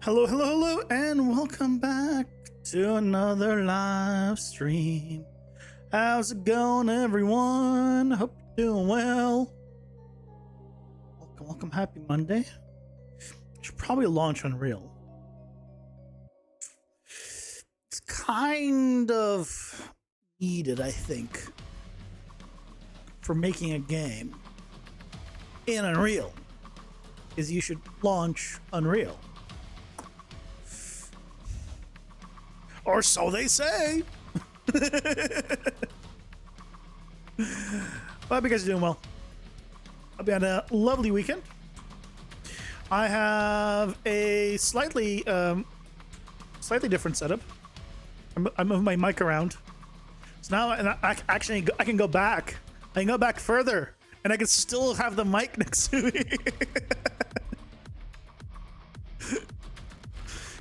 Hello, hello, hello, and welcome back to another live stream. How's it going, everyone? Hope you're doing well. Welcome, happy Monday. Should probably launch Unreal. It's kind of needed, I think, for making a game in Unreal, is you should launch Unreal. Or so they say. Well, I hope you guys are doing well. I've had a lovely weekend. I have a slightly different setup. I move my mic around, so now I can go back. I can go back further, and I can still have the mic next to me.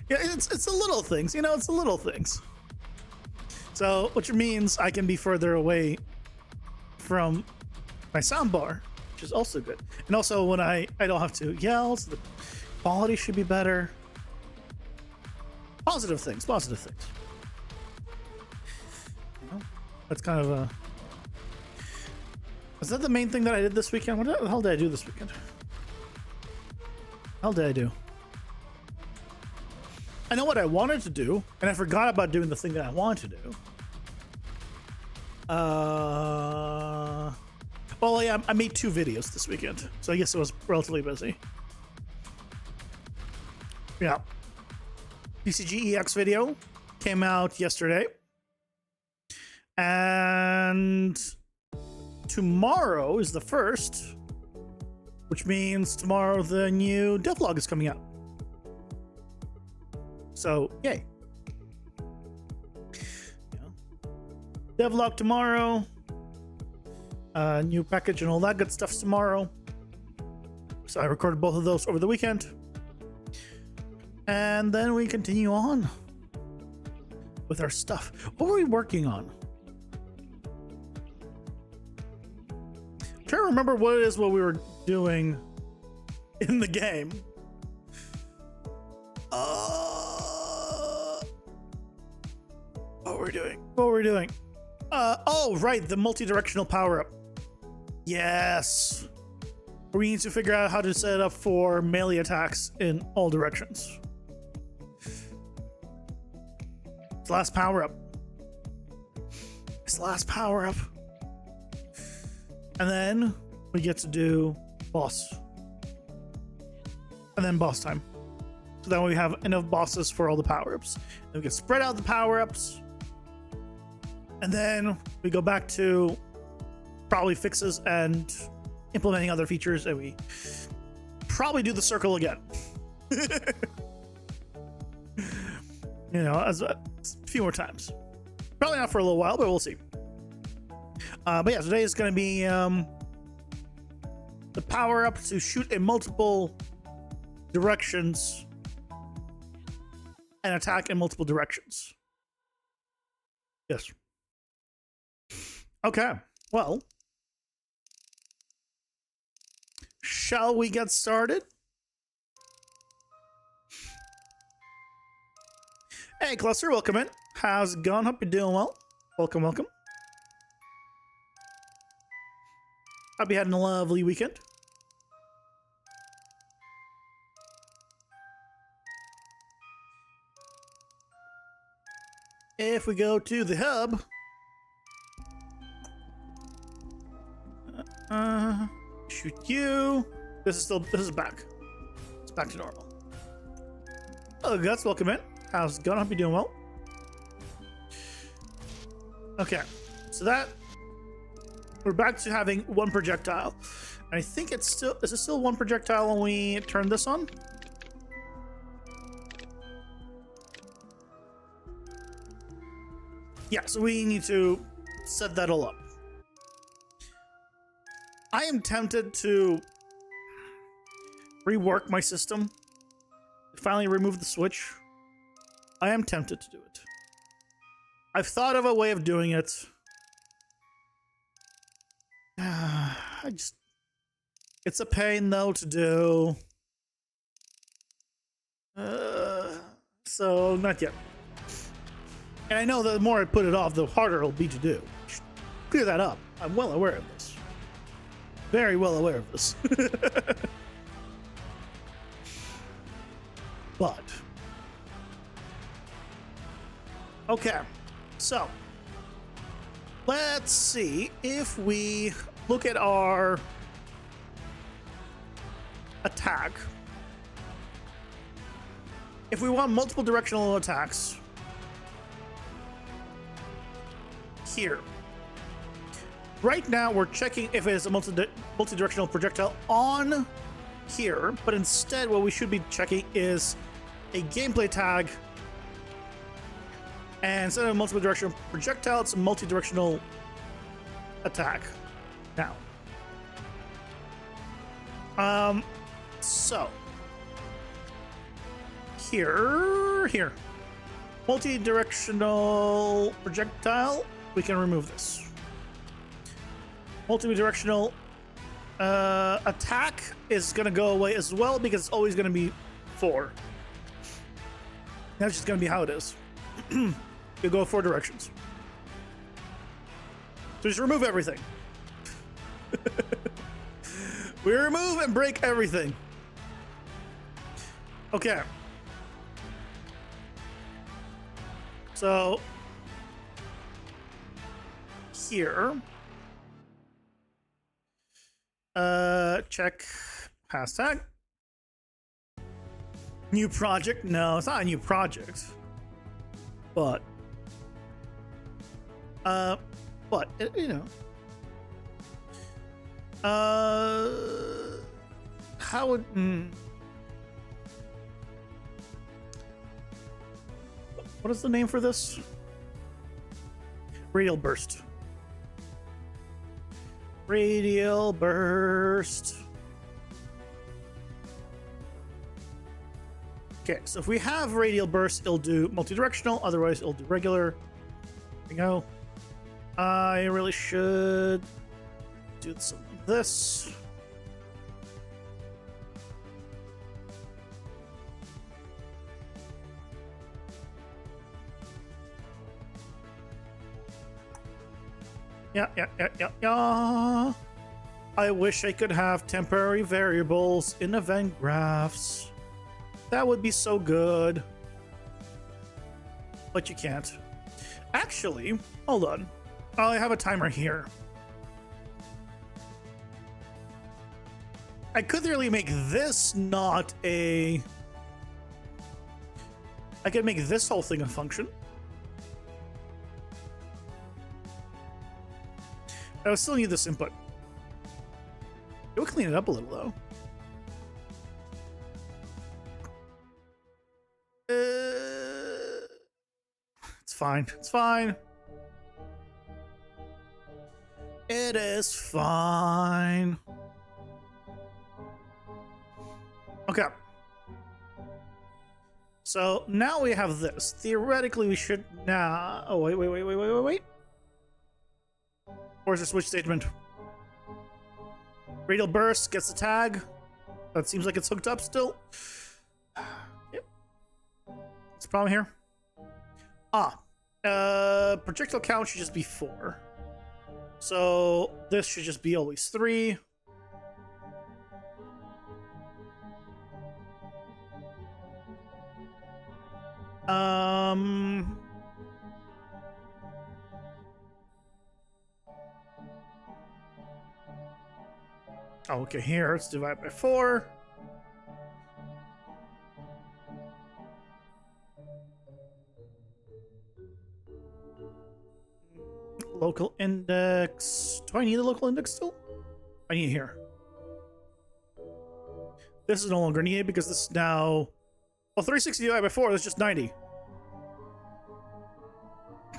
Yeah, it's the little things, you know, it's the little things. So, which means I can be further away from my soundbar, which is also good. And also when I don't have to yell, so the quality should be better. Positive things, positive things. You know, that's kind of a... Is that the main thing that I did this weekend? What the hell did I do this weekend? What the hell did I do? I know what I wanted to do, and I forgot about doing the thing that I wanted to do. Well, yeah, I made 2 videos this weekend, so I guess it was relatively busy. Yeah. PCGEX video came out yesterday. And tomorrow is the 1st, which means tomorrow the new devlog is coming out. So, yay. Yeah. Devlog tomorrow. New package and all that good stuff's tomorrow. So I recorded both of those over the weekend. And then we continue on with our stuff. What were we working on? I'm trying to remember what it is what we were doing in the game. What we're doing? Oh, right, the multi-directional power-up. Yes. We need to figure out how to set it up for melee attacks in all directions. It's the last power-up. It's the last power-up. And then we get to do boss. And then boss time. So that way we have enough bosses for all the power-ups. And we can spread out the power-ups. And then we go back to probably fixes and implementing other features, and we probably do the circle again. You know, as a few more times. Probably not for a little while, but we'll see. But yeah, today is going to be the power up to shoot in multiple directions and attack in multiple directions. Yes. Okay, well, shall we get started? Hey, Cluster, welcome in. How's it going? Hope you're doing well. Welcome, welcome. Hope you had a lovely weekend. If we go to the hub... shoot you. This is back. It's back to normal. Hello, Guts. Welcome in. How's it going? Hope you're doing well. Okay, so that we're back to having one projectile. And I think it's still is it still one projectile when we turn this on? Yeah, so we need to set that all up. I am tempted to rework my system. Finally remove the switch. I am tempted to do it. I've thought of a way of doing it. It's a pain though to do. So not yet. And I know that the more I put it off, the harder it'll be to do. Clear that up. I'm well aware of this. Very well aware of this. But okay, so let's see if we look at our attack. If we want multiple directional attacks here. Right now we're checking if it is a multi-directional projectile on here, but instead what we should be checking is a gameplay tag, and instead of a multiple directional projectile, it's a multi-directional attack now. So here, multi-directional projectile, we can remove this. Multi-directional attack is gonna go away as well because it's always gonna be 4. That's just gonna be how it is. You go 4 directions. So just remove everything. We remove and break everything. Okay. So here, check hashtag. New project? No, it's not a new project. But you know, how would what is the name for this? Radial burst. Radial burst. Okay, so if we have radial burst, it'll do multi-directional, otherwise it'll do regular. There we go. I really should do something like this. Yeah. I wish I could have temporary variables in event graphs. That would be so good. But you can't. Actually, hold on. I have a timer here. I could really make this not a... I could make this whole thing a function. I would still need this input. It would clean it up a little, though. It's fine. It's fine. It is fine. Okay. So now we have this. Theoretically, we should now... Oh, wait. Where's the switch statement? Radial burst gets the tag. That seems like it's hooked up still. Yep. What's the problem here? Projectile count should just be 4. So this should just be always 3. Oh, okay, here, let's divide by 4. Local index. Do I need a local index still? I need it here. This is no longer needed because this is now... Well, 360 divided by 4, that's just 90.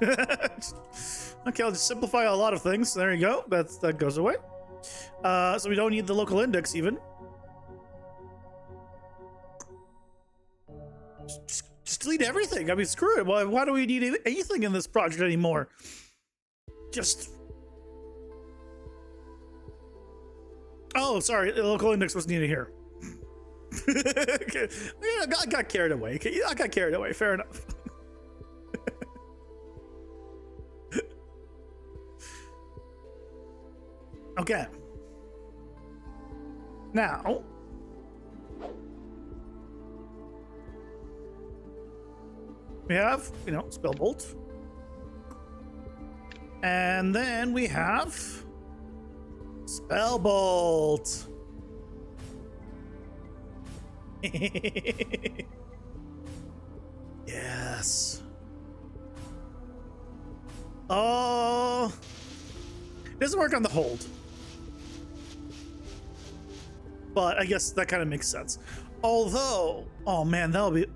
Okay, I'll just simplify a lot of things. There you go. That goes away. So we don't need the local index even. Just delete everything. I mean, screw it. Why do we need anything in this project anymore? Just... Oh, sorry. The local index was needed here. Okay. Yeah, I got carried away. Okay, I got carried away. Fair enough. Okay. Now, we have, spell bolt. And then we have spell bolt. Yes. Oh, it doesn't work on the hold, but I guess that kind of makes sense. Although, oh man, that'll be.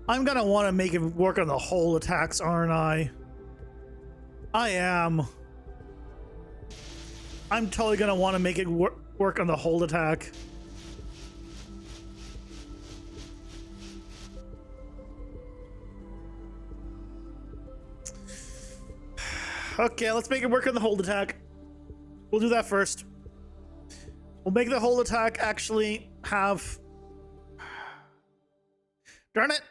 I'm gonna want to make it work on the whole attacks, aren't I? I am. I'm totally gonna want to make it work on the hold attack. Okay, let's make it work on the hold attack. We'll do that first. We'll make the hold attack actually have... Darn it!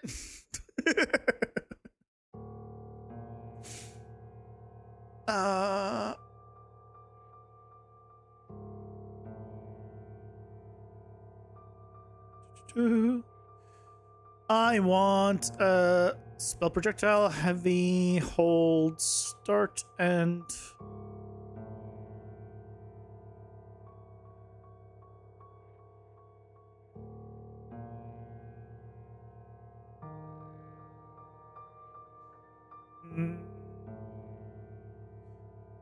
I want spell projectile, heavy, hold, start, and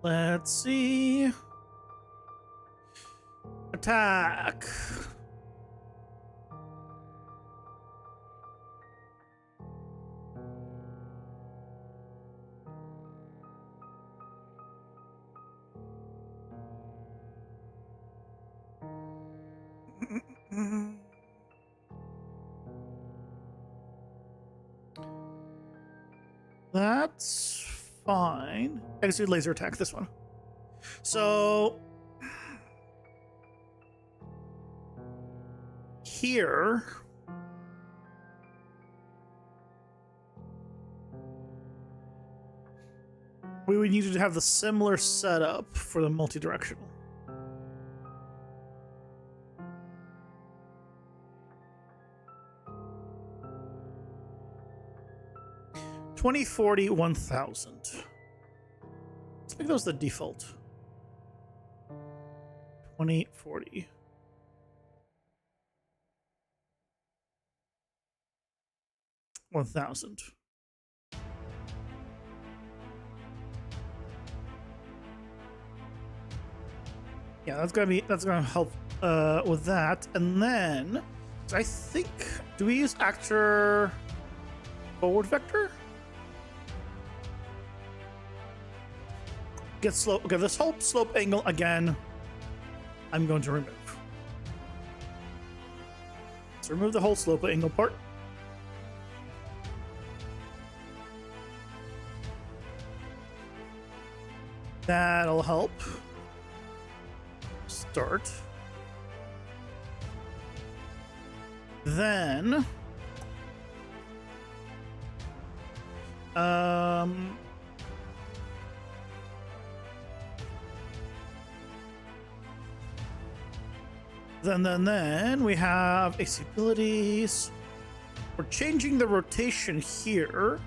let's see. Attack. That's fine. I just do laser attack this one. So here we would need to have the similar setup for the multi-directional. $20, $40, $1,000. Let's make those the default. 20, 40. $1,000. Yeah, that's gonna help with that. And then I think, do we use actor forward vector? Get slope. Okay, this whole slope angle again, I'm going to remove. Let's remove the whole slope angle part. That'll help. Start. Then then we have AC abilities. We're changing the rotation here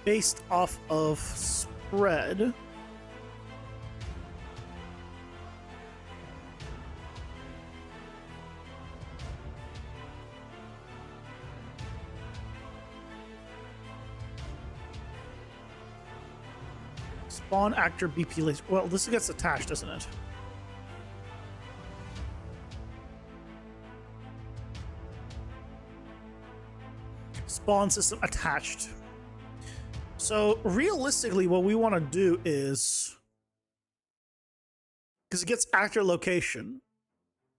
based off of spread. Spawn actor BP laser. Well, this gets attached, doesn't it? Spawn system attached. So realistically, what we want to do is, because it gets actor location,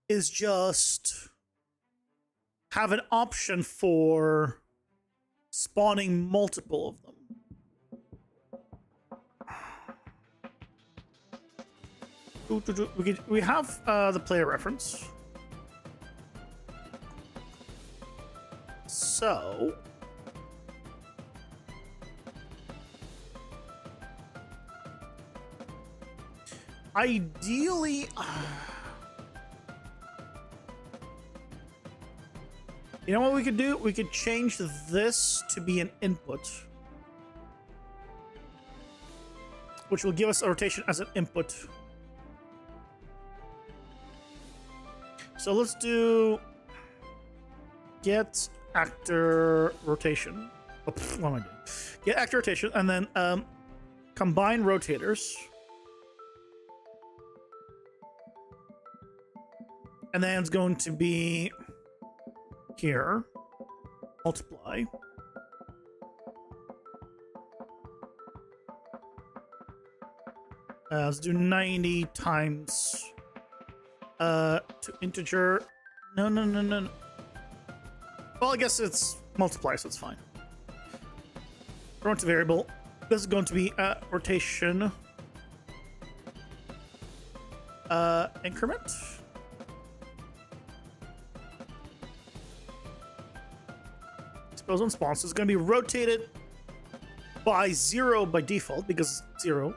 is just have an option for spawning multiple of them. We have the player reference. So ideally, you know what we could do? We could change this to be an input, which will give us a rotation as an input. So let's do get actor rotation. Oh, what am I doing? Get actor rotation, and then combine rotators. And then it's going to be here, multiply. Let's do 90 times to integer. No. Well, I guess it's multiply, so it's fine. Throw into variable. This is going to be rotation increment. Expose on spawn, so it's going to be rotated by 0 by default because 0.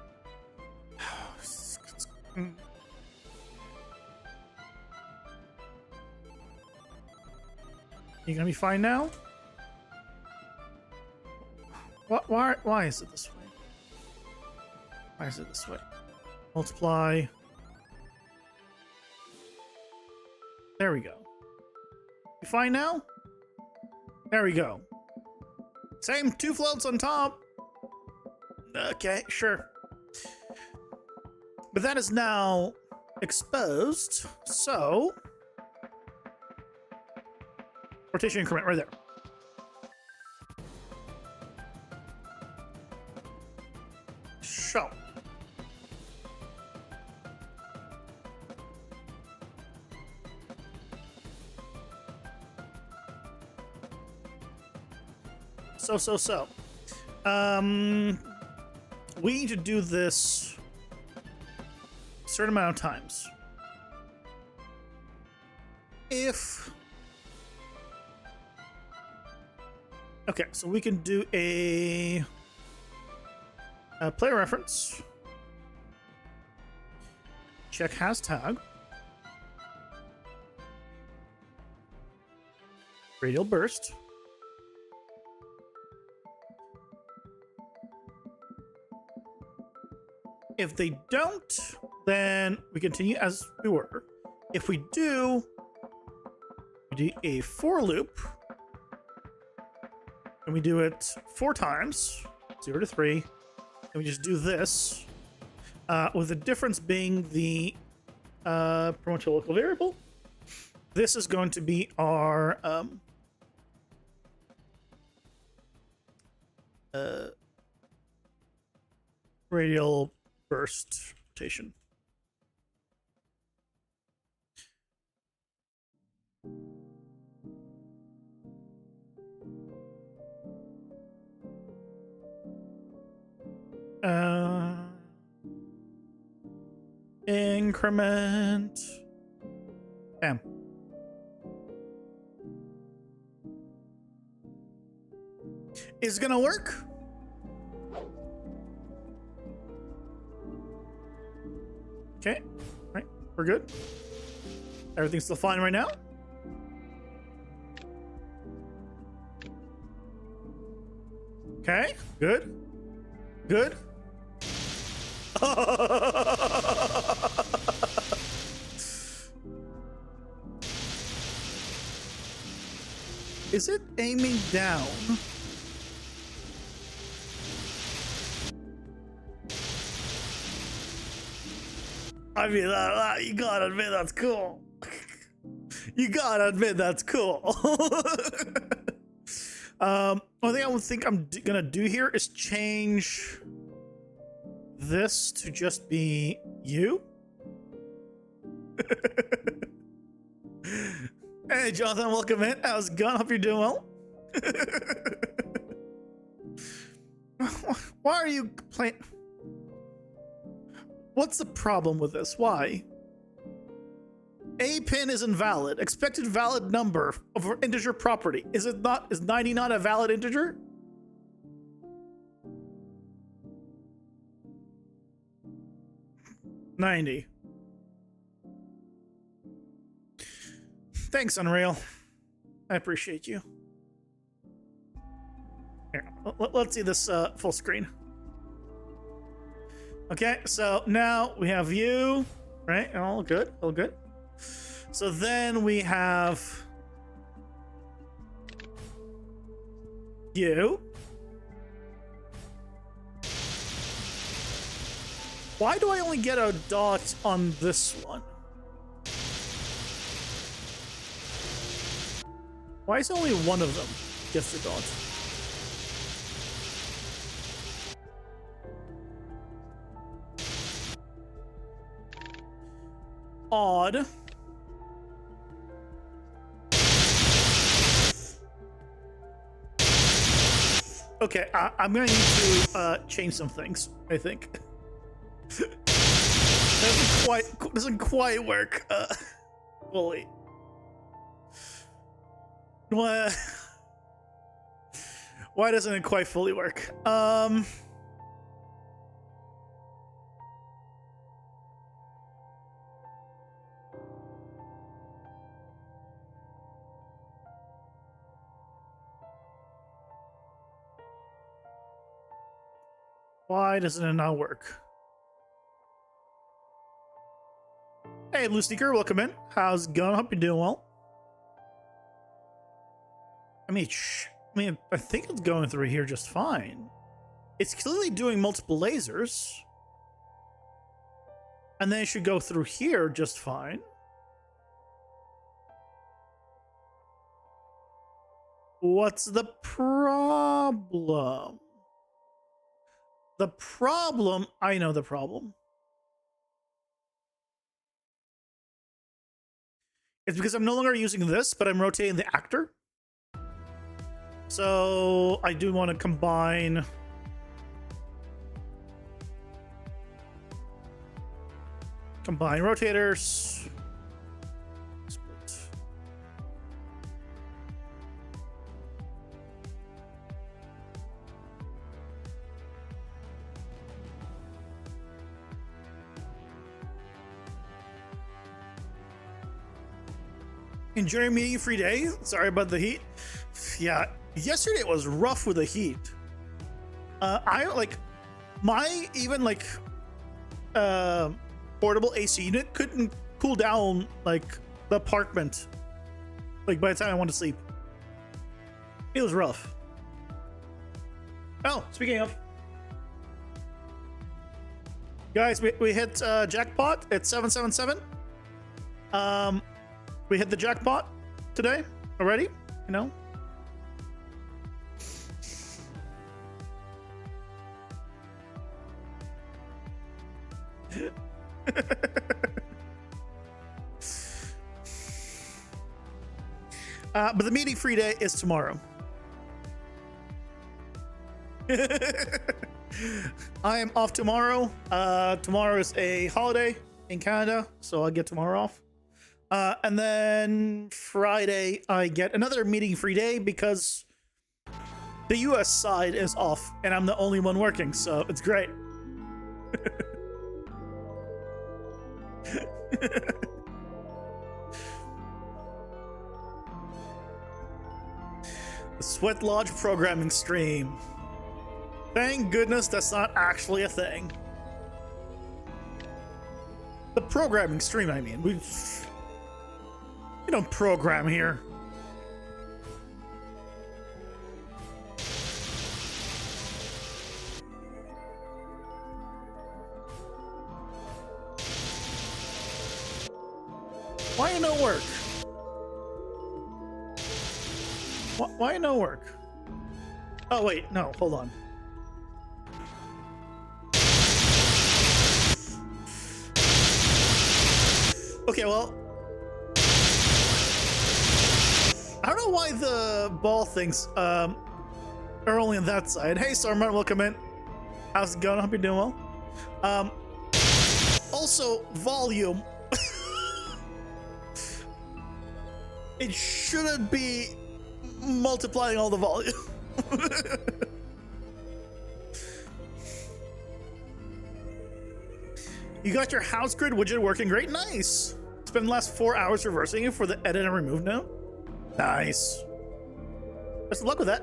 You gonna be fine now? Why is it this way? Why is it this way? Multiply. There we go. You fine now? There we go. Same 2 floats on top. Okay, sure. But that is now exposed, so rotation increment right there. So we need to do this a certain amount of times. Okay, so we can do a player reference. Check hashtag. Radial burst. If they don't, then we continue as we were. If we do, we do a for loop. And we do it 4 times, 0 to 3. And we just do this, with the difference being the promote local variable. This is going to be our radial burst rotation. Increment. Bam. Is it gonna work? Okay, right, we're good. Everything's still fine right now. Okay, good. Good. Is it aiming down? I mean, you gotta admit that's cool. You gotta admit that's cool. One thing I would think I'm gonna do here is change this to just be you. Hey, Jonathan, welcome in. How's it going? Hope you're doing well. Why are you playing? What's the problem with this? Why? A pin is invalid. Expected valid number of an integer property. Is it not? Is 90 not a valid integer? $90. Thanks, Unreal. I appreciate you. Here, let's see this full screen. Okay, so now we have you, right? All good, all good. So then we have you. Why do I only get a dot on this one? Why is only one of them gets a dot? Odd. Okay, I'm gonna need to change some things, I think. doesn't quite work fully. Why doesn't it quite fully work? Why doesn't it not work? Hey, Blue Sneaker, welcome in. How's it going? Hope you're doing well. I mean, I think it's going through here just fine. It's clearly doing multiple lasers. And then it should go through here just fine. What's the problem? The problem, I know the problem. It's because I'm no longer using this, but I'm rotating the actor. So I do want to combine rotators. Split. Enjoying meeting free day. Sorry about the heat. Yeah, yesterday was rough with the heat. I like my portable AC unit couldn't cool down like the apartment. Like by the time I went to sleep, it was rough. Oh, speaking of, guys, we hit jackpot at 777. We hit the jackpot today already, you know. But the meeting free day is tomorrow. I am off tomorrow. Tomorrow is a holiday in Canada, so I'll get tomorrow off. And then Friday, I get another meeting free day because the US side is off and I'm the only one working, so it's great. The Sweat Lodge programming stream. Thank goodness that's not actually a thing. The programming stream, I mean. We don't program here. Why no work? Why no work? Oh wait, no, hold on. Okay, well, I don't know why the ball things are only on that side. Hey, Stormart, welcome in. How's it going? I hope you're doing well. Also, volume. It shouldn't be multiplying all the volume. You got your house grid widget working great. Nice. Spend the last 4 hours reversing it for the edit and remove now. Nice. Best of luck with that.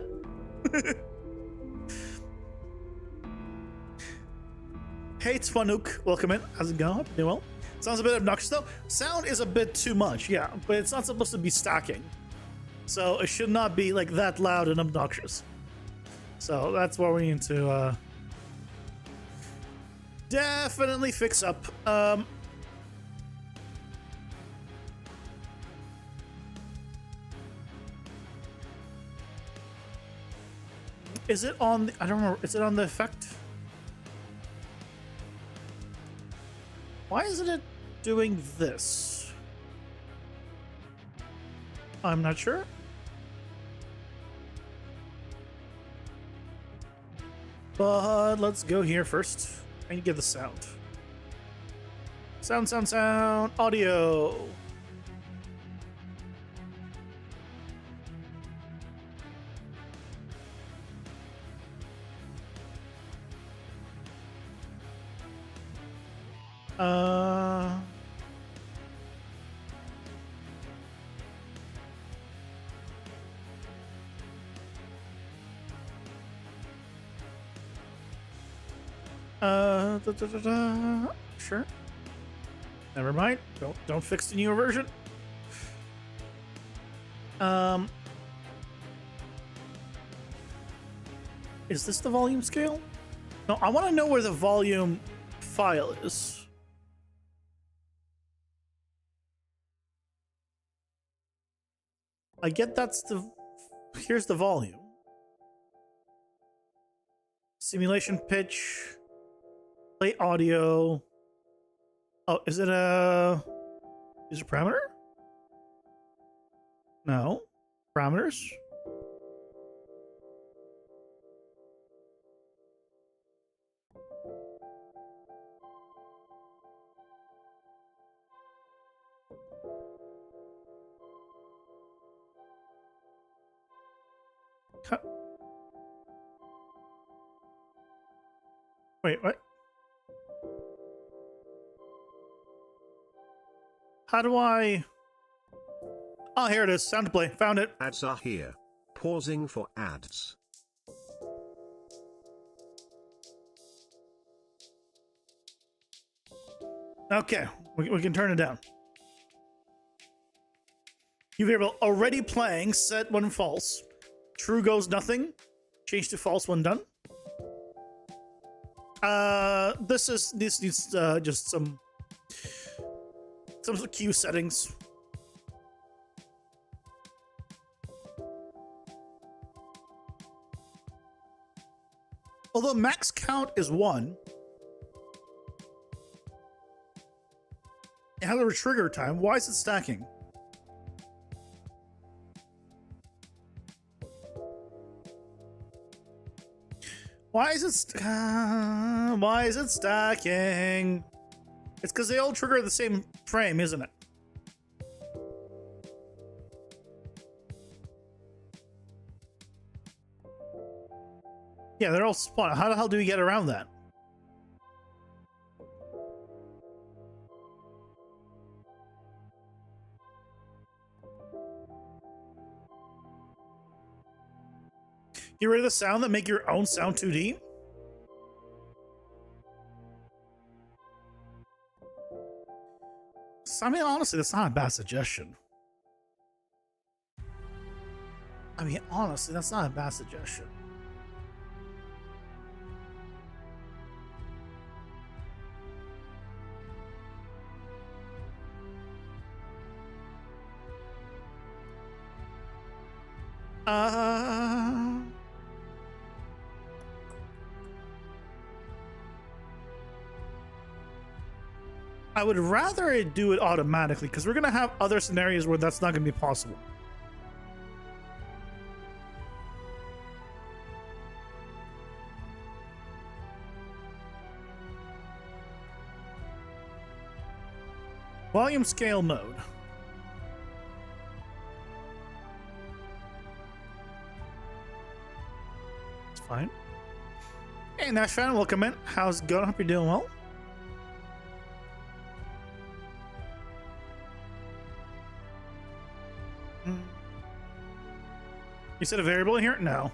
Hey, it's Fanuk. Welcome in. How's it going? Doing well? Sounds a bit obnoxious though. Sound is a bit too much, yeah, but it's not supposed to be stacking. So it should not be like that loud and obnoxious. So that's what we need to definitely fix up. Is it on the, I don't remember, is it on the effect? Why isn't it doing this? I'm not sure. But let's go here first. I need to get the sound. Sound, audio. Sure. Never mind. Don't fix the newer version. Is this the volume scale? No, I want to know where the volume file is. I get that's the, here's the volume. Simulation pitch, play audio. Oh, is it a user parameter? No. Parameters? Wait, what? How do I... Oh, here it is. Sound to play. Found it. Ads are here. Pausing for ads. Okay, we can turn it down. You variable already playing, set when false. True goes nothing. Change to false when done. This needs just some queue settings. Although max count is 1. It has a trigger time. Why is it stacking? Why is it stacking? It's because they all trigger at the same frame, isn't it? Yeah, they're all spawned. How the hell do we get around that? Get rid of the sound that make your own sound 2D? I mean, honestly, that's not a bad suggestion. I mean, honestly, that's not a bad suggestion. I would rather it do it automatically because we're going to have other scenarios where that's not going to be possible. Volume scale mode. It's fine. Hey, Nash fan, welcome in. How's it going? Hope you're doing well. You said a variable in here? No.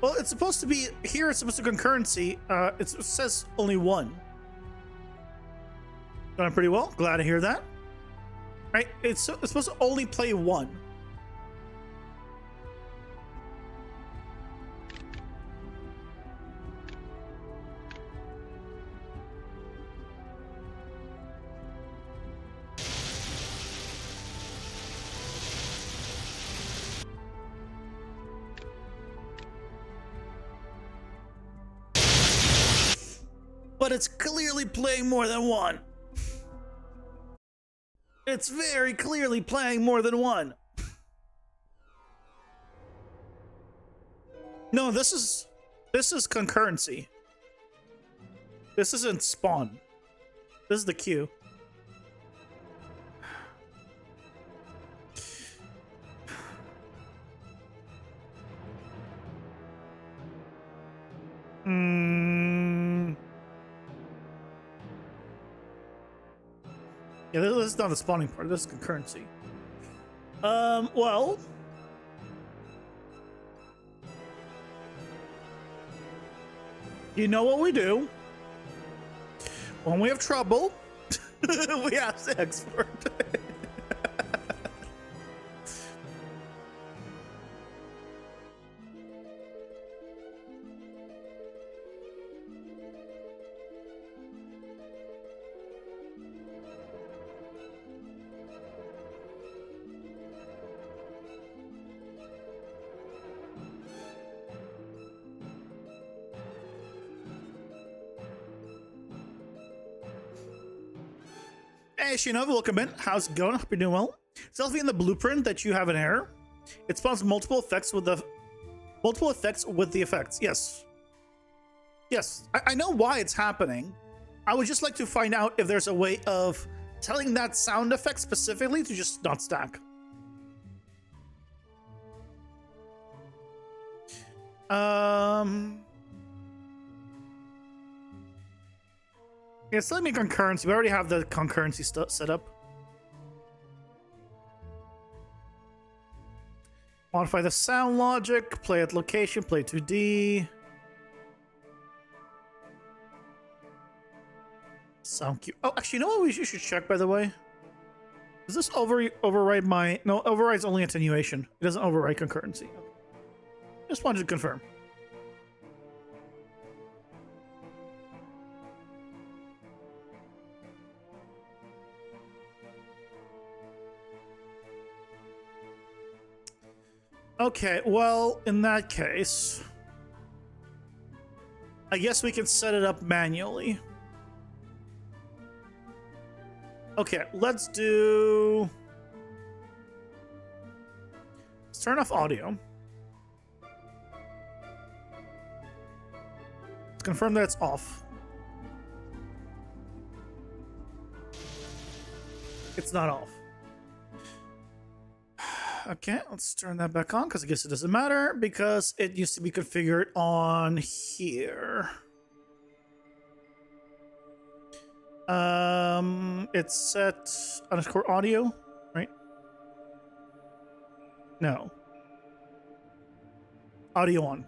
Well, it's supposed to be here. It's supposed to concurrency. It says only one. Going pretty well. Glad to hear that. Right? It's supposed to only play one. But it's clearly playing more than one. It's very clearly playing more than one. No, this is concurrency. This isn't spawn. This is the queue. Yeah, this is not the spawning part. This is concurrency. Well, you know what we do when we have trouble? We have to export. Hey, Shinobu, welcome in. How's it going? Hope you're doing well. Selfie in the blueprint that you have an error. It spawns multiple effects with the effects. Yes. Yes. I know why it's happening. I would just like to find out if there's a way of telling that sound effect specifically to just not stack. Yeah, it's letting me concurrency. We already have the concurrency set up. Modify the sound logic, play at location, play 2D. Sound cue. Oh, actually, you know what we should check, by the way? Does this override my... No, overrides only attenuation. It doesn't override concurrency. Just wanted to confirm. Okay, well, in that case, I guess we can set it up manually. Okay, let's turn off audio. Let's confirm that it's off. It's not off. Okay, let's turn that back on because I guess it doesn't matter because it used to be configured on here. It's set underscore audio, right? No. Audio on.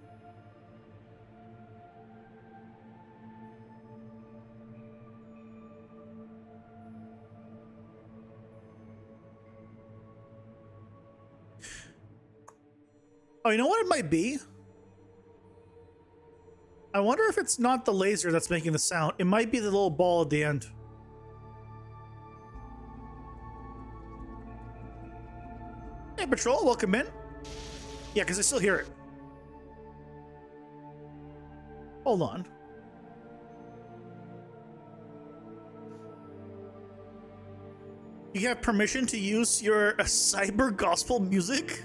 Oh, you know what it might be? I wonder if it's not the laser that's making the sound. It might be the little ball at the end. Hey, Patrol, welcome in. Yeah, because I still hear it. Hold on. You have permission to use your cyber gospel music?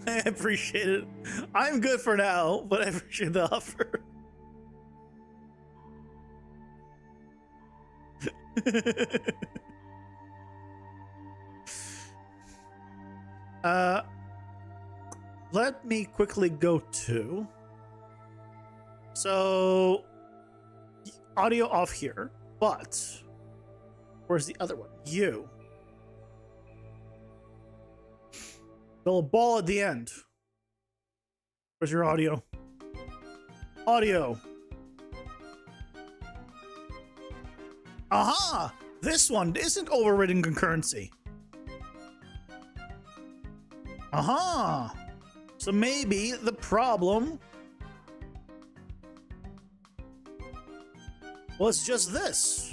I appreciate it. I'm good for now, but I appreciate the offer. Let me quickly go to. So, audio off here, but where's the other one? You. The little ball at the end. Where's your audio? Audio. Aha! This one isn't overridden concurrency. Aha! So maybe the problem was just this.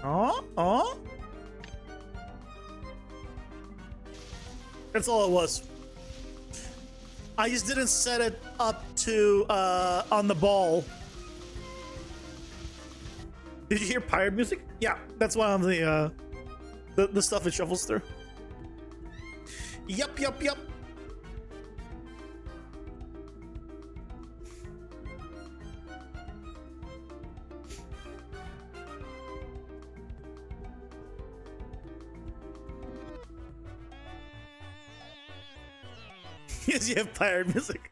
Oh. That's all it was. I just didn't set it up to on the ball. Did you hear pirate music? Yeah, that's one of the stuff it shuffles through. Yup. Yes, you have pirate music.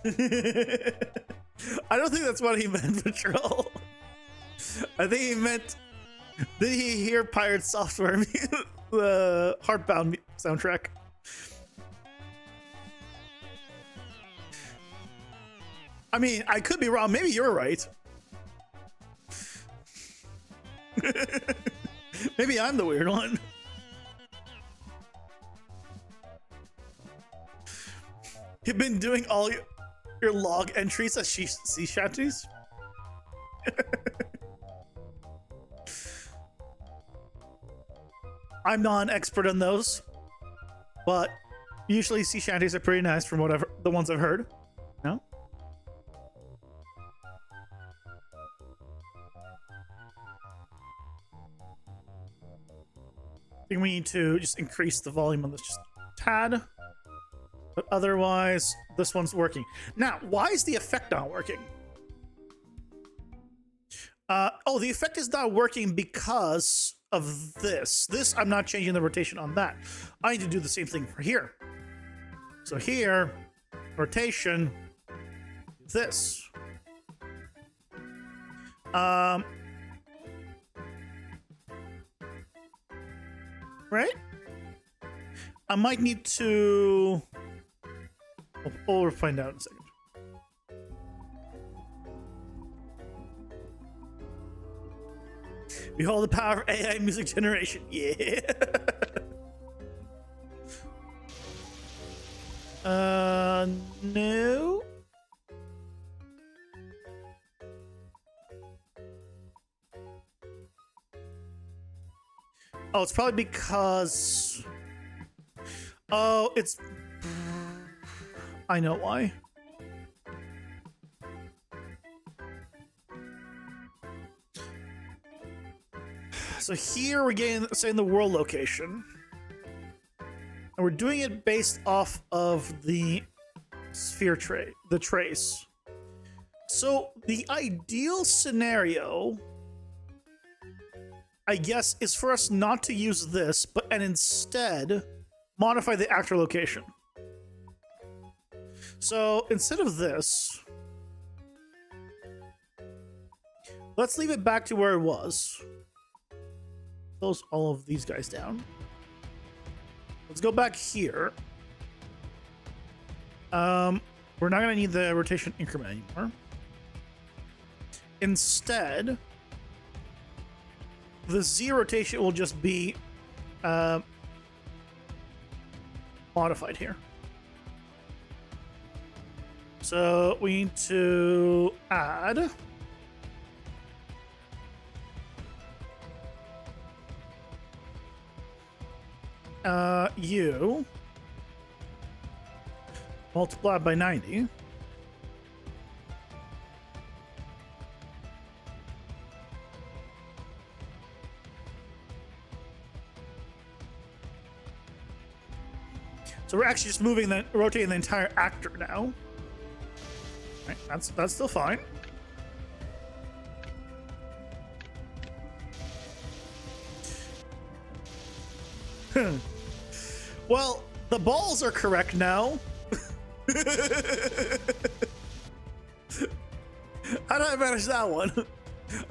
I don't think that's what he meant, Patrol. I think he meant, did he hear Pirate Software, the Heartbound soundtrack? I mean, I could be wrong. Maybe you're right. Maybe I'm the weird one. You've been doing all your log entries as sea shanties? I'm not an expert on those, but usually sea shanties are pretty nice from whatever the ones I've heard. No? I think we need to just increase the volume on this just a tad. But otherwise, this one's working. Now, why is the effect not working? The effect is not working because of this. This, I'm not changing the rotation on that. I need to do the same thing for here. So here, rotation, this. Right? I might need to... We'll find out in a second. Behold the power of AI music generation. Yeah. No. Oh, it's probably because... Oh, it's... I know why. So here we're getting, saying the world location. And we're doing it based off of the sphere trace. So the ideal scenario, I guess, is for us not to use this, and instead modify the actual location. So instead of this, let's leave it back to where it was. Close all of these guys down. Let's go back here. We're not going to need the rotation increment anymore. Instead, the Z rotation will just be modified here. So we need to add U multiplied by 90. So we're actually just rotating the entire actor now. Right, that's still fine. Well, the balls are correct now. How did I manage that one?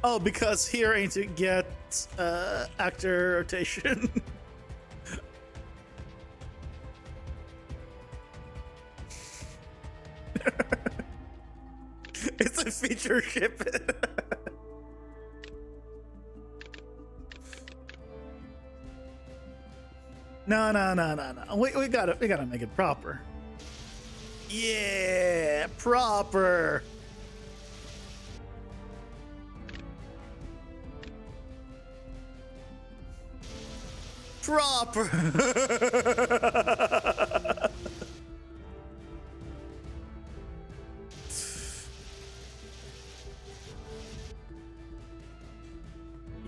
Oh, because here I need to get actor rotation. It's a feature ship. No. We gotta make it proper. Yeah, proper. Proper.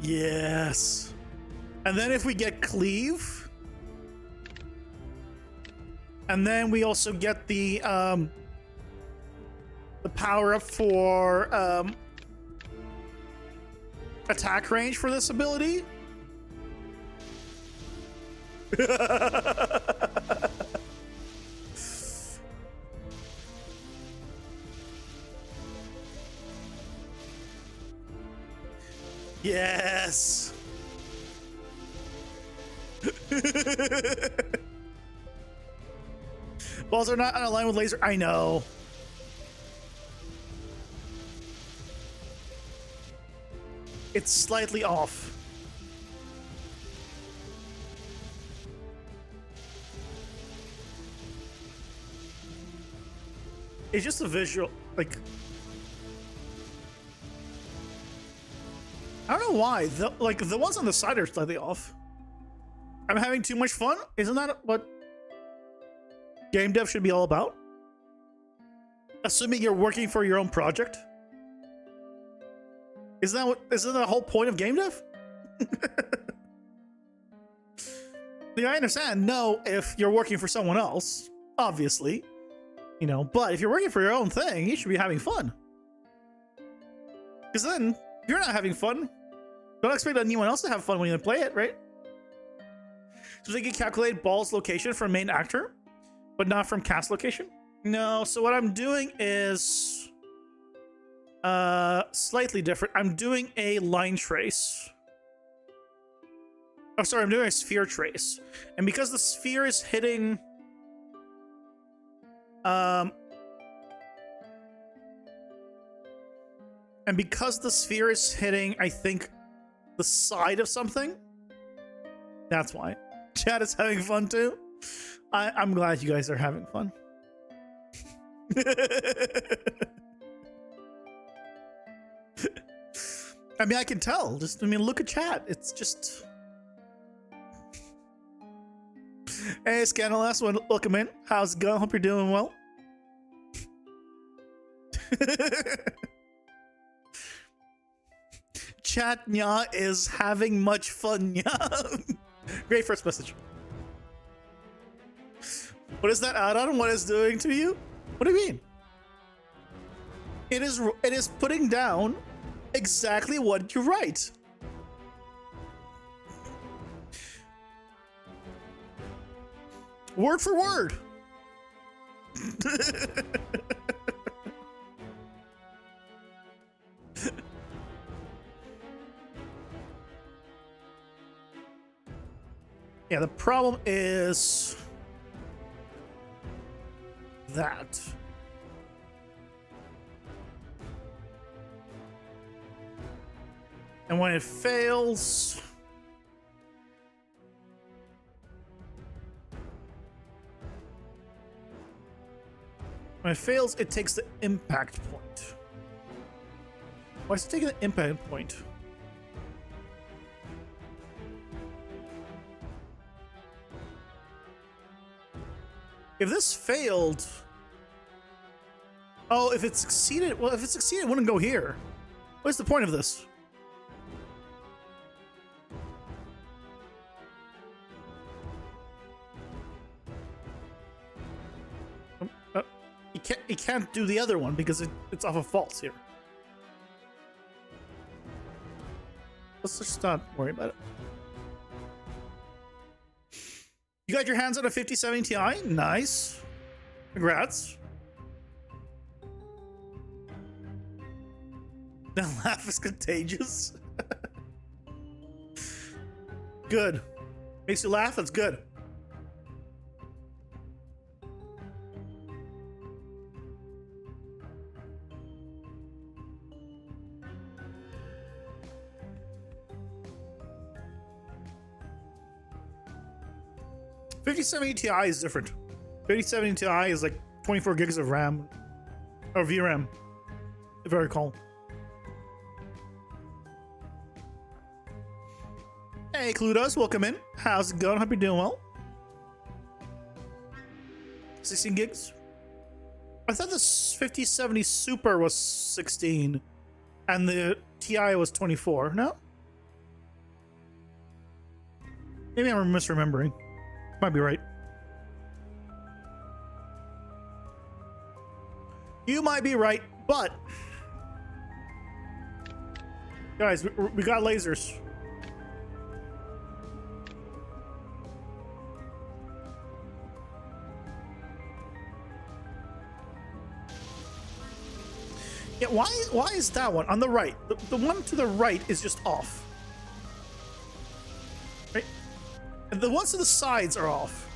Yes. And then if we get cleave, and then we also get the power up for attack range for this ability. Yes. Balls are not on a line with laser. I know. It's slightly off. It's just a visual, like, I don't know why. The ones on the side are slightly off. I'm having too much fun? Isn't that what game dev should be all about? Assuming you're working for your own project? Isn't that the whole point of game dev? Yeah, I understand. No, if you're working for someone else, obviously, you know, but if you're working for your own thing, you should be having fun. Because then, if you're not having fun, don't expect anyone else to have fun when you play it, right? So they can calculate ball's location from main actor, but not from cast location? No, so what I'm doing is slightly different. I'm doing a line trace. Oh, sorry, I'm doing a sphere trace. And because the sphere is hitting and because the sphere is hitting, I think, the side of something, that's why. Chat is having fun too. I'm glad you guys are having fun. I mean, I can tell. Look at chat. It's just... Hey, Scandalous, welcome in. How's it going? Hope you're doing well. Chat Nya is having much fun, Nya. Great first message. What is that add-on? What is doing to you? What do you mean? It is putting down exactly what you write. Word for word. Yeah, the problem is that. And when it fails, it takes the impact point. Why is it taking the impact point? If this failed... Oh, if it succeeded... Well, if it succeeded, it wouldn't go here. What's the point of this? It can't do the other one because it's off of false here. Let's just not worry about it. You got your hands on a 5070 Ti? Nice. Congrats. That laugh is contagious. Good. Makes you laugh? That's good. .5070 Ti is different. 5070 Ti is like 24 gigs of RAM or VRAM, if I recall. Hey, Cludos, welcome in. How's it going? Hope you're doing well. 16 gigs. I thought this 5070 Super was 16 and the Ti was 24. No? Maybe I'm misremembering. Might be right. You might be right, but guys, we got lasers. Yeah, why is that one on the right? The one to the right is just off. Right? And the ones to the sides are off.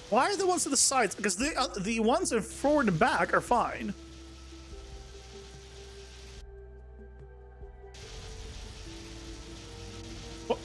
Why are the ones to the sides? Because the ones in forward and back are fine. What?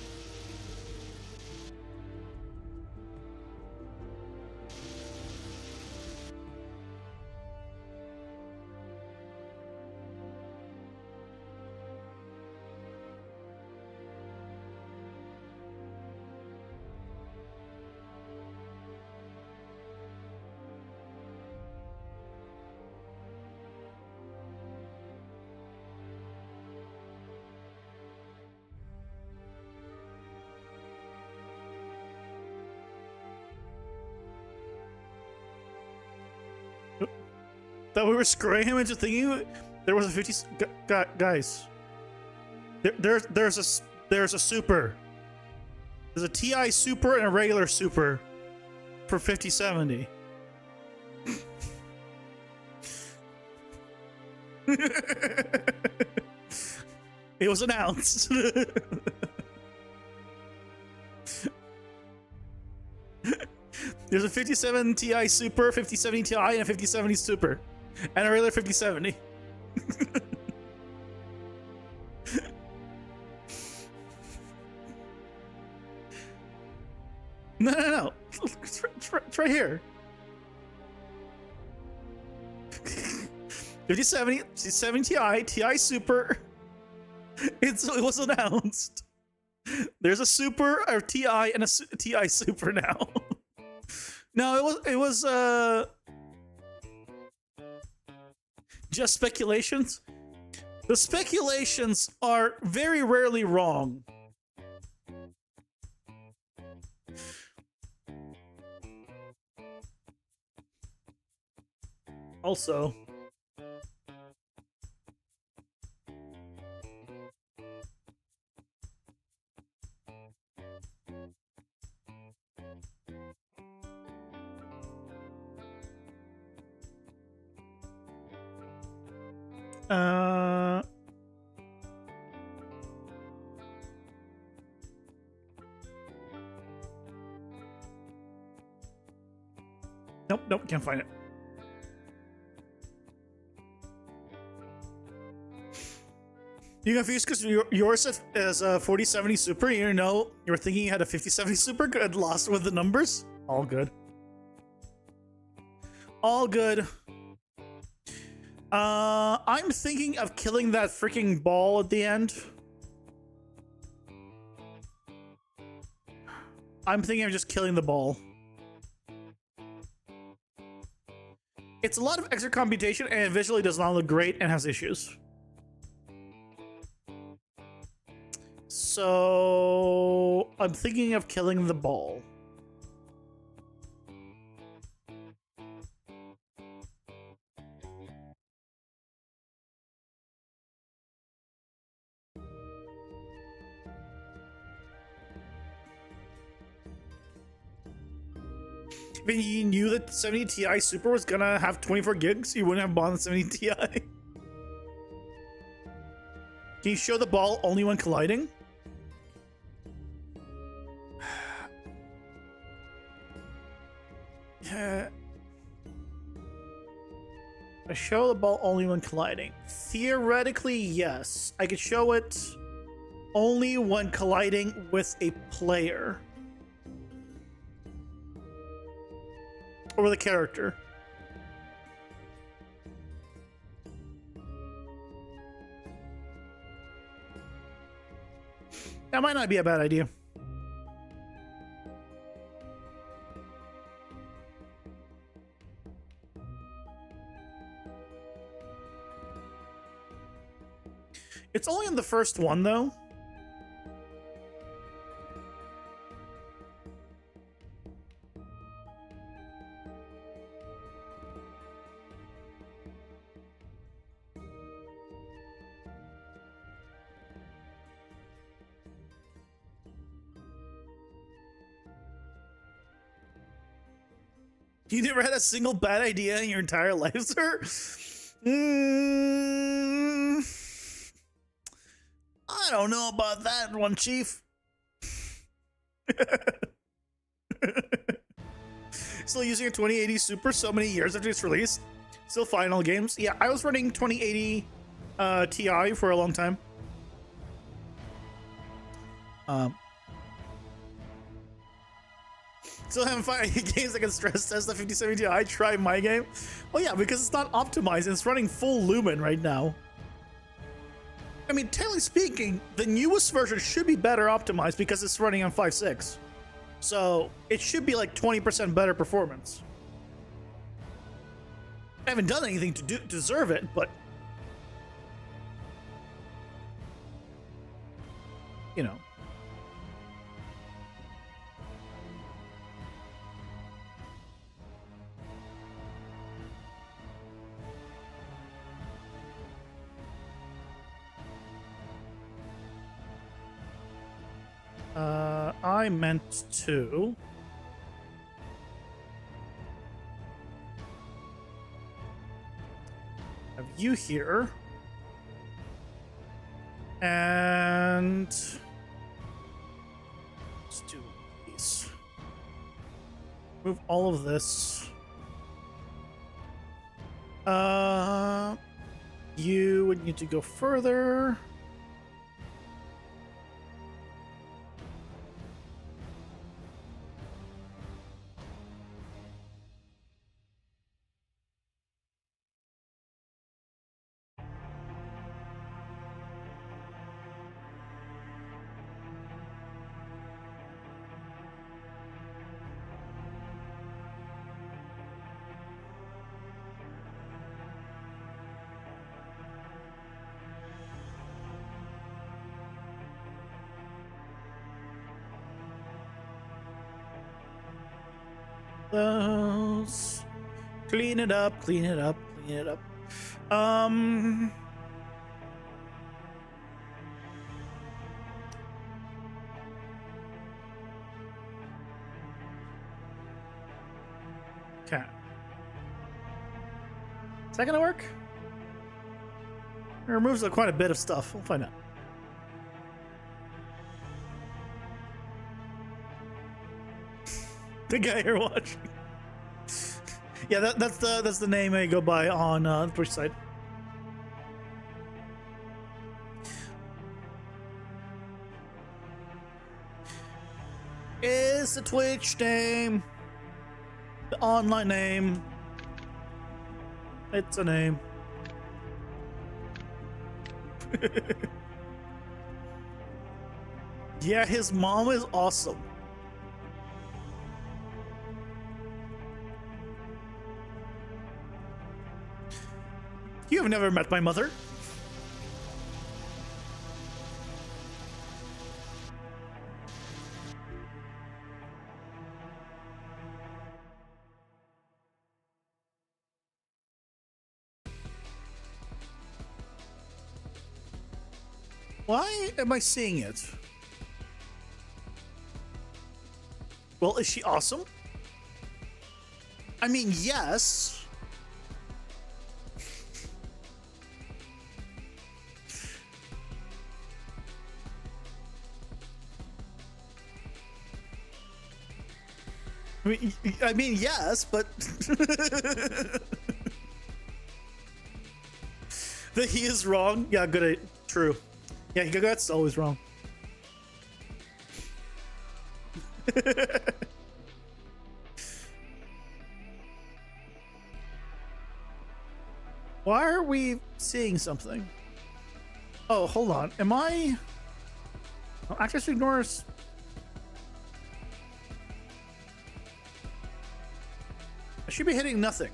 That we were screwing him into thinking there was a 50 guys. There's a super. There's a Ti Super and a regular Super for 5070. It was announced. There's a 57 Ti Super, 5070 Ti, and a 5070 Super. And a regular 5070. No. It's right here. 5070 Ti, Ti Super. It was announced. There's a Super, a Ti, and a Ti Super now. No, it was just speculations. The speculations are very rarely wrong. Also, nope, can't find it. You confused because yours is a 4070 Super. You know, you were thinking you had a 5070 Super. Good, lost with the numbers. All good. All good. I'm thinking of killing that freaking ball at the end. I'm thinking of just killing the ball. It's a lot of extra computation and it visually does not look great and has issues. So I'm thinking of killing the ball. When you knew that 70 Ti Super was gonna have 24 gigs, you wouldn't have bought the 70 Ti. Can you show the ball only when colliding? I show the ball only when colliding. Theoretically, yes. I could show it only when colliding with a player. Or with a character. That might not be a bad idea. It's only in the first one, though. You never had a single bad idea in your entire life, sir? I don't know about that one, Chief. Still using a 2080 Super so many years after its release. Still final games. Yeah, I was running 2080 Ti for a long time. Still haven't found any games that can stress test the 5070 Ti. Try my game. Well, yeah, because it's not optimized. It's running full lumen right now. I mean, technically speaking, the newest version should be better optimized because it's running on 5.6. So it should be like 20% better performance. I haven't done anything to deserve it, but you know. I meant to have you here, and let's do these. Move all of this. You would need to go further. Those. Clean it up, clean it up, clean it up. Okay. Is that gonna work? It removes quite a bit of stuff. We'll find out. The guy you're watching. Yeah, that's the name I go by on the push side. It's the Twitch name, the online name. It's a name. Yeah, his mom is awesome. You have never met my mother. Why am I seeing it? Well, is she awesome? I mean, yes. I mean, yes, but that he is wrong. Yeah, good. True. Yeah, that's always wrong. Why are we seeing something? Oh, hold on. Am I? Oh, actress ignores. I should be hitting nothing.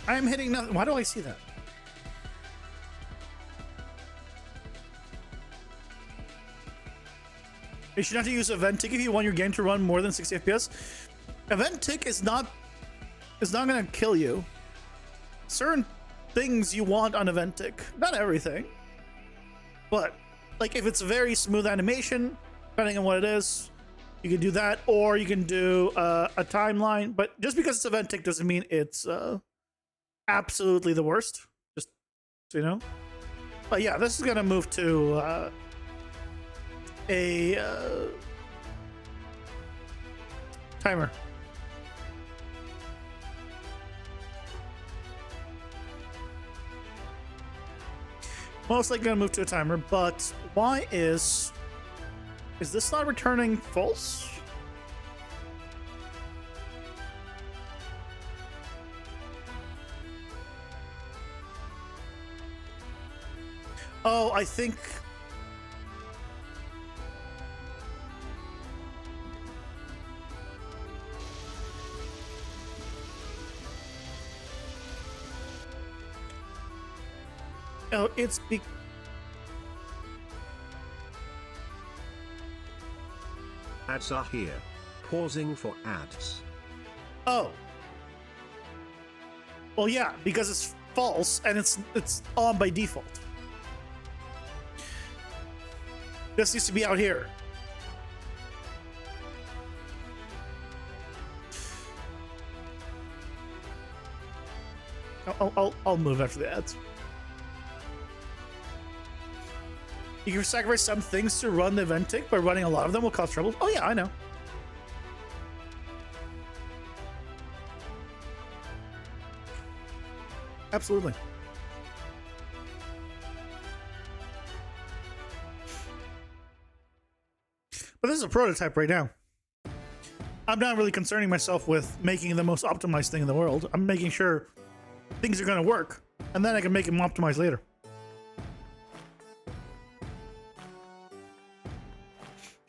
I am hitting nothing. Why do I see that? You should have to use event tick if you want your game to run more than 60 FPS. Event tick is not gonna kill you. Certain things you want on event tick, not everything, but like if it's a very smooth animation, depending on what it is, you can do that, or you can do a timeline. But just because it's event tick doesn't mean it's absolutely the worst. Just so you know. But yeah, this is gonna move to a timer. Most likely gonna move to a timer, but why is this not returning false? Oh, I think it's Ads are here. Pausing for ads. oh. Well, yeah, because it's false and it's on by default. This needs to be out here. I'll move after the ads. You can sacrifice some things to run the event tick, but running a lot of them will cause trouble. Oh yeah, I know. Absolutely. But this is a prototype right now. I'm not really concerning myself with making the most optimized thing in the world. I'm making sure things are going to work, and then I can make them optimized later.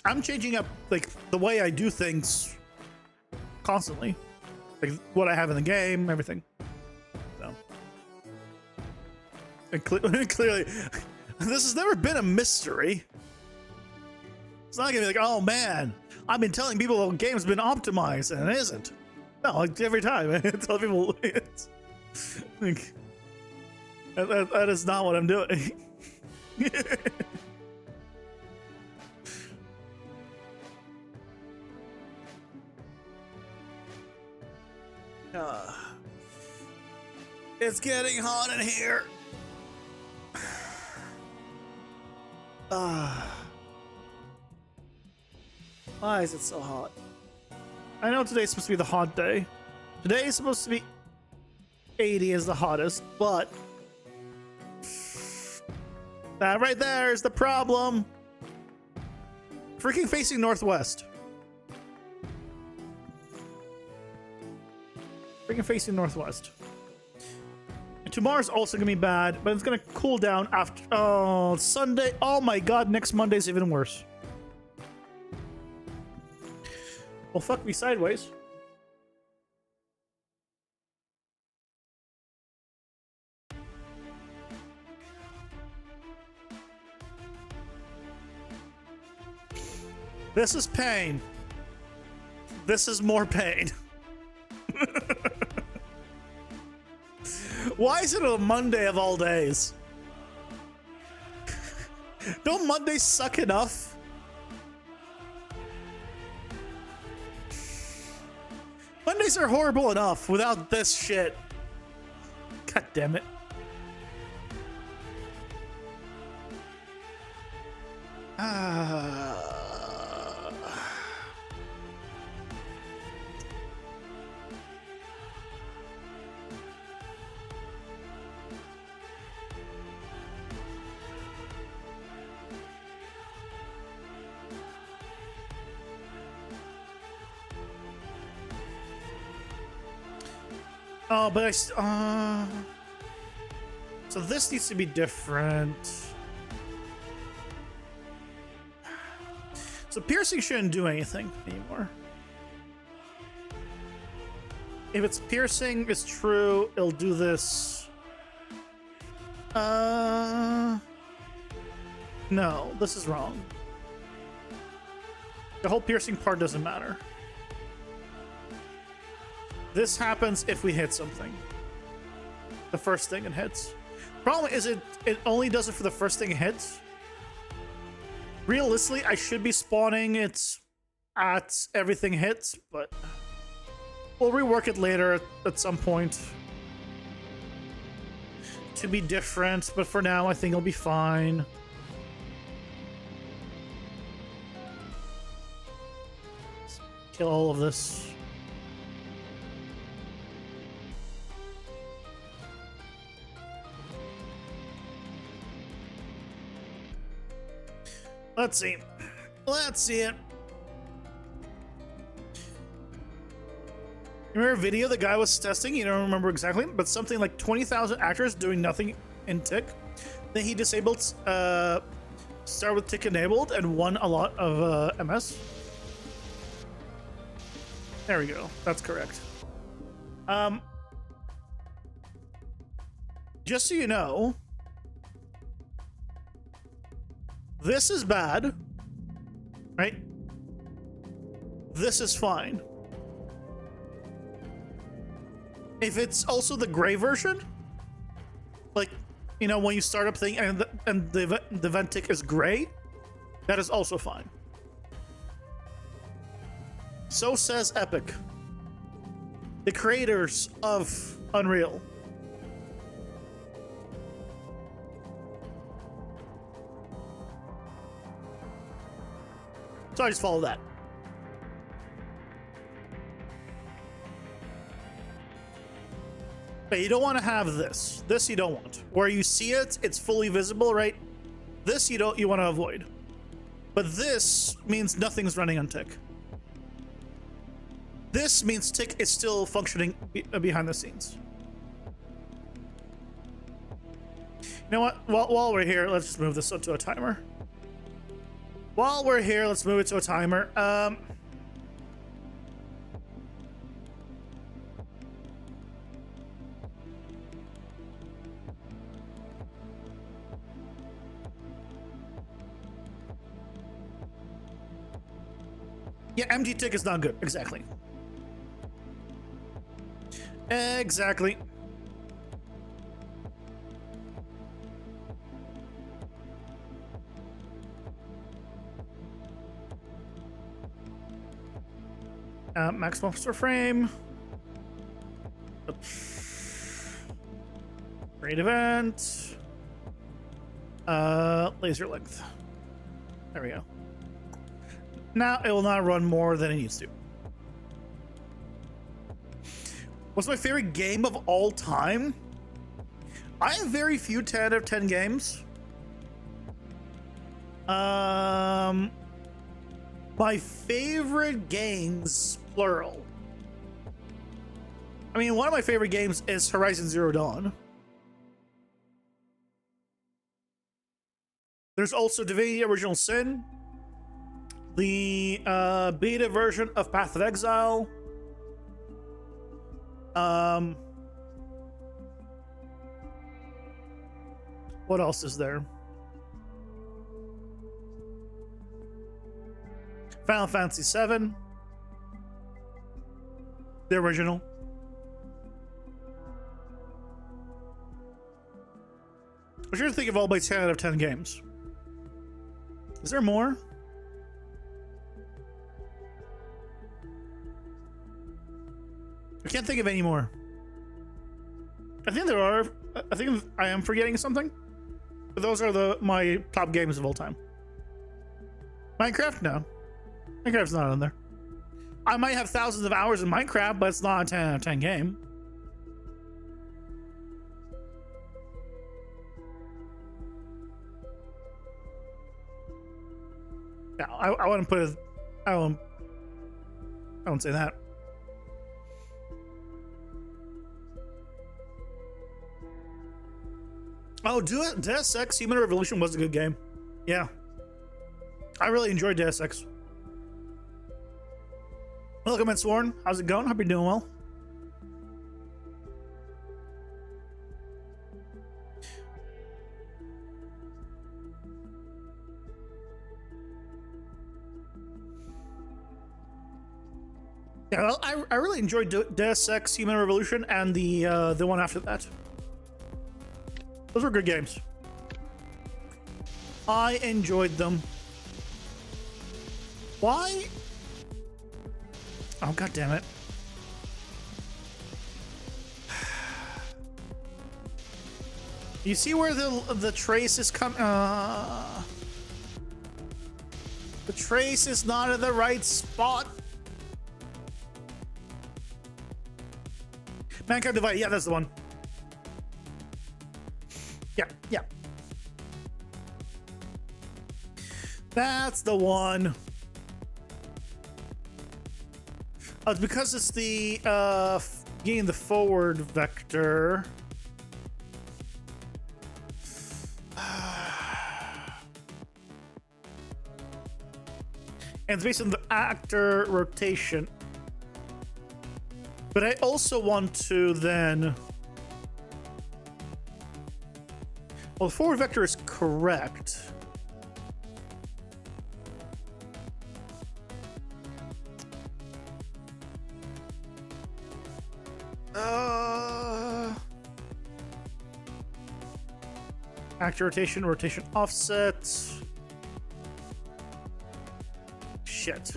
I'm changing up like the way I do things constantly, like what I have in the game, everything. So, and clearly, this has never been a mystery. It's not gonna be like, oh man, I've been telling people the game's been optimized and it isn't. No, like every time I tell people it's like that is not what I'm doing. It's getting hot in here. Why is it so hot? I know today's supposed to be the hot day. Today is supposed to be 80 is the hottest, but that right there is the problem. Freaking facing northwest. Freaking facing northwest. And tomorrow's also gonna be bad, but it's gonna cool down after Sunday. Oh my god, next Monday's even worse. Well, fuck me sideways. This is pain. This is more pain. Why is it a Monday of all days? Don't Mondays suck enough? Mondays are horrible enough without this shit. God damn it. Oh, but so this needs to be different. So piercing shouldn't do anything anymore. If it's piercing, it's true, it'll do this. No, this is wrong. The whole piercing part doesn't matter. This happens if we hit something. The first thing it hits. Problem is it only does it for the first thing it hits. Realistically, I should be spawning it at everything hits, but we'll rework it later at some point to be different, but for now I think it'll be fine. Let's kill all of this. Let's see. Let's see it. Remember a video the guy was testing? You don't remember exactly, but something like 20,000 actors doing nothing in tick. Then he disabled start with tick enabled and won a lot of MS. There we go. That's correct. Just so you know, this is bad, right? This is fine. If it's also the gray version, like, you know, when you start up thing and the event tick is gray, that is also fine. So says Epic, the creators of Unreal. So I just follow that. But you don't want to have this. This you don't want. Where you see it, it's fully visible, right? This you want to avoid. But this means nothing's running on tick. This means tick is still functioning behind the scenes. You know what? While we're here, let's just move this up to a timer. While we're here, let's move it to a timer. Yeah, empty tick is not good. Exactly. Exactly. Max monster frame. Great event. Laser length. There we go. Now it will not run more than it needs to. What's my favorite game of all time? I have very few 10 out of 10 games. My favorite games, plural. I mean, one of my favorite games is Horizon Zero Dawn. There's also Divinity Original Sin, the beta version of Path of Exile. What else is there? Final Fantasy VII, the original. I'm sure to think of all my 10 out of 10 games. Is there more? I can't think of any more. I think there are. I think I am forgetting something. But those are my top games of all time. Minecraft? No. Minecraft's not on there. I might have thousands of hours in Minecraft, but it's not a 10 out of 10 game. Yeah, I wouldn't put it. I won't say that. Oh, Deus Ex Human Revolution was a good game. Yeah. I really enjoyed Deus Ex. Welcome, Ed Sworn. How's it going? Hope you're doing well. Yeah, well, I really enjoyed Deus Ex Human Revolution and the one after that. Those were good games. I enjoyed them. Why? Oh, god damn it. You see where the trace is coming? The trace is not in the right spot. Mankind Divided. Yeah, that's the one. Yeah. That's the one. Oh, it's because it's the getting the forward vector. And it's based on the actor rotation. But I also want to then... Well, the forward vector is correct. Actor rotation, rotation offset. Shit.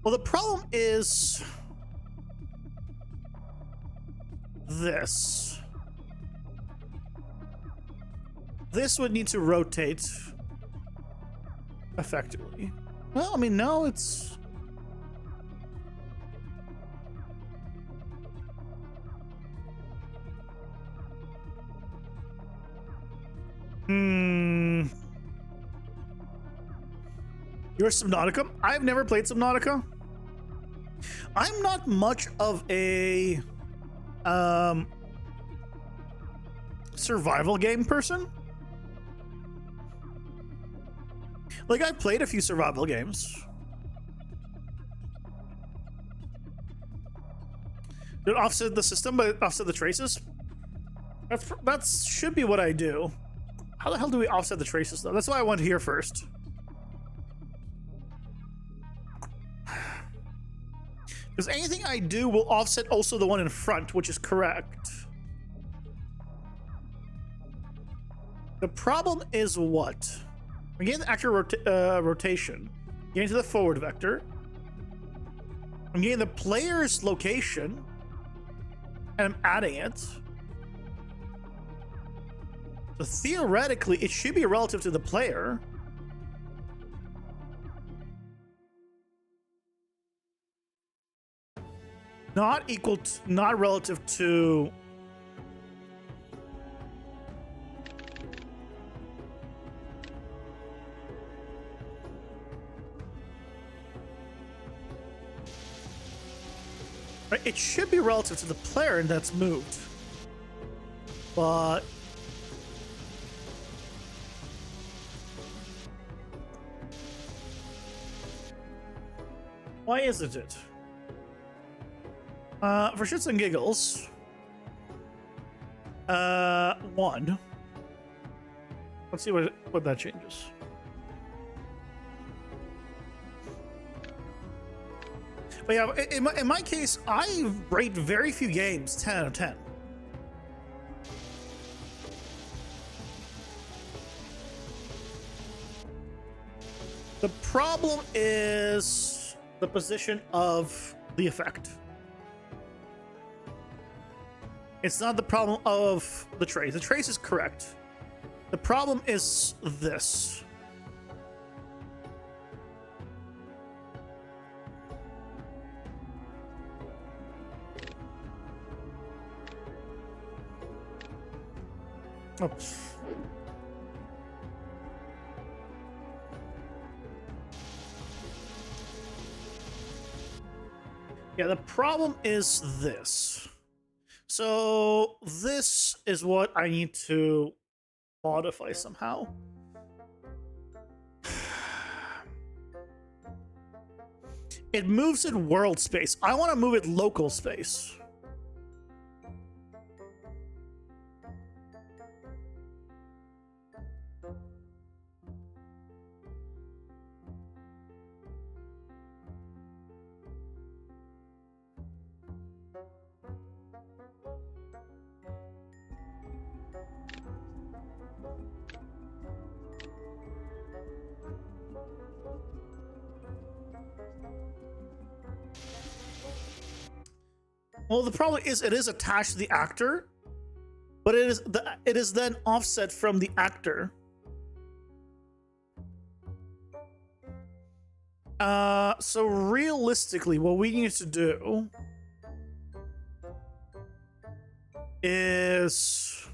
Well, the problem is this. This would need to rotate effectively. Well, I mean, no, it's... You're Subnautica? I've never played Subnautica. I'm not much of a survival game person. Like, I played a few survival games. Did it offset the system, but it offset the traces? That should be what I do. How the hell do we offset the traces, though? That's why I wanted to hear first. Because anything I do will offset also the one in front, which is correct. The problem is what? I'm getting the actor rotation. Getting to the forward vector. I'm getting the player's location. And I'm adding it. So theoretically, it should be relative to the player. Not equal to, not relative to... Right, it should be relative to the player and that's moved. But... why isn't it? For shits and giggles, one. Let's see what that changes. But yeah, in my case, I rate very few games 10 out of 10. The problem is the position of the effect. It's not the problem of the trace. The trace is correct. The problem is this. Oh. Yeah, the problem is this. So this is what I need to modify somehow. It moves in world space. I want to move it local space. Well, the problem is it is attached to the actor, but it is then offset from the actor. So realistically, what we need to do is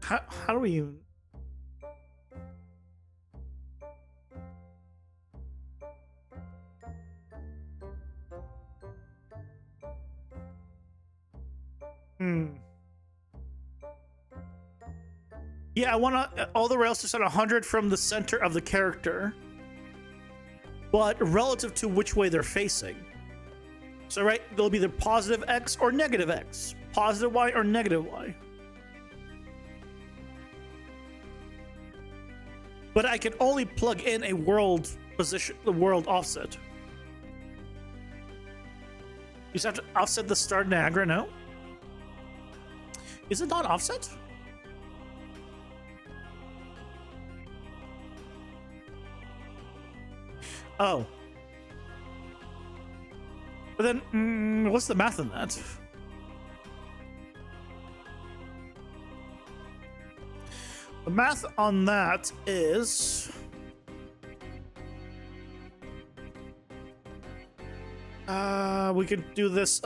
how do we even? Yeah, I want all the rails to set 100 from the center of the character, but relative to which way they're facing. So, right, they'll be either positive X or negative X, positive Y or negative Y. But I can only plug in a world position, the world offset. You just have to offset the start Niagara, no? Is it not offset? Oh. But then, what's the math in that? The math on that is... we could do this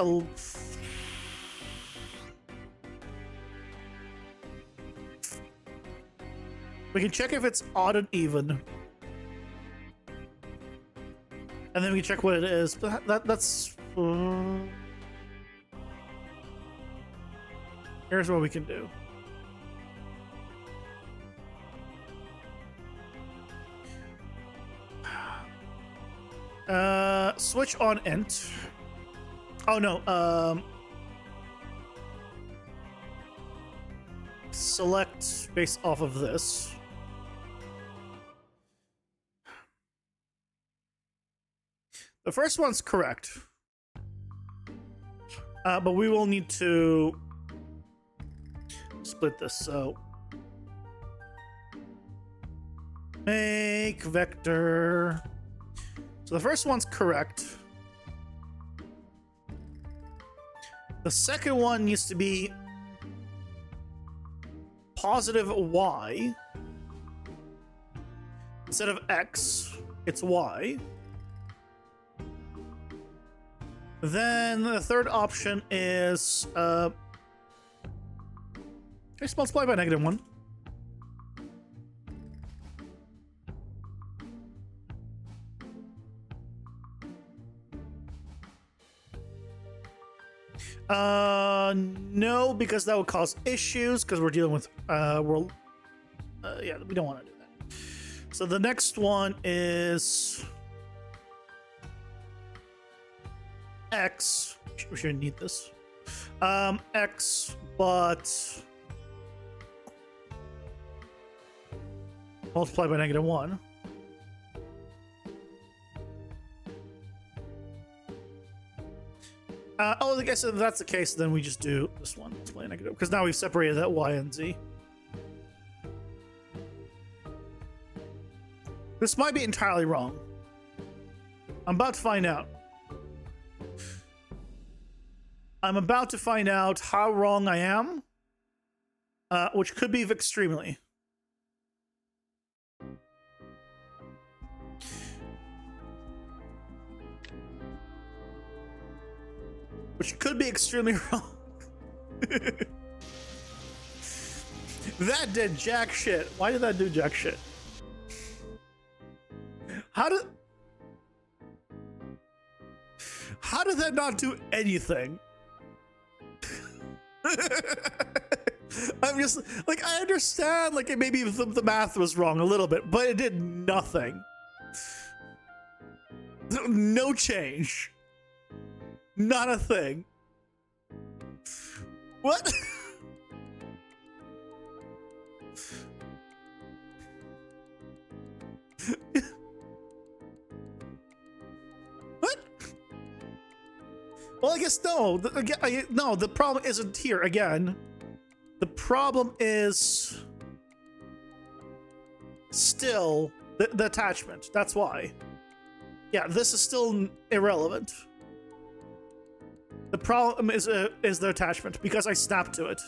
we can check if it's odd and even. And then we can check what it is. But that's... Here's what we can do. Switch on int. Oh no, select based off of this. The first one's correct. But we will need to split this, so make vector. So the first one's correct. The second one needs to be positive Y. Instead of X, it's Y. Then the third option is just multiply by -1. No, because that would cause issues because we're dealing with world. Yeah, we don't want to do that. So the next one is X. We should need this. X, but multiply by -1. Oh, I guess if that's the case, then we just do this one, display negative, because now we've separated that Y and Z. This might be entirely wrong. I'm about to find out. I'm about to find out how wrong I am, which could be extremely. Which could be extremely wrong. That did jack shit. Why did that do jack shit? How did that not do anything? I'm just like, I understand, like, maybe the math was wrong a little bit, but it did nothing. No change. Not a thing. What? What? Well, I guess no. No, the problem isn't here again. The problem is still the attachment. That's why. Yeah, this is still irrelevant. The problem is the attachment, because I snapped to it.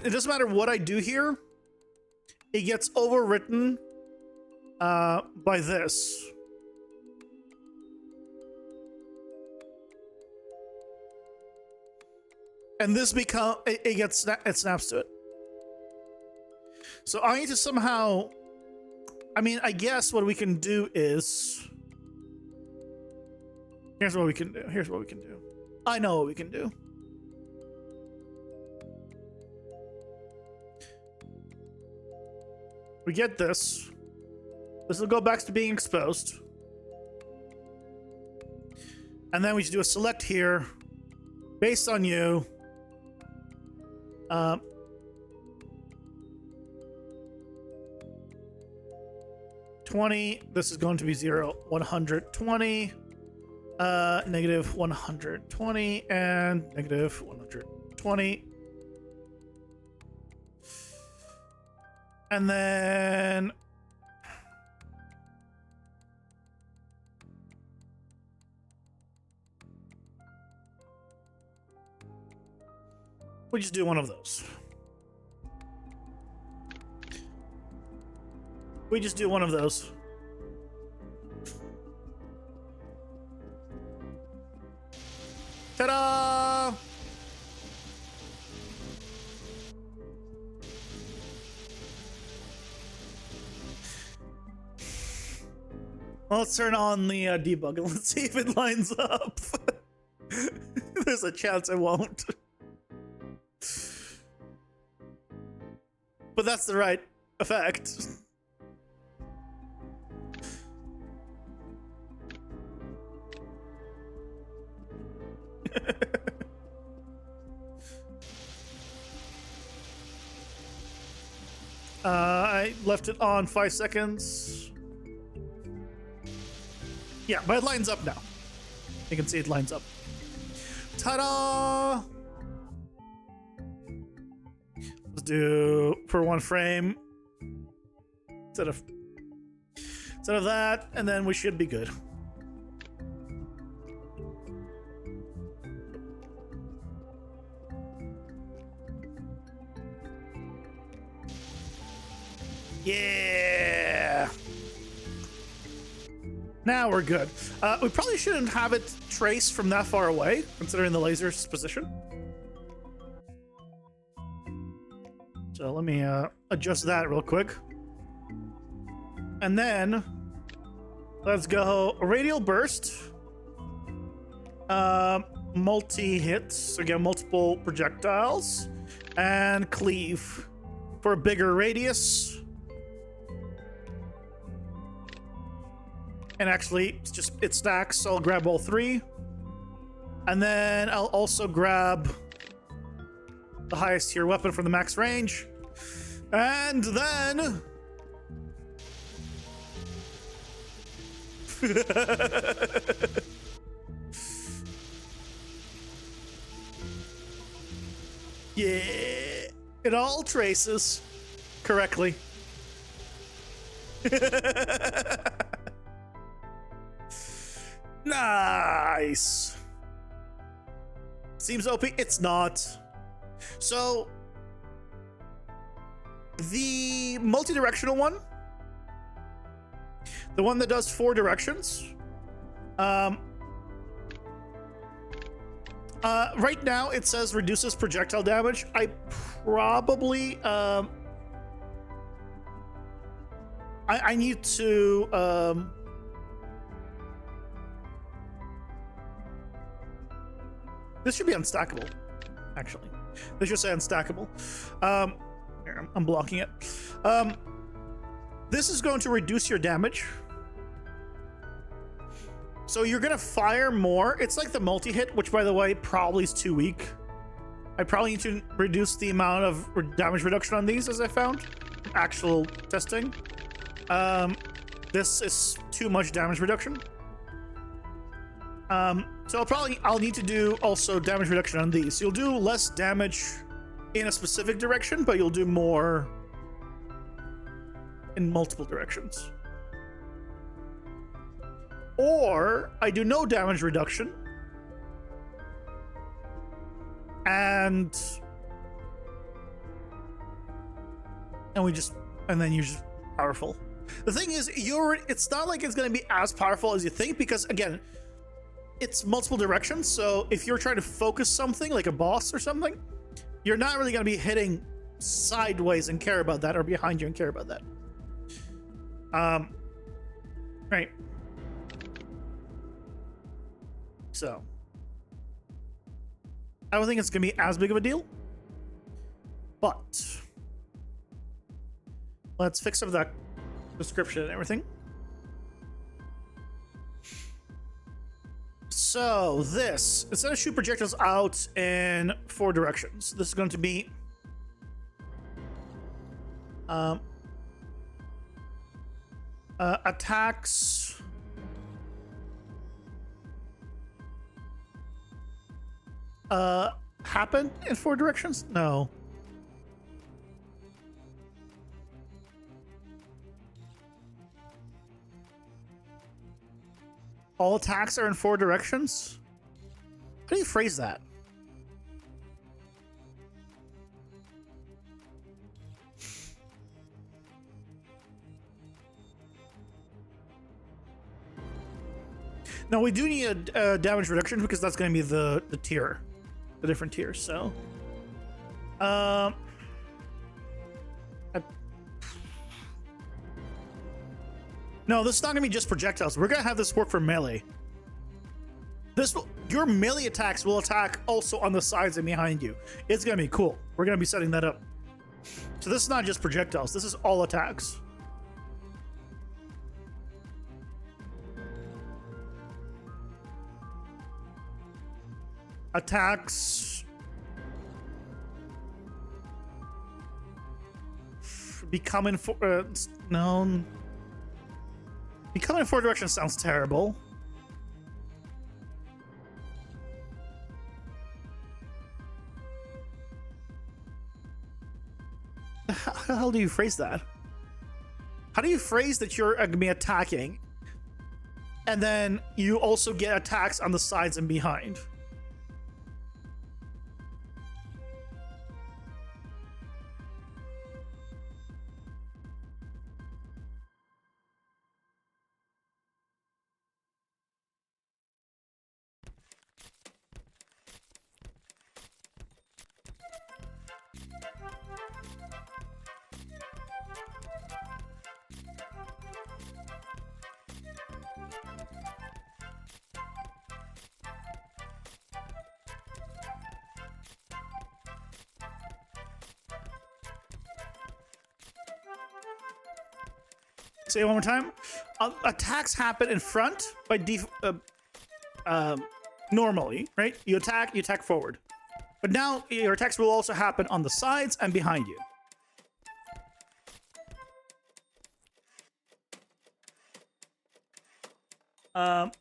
It doesn't matter what I do here. It gets overwritten by this. And this it snaps to it. So I need to somehow, I mean, I guess what we can do is, here's what we can do. Here's what we can do. I know what we can do. We get this. This will go back to being exposed. And then we should do a select here based on you. 20. This is going to be 0, 120. Negative 120 and negative 120. And then we just do one of those. We just do one of those. Ta-da! Well, let's turn on the debug and let's see if it lines up. There's a chance it won't. But that's the right effect. I left it on 5 seconds. Yeah, but it lines up now. You can see it lines up. Ta-da! Let's do for 1 frame instead of that, and then we should be good. Yeah. Now we're good. We probably shouldn't have it trace from that far away, considering the laser's position. So let me adjust that real quick. And then let's go radial burst. Multi-hits, again, multiple projectiles. And cleave for a bigger radius. And actually, it stacks, so I'll grab all 3. And then I'll also grab the highest tier weapon from the max range. And then Yeah, it all traces correctly. Nice. Seems OP. It's not. So the multi-directional one, the one that does 4 directions, right now it says reduces projectile damage. I probably I need to this should be unstackable, actually. This should say unstackable. Here, I'm blocking it. This is going to reduce your damage. So you're gonna fire more. It's like the multi-hit, which by the way, probably is too weak. I probably need to reduce the amount of damage reduction on these, as I found. Actual testing. This is too much damage reduction. So I'll need to do also damage reduction on these. So you'll do less damage in a specific direction, but you'll do more in multiple directions. Or I do no damage reduction, and then you're just powerful. The thing is, it's not like it's going to be as powerful as you think, because again, it's multiple directions. So if you're trying to focus something like a boss or something, you're not really going to be hitting sideways and care about that, or behind you and care about that. Right. So I don't think it's gonna be as big of a deal, but let's fix up that description and everything. So this, instead of shoot projectiles out in 4 directions, this is going to be attacks happen in 4 directions? No. All attacks are in 4 directions? How do you phrase that? No, we do need a damage reduction, because that's going to be the tier, the different tiers. So, no, this is not going to be just projectiles. We're going to have this work for melee. Your melee attacks will attack also on the sides and behind you. It's going to be cool. We're going to be setting that up. So this is not just projectiles. This is all attacks. Attacks becoming no. Becoming in 4 directions sounds terrible. How the hell do you phrase that? How do you phrase that you're going to be attacking, and then you also get attacks on the sides and behind? Say it one more time. Attacks happen in front by normally, right? You attack forward. But now your attacks will also happen on the sides and behind you. Um,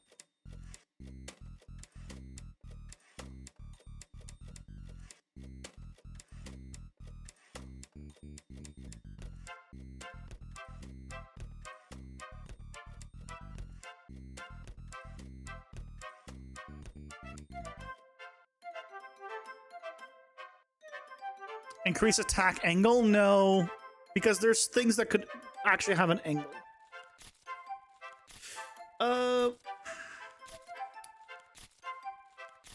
increase attack angle? No, because there's things that could actually have an angle.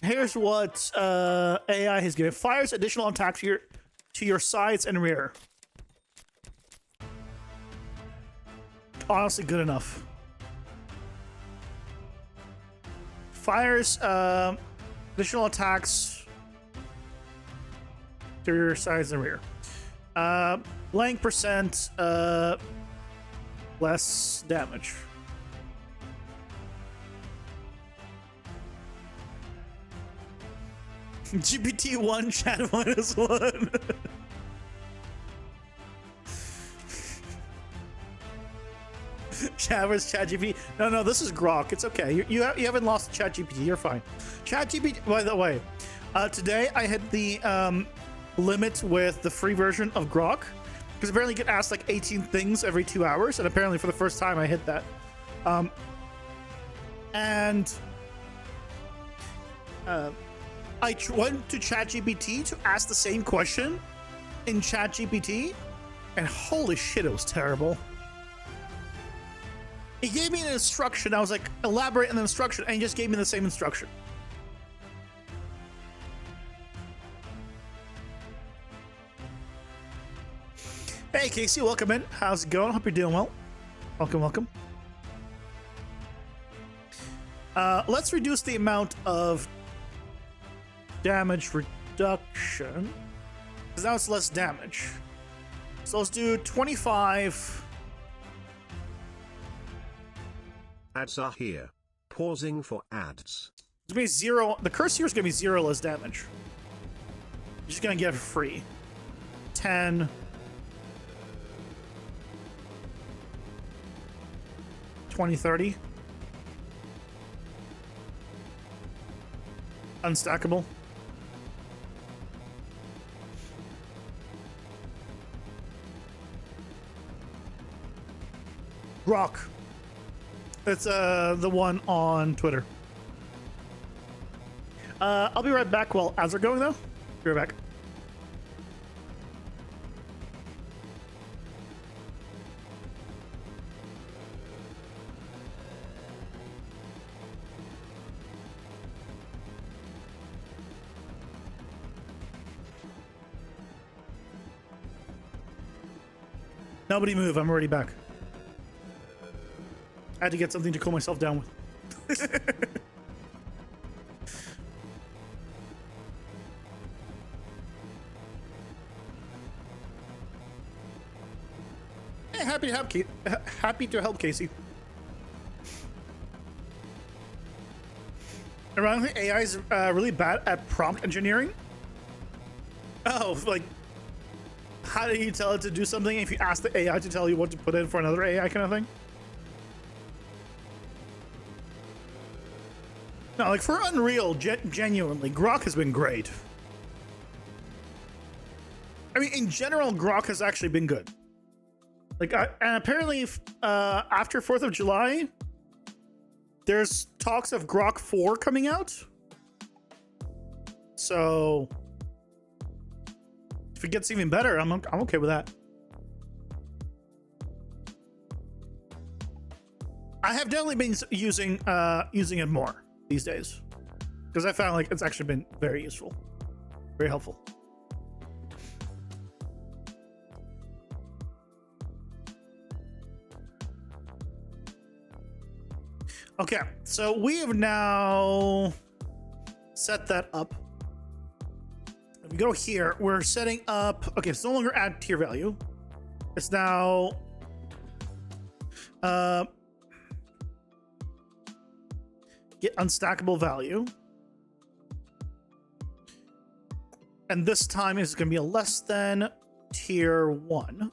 Here's what AI has given. Fires additional attack to your sides and rear. Honestly, good enough. Fires additional attacks to your sides and rear. Blank percent less damage. GPT-1 chat -1. Chat was ChatGPT. No, this is Grok. It's okay. You haven't lost ChatGPT. You're fine. ChatGPT. By the way, today I hit the limit with the free version of Grok because apparently you get asked like 18 things every 2 hours, and apparently for the first time I hit that. I went to ChatGPT to ask the same question in ChatGPT, and holy shit, it was terrible. He gave me an instruction. I was like, elaborate on the instruction, and he just gave me the same instruction. Hey, Casey, welcome in. How's it going? Hope you're doing well. Welcome. Let's reduce the amount of damage reduction, because now it's less damage. So let's do 25. Ads are here. Pausing for ads. It's gonna be 0. The curse here is gonna be 0 less damage. You're just gonna get it for free. 10. 20, 30. Unstackable. Rock. It's the one on Twitter. I'll be right back while ads are going though. Be right back. Nobody move, I'm already back. I had to get something to cool myself down with. Hey, happy to help, Casey. Ironically, AI is really bad at prompt engineering. Oh, like, how do you tell it to do something if you ask the AI to tell you what to put in for another AI kind of thing? No, like for Unreal, genuinely, Grok has been great. I mean, in general, Grok has actually been good. Like, and apparently, after 4th of July, there's talks of Grok 4 coming out. So, if it gets even better, I'm okay with that. I have definitely been using it more these days because I found like it's actually been very useful, very helpful. Okay, so we have now set that up. If we go here, we're setting up. Okay, it's no longer add tier value. It's now get unstackable value, and this time is going to be a less than tier 1.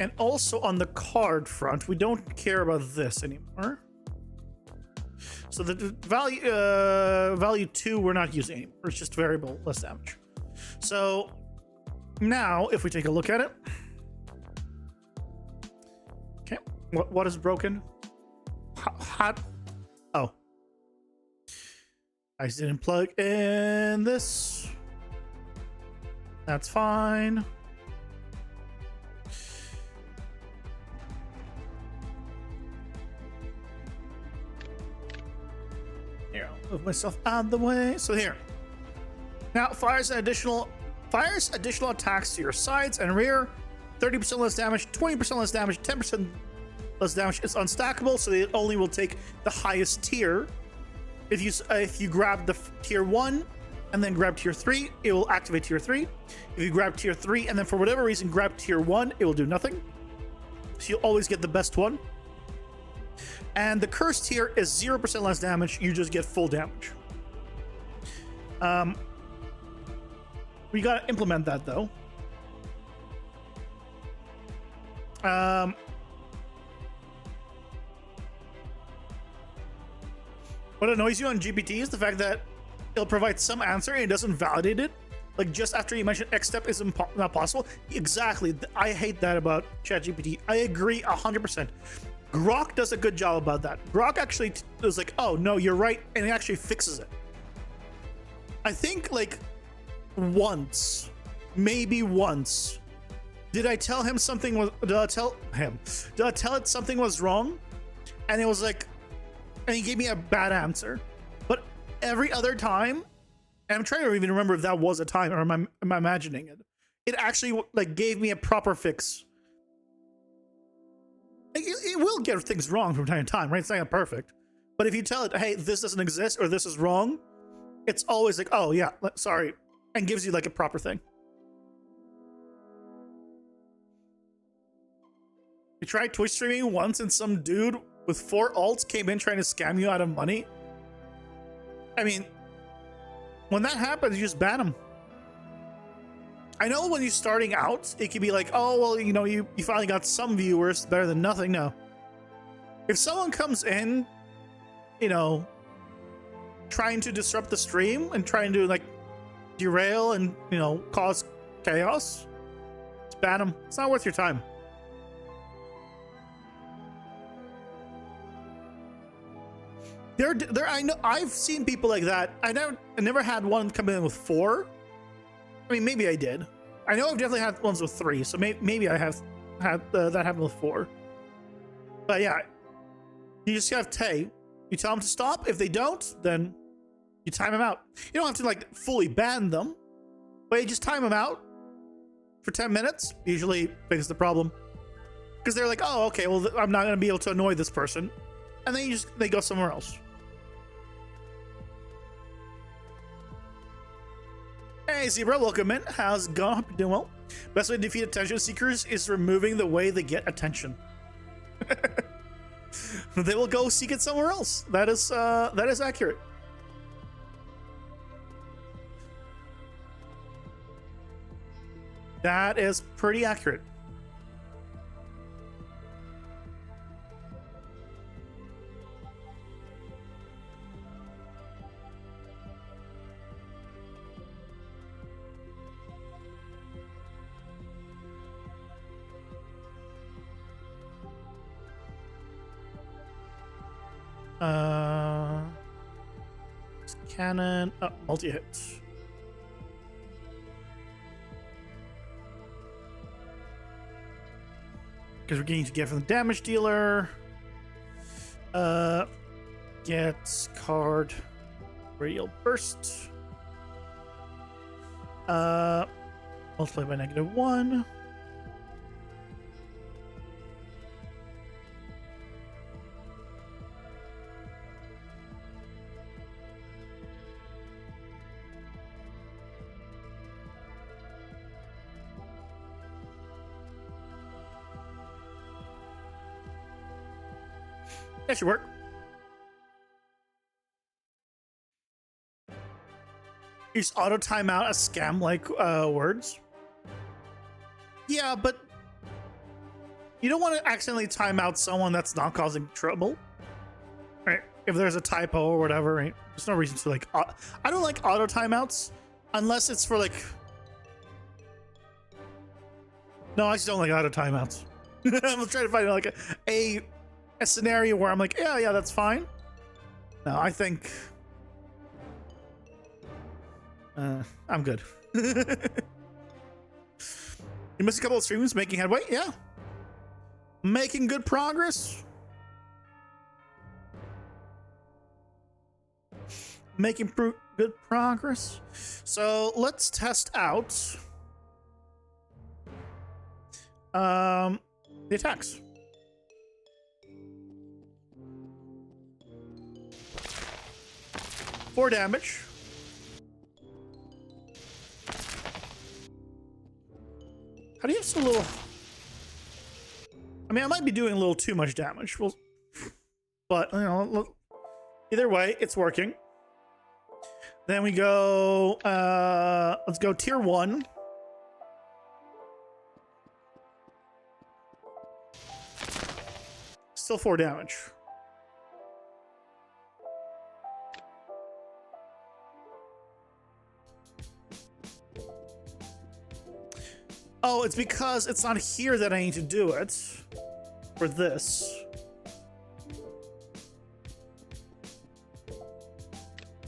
And also on the card front, we don't care about this anymore. So the value 2 we're not using anymore. It's just variable, less damage. So now if we take a look at it. Okay, what is broken? Hot. Oh. I didn't plug in this. That's fine. Here, I'll move myself out of the way. So here. Now fires additional attacks to your sides and rear. 30% less damage, 20% less damage, 10% less damage. It's unstackable, so it only will take the highest tier. If you grab the tier 1 and then grab tier 3, it will activate tier 3. If you grab tier 3 and then for whatever reason grab tier 1, it will do nothing. So you'll always get the best one. And the cursed tier is 0% less damage. You just get full damage. We gotta implement that though. What annoys you on GPT is the fact that it'll provide some answer and it doesn't validate it. Like just after you mention X step is not possible. Exactly. I hate that about ChatGPT. I agree 100%. Grok does a good job about that. Grok actually is like, oh no, you're right, and it actually fixes it. I think like once, maybe once, did I tell him something was? Did I tell it something was wrong? And it was like, and he gave me a bad answer. But every other time, and I'm trying to even remember if that was a time or am I imagining it? It actually like gave me a proper fix. It will get things wrong from time to time, right? It's not perfect. But if you tell it, hey, this doesn't exist or this is wrong, it's always like, oh yeah, sorry, and gives you like a proper thing. You tried Twitch streaming once and some dude with 4 alts came in trying to scam you out of money. I mean, when that happens, you just ban him. I know when you're starting out, it could be like, oh, well, you know, you finally got some viewers, better than nothing. No. If someone comes in, you know, trying to disrupt the stream and trying to like derail and, you know, cause chaos, just ban them. It's not worth your time. I know I've seen people like that. I never had one come in with 4. I mean, maybe I did. I know I've definitely had ones with 3, so maybe I have had that happen with 4. But yeah, you just have to, you tell them to stop. If they don't, then you time them out. You don't have to like fully ban them, but you just time them out for 10 minutes. Usually fixes the problem. Because they're like, oh, okay, well, I'm not going to be able to annoy this person. And then they go somewhere else. Hey Zebra, welcome in. How's it going? Hope you're doing well. Best way to defeat attention seekers is removing the way they get attention. They will go seek it somewhere else. That is accurate. That is pretty accurate. Cannon, multi-hit. Because we're getting to get from the damage dealer. Get card radial burst. Multiply by -1. That should work. You just auto timeout a scam like words. Yeah, but You don't want to accidentally time out someone that's not causing trouble, right? If there's a typo or whatever, right? There's no reason to like. I don't like auto timeouts unless it's for like. No, I just don't like auto timeouts. I'm trying to find like a scenario where I'm like, yeah, that's fine. No, I think I'm good. You missed a couple of streams, making headway. Yeah, making good progress. Making good progress. So let's test out the attacks. Four damage. How do you have so little? I mean, I might be doing a little too much damage. Well, but you know, either way, it's working. Then we go. Let's go tier 1. Still 4 damage. Oh, it's because it's not here that I need to do it. For this.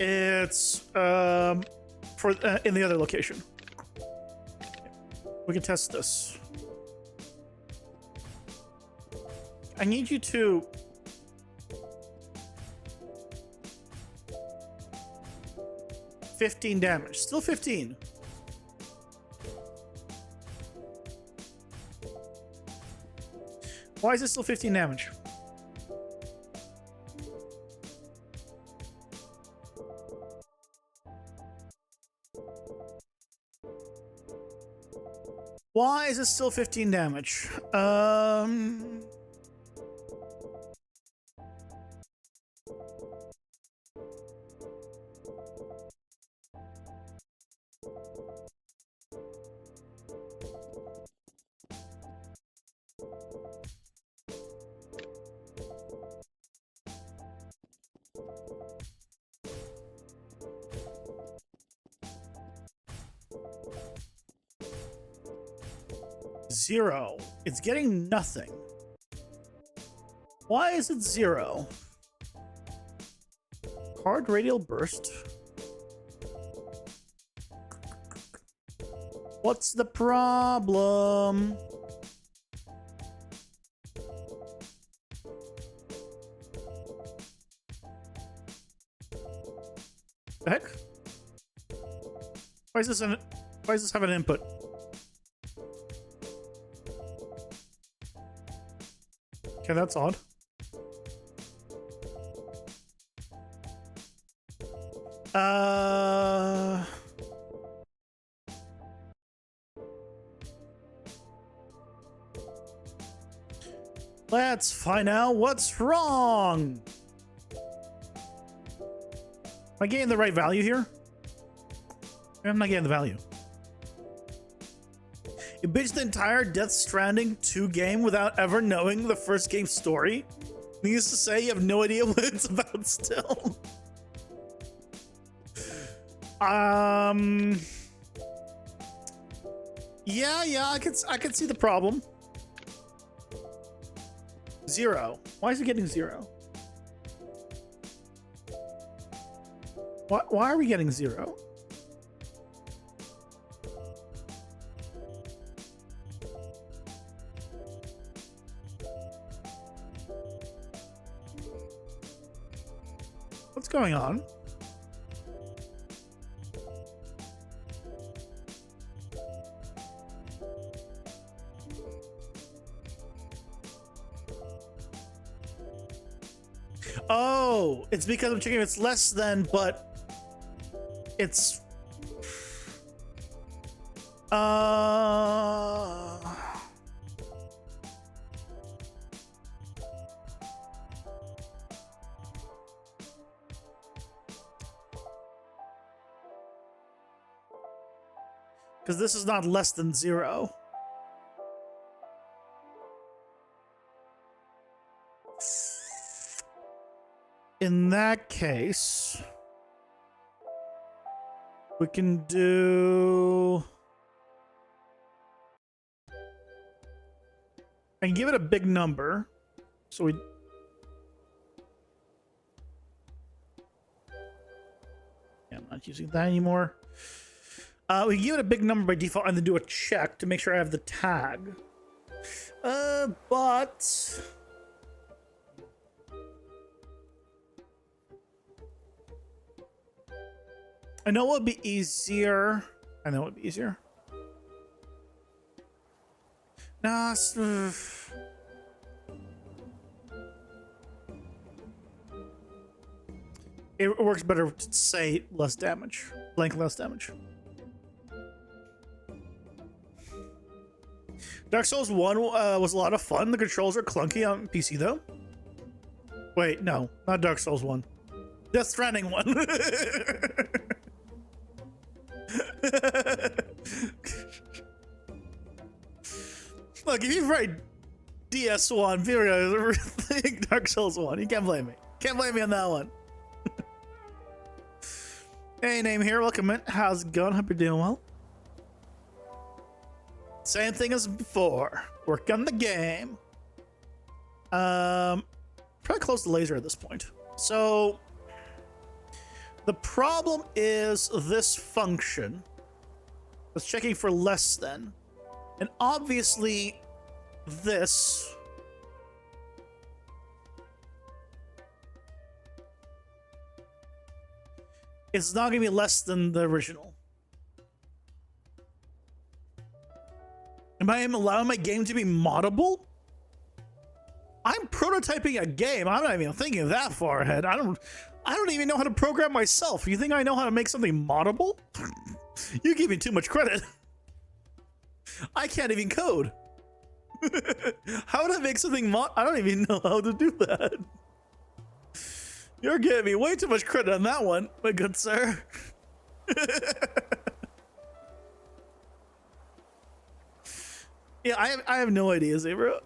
It's for in the other location. We can test this. I need you to $15 damage. Still 15. Why is it still 15 damage? Why is it still 15 damage? Zero. It's getting nothing. Why is it 0? Card radial burst. What's the problem? The heck? Why is this have an input? Okay, that's odd. Let's find out what's wrong. Am I getting the right value here? I'm not getting the value. You bitched the entire Death Stranding 2 game without ever knowing the first game's story? Needless to say, you have no idea what it's about still. Yeah, I could see the problem. 0. Why is it getting 0? Why are we getting 0? What's going on? Oh, it's because I'm checking if it's less than, but it's because this is not less than 0. In that case, we can do... and give it a big number. So we... yeah, I'm not using that anymore. We can give it a big number by default and then do a check to make sure I have the tag. But... I know it would be easier. I know it would be easier. Nah, it works better to say less damage. Blank less damage. Dark Souls 1 was a lot of fun. The controls are clunky on PC though. Wait, no, not Dark Souls 1. Death Stranding 1. Look, if you write DS1, people are gonna think Dark Souls 1. You can't blame me. Can't blame me on that one. Hey, name here. Welcome in. How's it going? Hope you're doing well. Same thing as before. Work on the game. Probably close the laser at this point. So the problem is this function. It's checking for less than. And obviously this is not going to be less than the original. Am I allowing my game to be moddable? I'm prototyping a game. I'm not even thinking that far ahead. I don't even know how to program myself. You think I know how to make something moddable? You give me too much credit. I can't even code. How would I make something I don't even know how to do that. You're giving me way too much credit on that one, my good sir. Yeah, I have no idea, Zebra.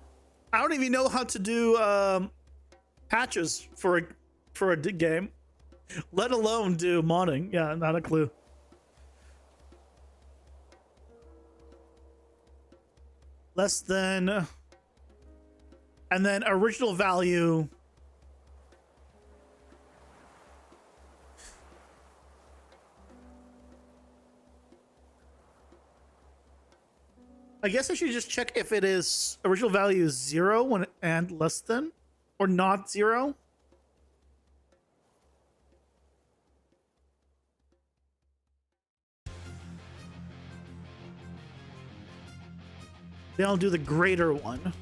I don't even know how to do patches for a game, let alone do modding. Yeah, not a clue. Less than, and then original value. I guess I should just check if it is original value is 0 when and less than, or not 0. Then I'll do the greater one.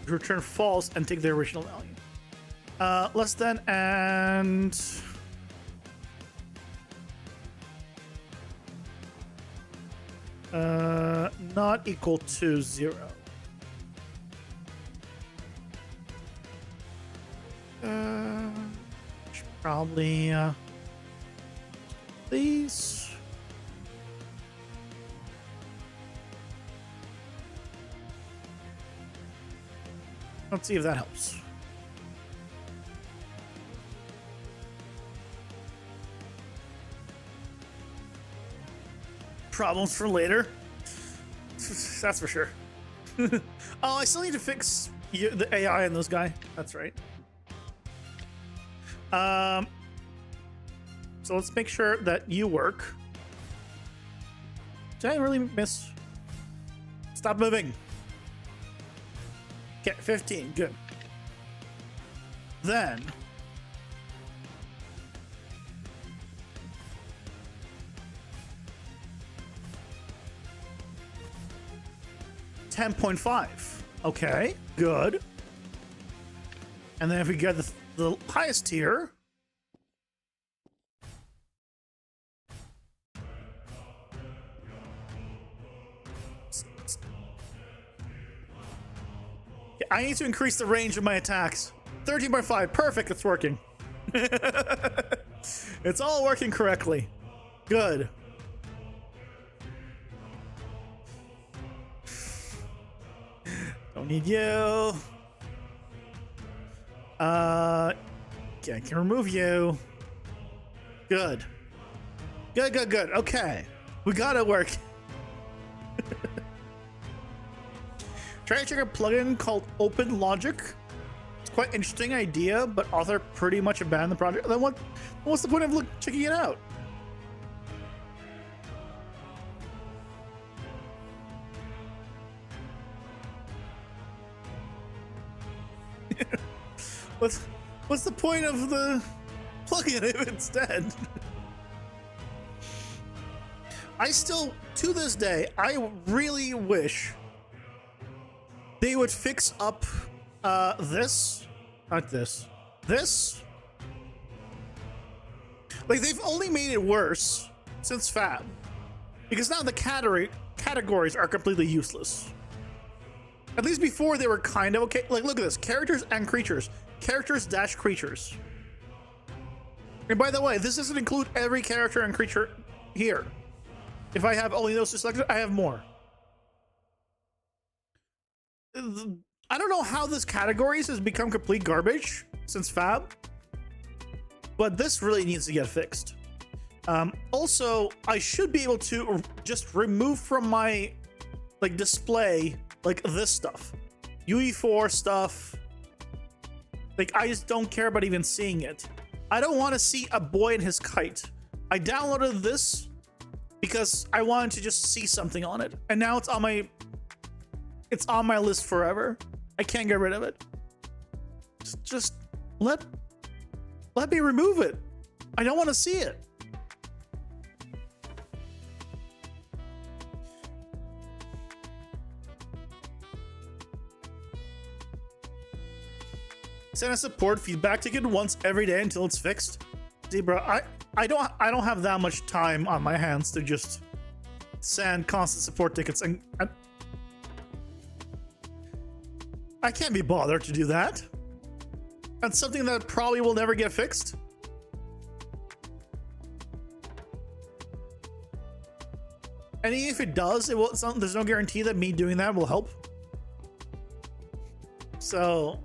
Return false and take the original value. Less than and not equal to 0. Should probably these. Let's see if that helps. Problems for later. That's for sure. Oh, I still need to fix the AI in those guys. That's right. So let's make sure that you work. Did I really miss? Stop moving. Okay, 15. Good. Then 10.5. Okay, good. And then if we get the highest tier, I need to increase the range of my attacks. 13.5, perfect, it's working. It's all working correctly. Good. Don't need you. Okay, I can remove you. Good. Good. Okay. We got it work. Try to check a plugin called Open Logic. It's quite interesting idea, but author pretty much abandoned the project. Then what's the point of checking it out? What's the point of the plugin if it's dead? I still, to this day, I really wish they would fix up this. Like, they've only made it worse since Fab. Because now the categories are completely useless. At least before they were kind of okay. Like, look at this. Characters and creatures. Characters dash creatures. And by the way, this doesn't include every character and creature here. If I have only those two selected, I have more. I don't know how this categories has become complete garbage since Fab, but this really needs to get fixed. Also, I should be able to just remove from my display this stuff, UE4 stuff. Like, I just don't care about even seeing it. I don't want to see a boy and his kite. I downloaded this because I wanted to just see something on it, and now it's on my list forever. I can't get rid of it. Just let me remove it. I don't want to see it. Send a support feedback ticket once every day until it's fixed. See, bro, I don't have that much time on my hands to just send constant support tickets, and I can't be bothered to do that. That's something that probably will never get fixed. And even if it does, there's no guarantee that me doing that will help. So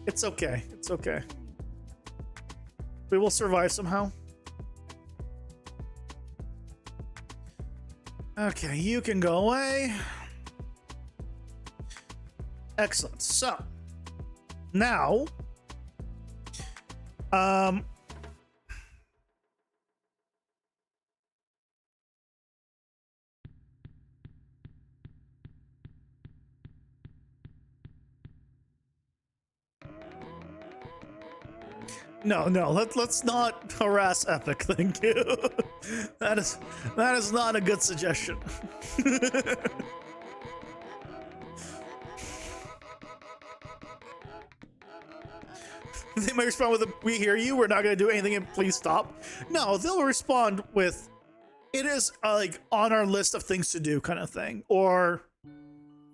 it's okay. It's okay. We will survive somehow. Okay, you can go away. Excellent. So now, no, let's not harass Epic. Thank you. That is not a good suggestion. They might respond with "We hear you. We're not going to do anything, and please stop." No, they'll respond with, "It is on our list of things to do," kind of thing, or,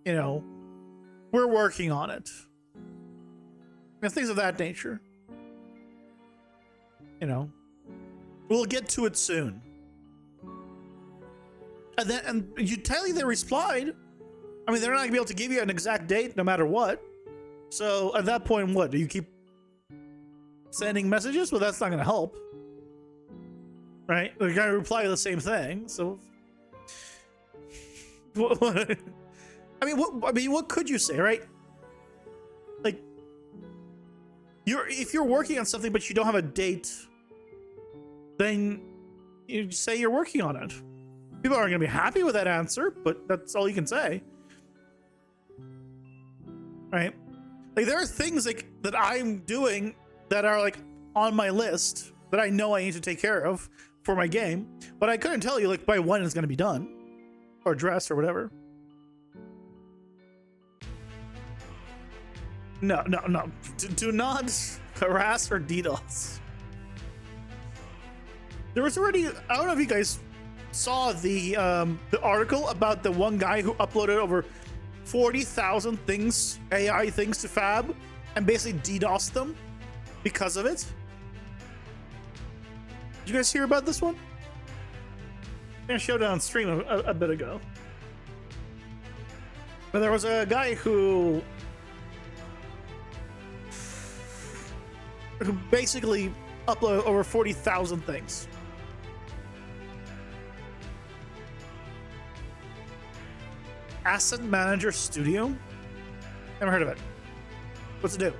"We're working on it," and things of that nature. We'll get to it soon. And you tell you they replied. I mean, they're not gonna be able to give you an exact date no matter what. So at that point, what do you keep sending messages? Well, that's not gonna help, right? They're gonna reply to the same thing. So, what could you say, right? Like, if you're working on something but you don't have a date, then you say you're working on it. People aren't going to be happy with that answer, but that's all you can say. Right? Like, there are things that I'm doing that are on my list that I know I need to take care of for my game, but I couldn't tell you by when it's going to be done or addressed or whatever. No. Do not harass or DDoS. There was already, I don't know if you guys saw the article about the one guy who uploaded over 40,000 AI things to Fab, and basically DDoSed them because of it. Did you guys hear about this one? I showed it on stream a bit ago. But there was a guy who basically uploaded over 40,000 things. Asset Manager Studio? Never heard of it. What's it do?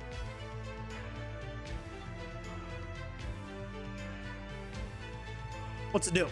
What's it do?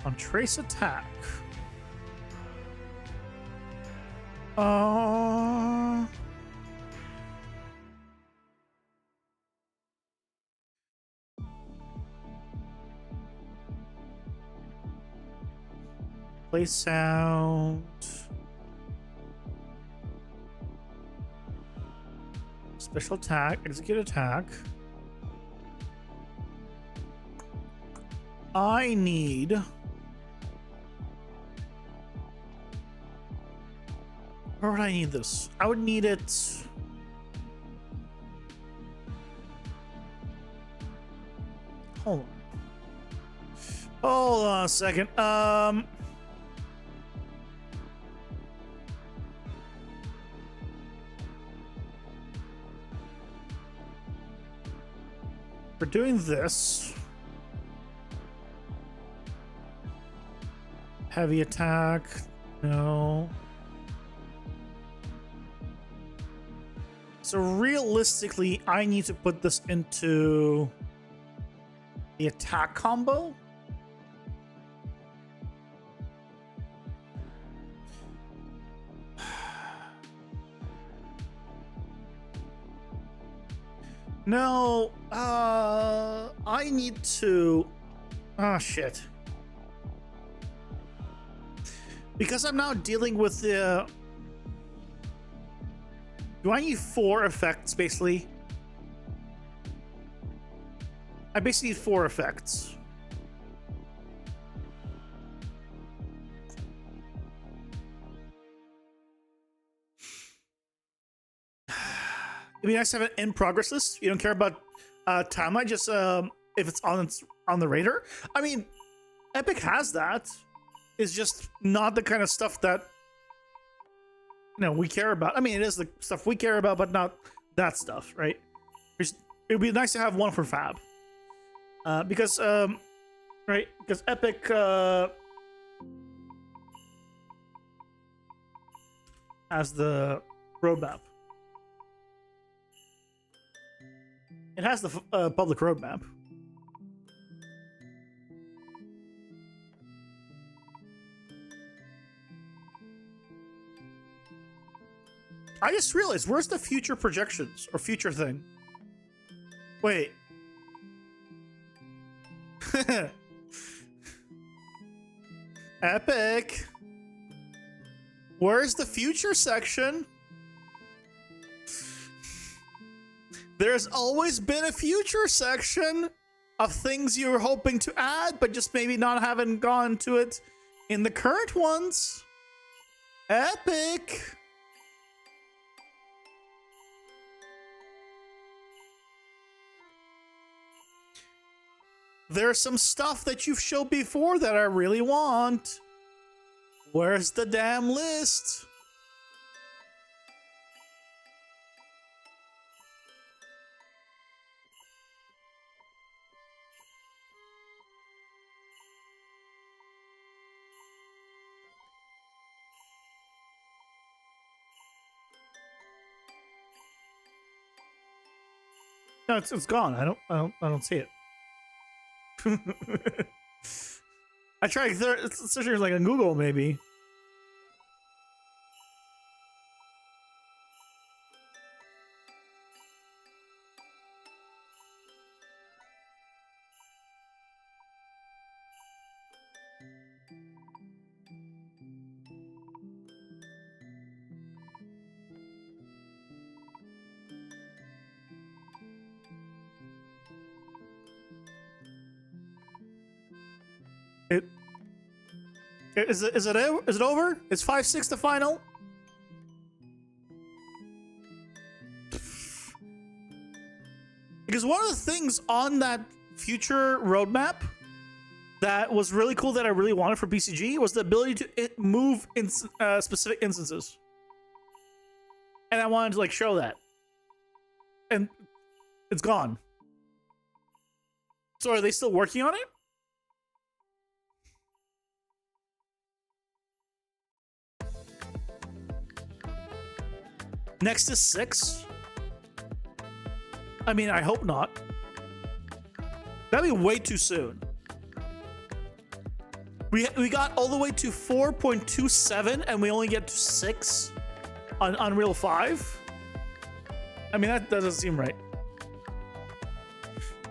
On trace attack. Play sound. Special attack. Execute attack. I need. Where would I need this? I would need it. Hold on. Hold on a second. For doing this, heavy attack, no. So realistically, I need to put this into the attack combo. No, I need to. Oh shit! Because I'm now dealing with the. Do I need 4 effects basically? I basically need 4 effects. It'd be nice to have an in progress list. You don't care about timeline, just if it's on the radar. I mean, Epic has that. It's just not the kind of stuff that we care about. I mean, it is the stuff we care about, but not that stuff, right? It would be nice to have one for Fab, because right? Because Epic has the roadmap. It has the public roadmap. I just realized, where's the future projections or future thing? Wait. Epic. Where's the future section? There's always been a future section of things you were hoping to add, but just maybe not haven't gone to it in the current ones. Epic. There's some stuff that you've showed before that I really want. Where's the damn list? No, it's gone. I don't see it. I tried searching like on Google maybe. Is it over? Is 5-6 the final? Because one of the things on that future roadmap that was really cool that I really wanted for BCG was the ability to move in specific instances. And I wanted to like show that. And it's gone. So are they still working on it? Next is 6. I mean, I hope not. That'd be way too soon. We got all the way to 4.27 and we only get to 6 on Unreal 5. I mean, that doesn't seem right.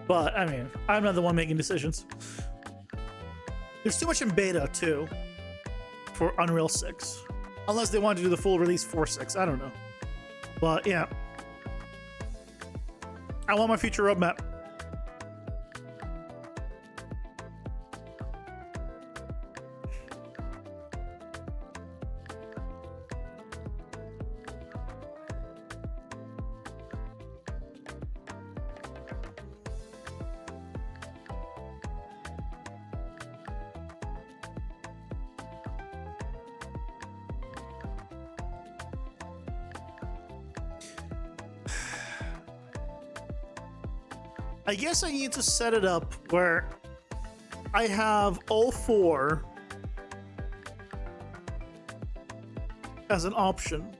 But, I mean, I'm not the one making decisions. There's too much in beta, too, for Unreal 6. Unless they want to do the full release for 6. I don't know. But, yeah. I want my future roadmap. I guess I need to set it up where I have all 4 as an option.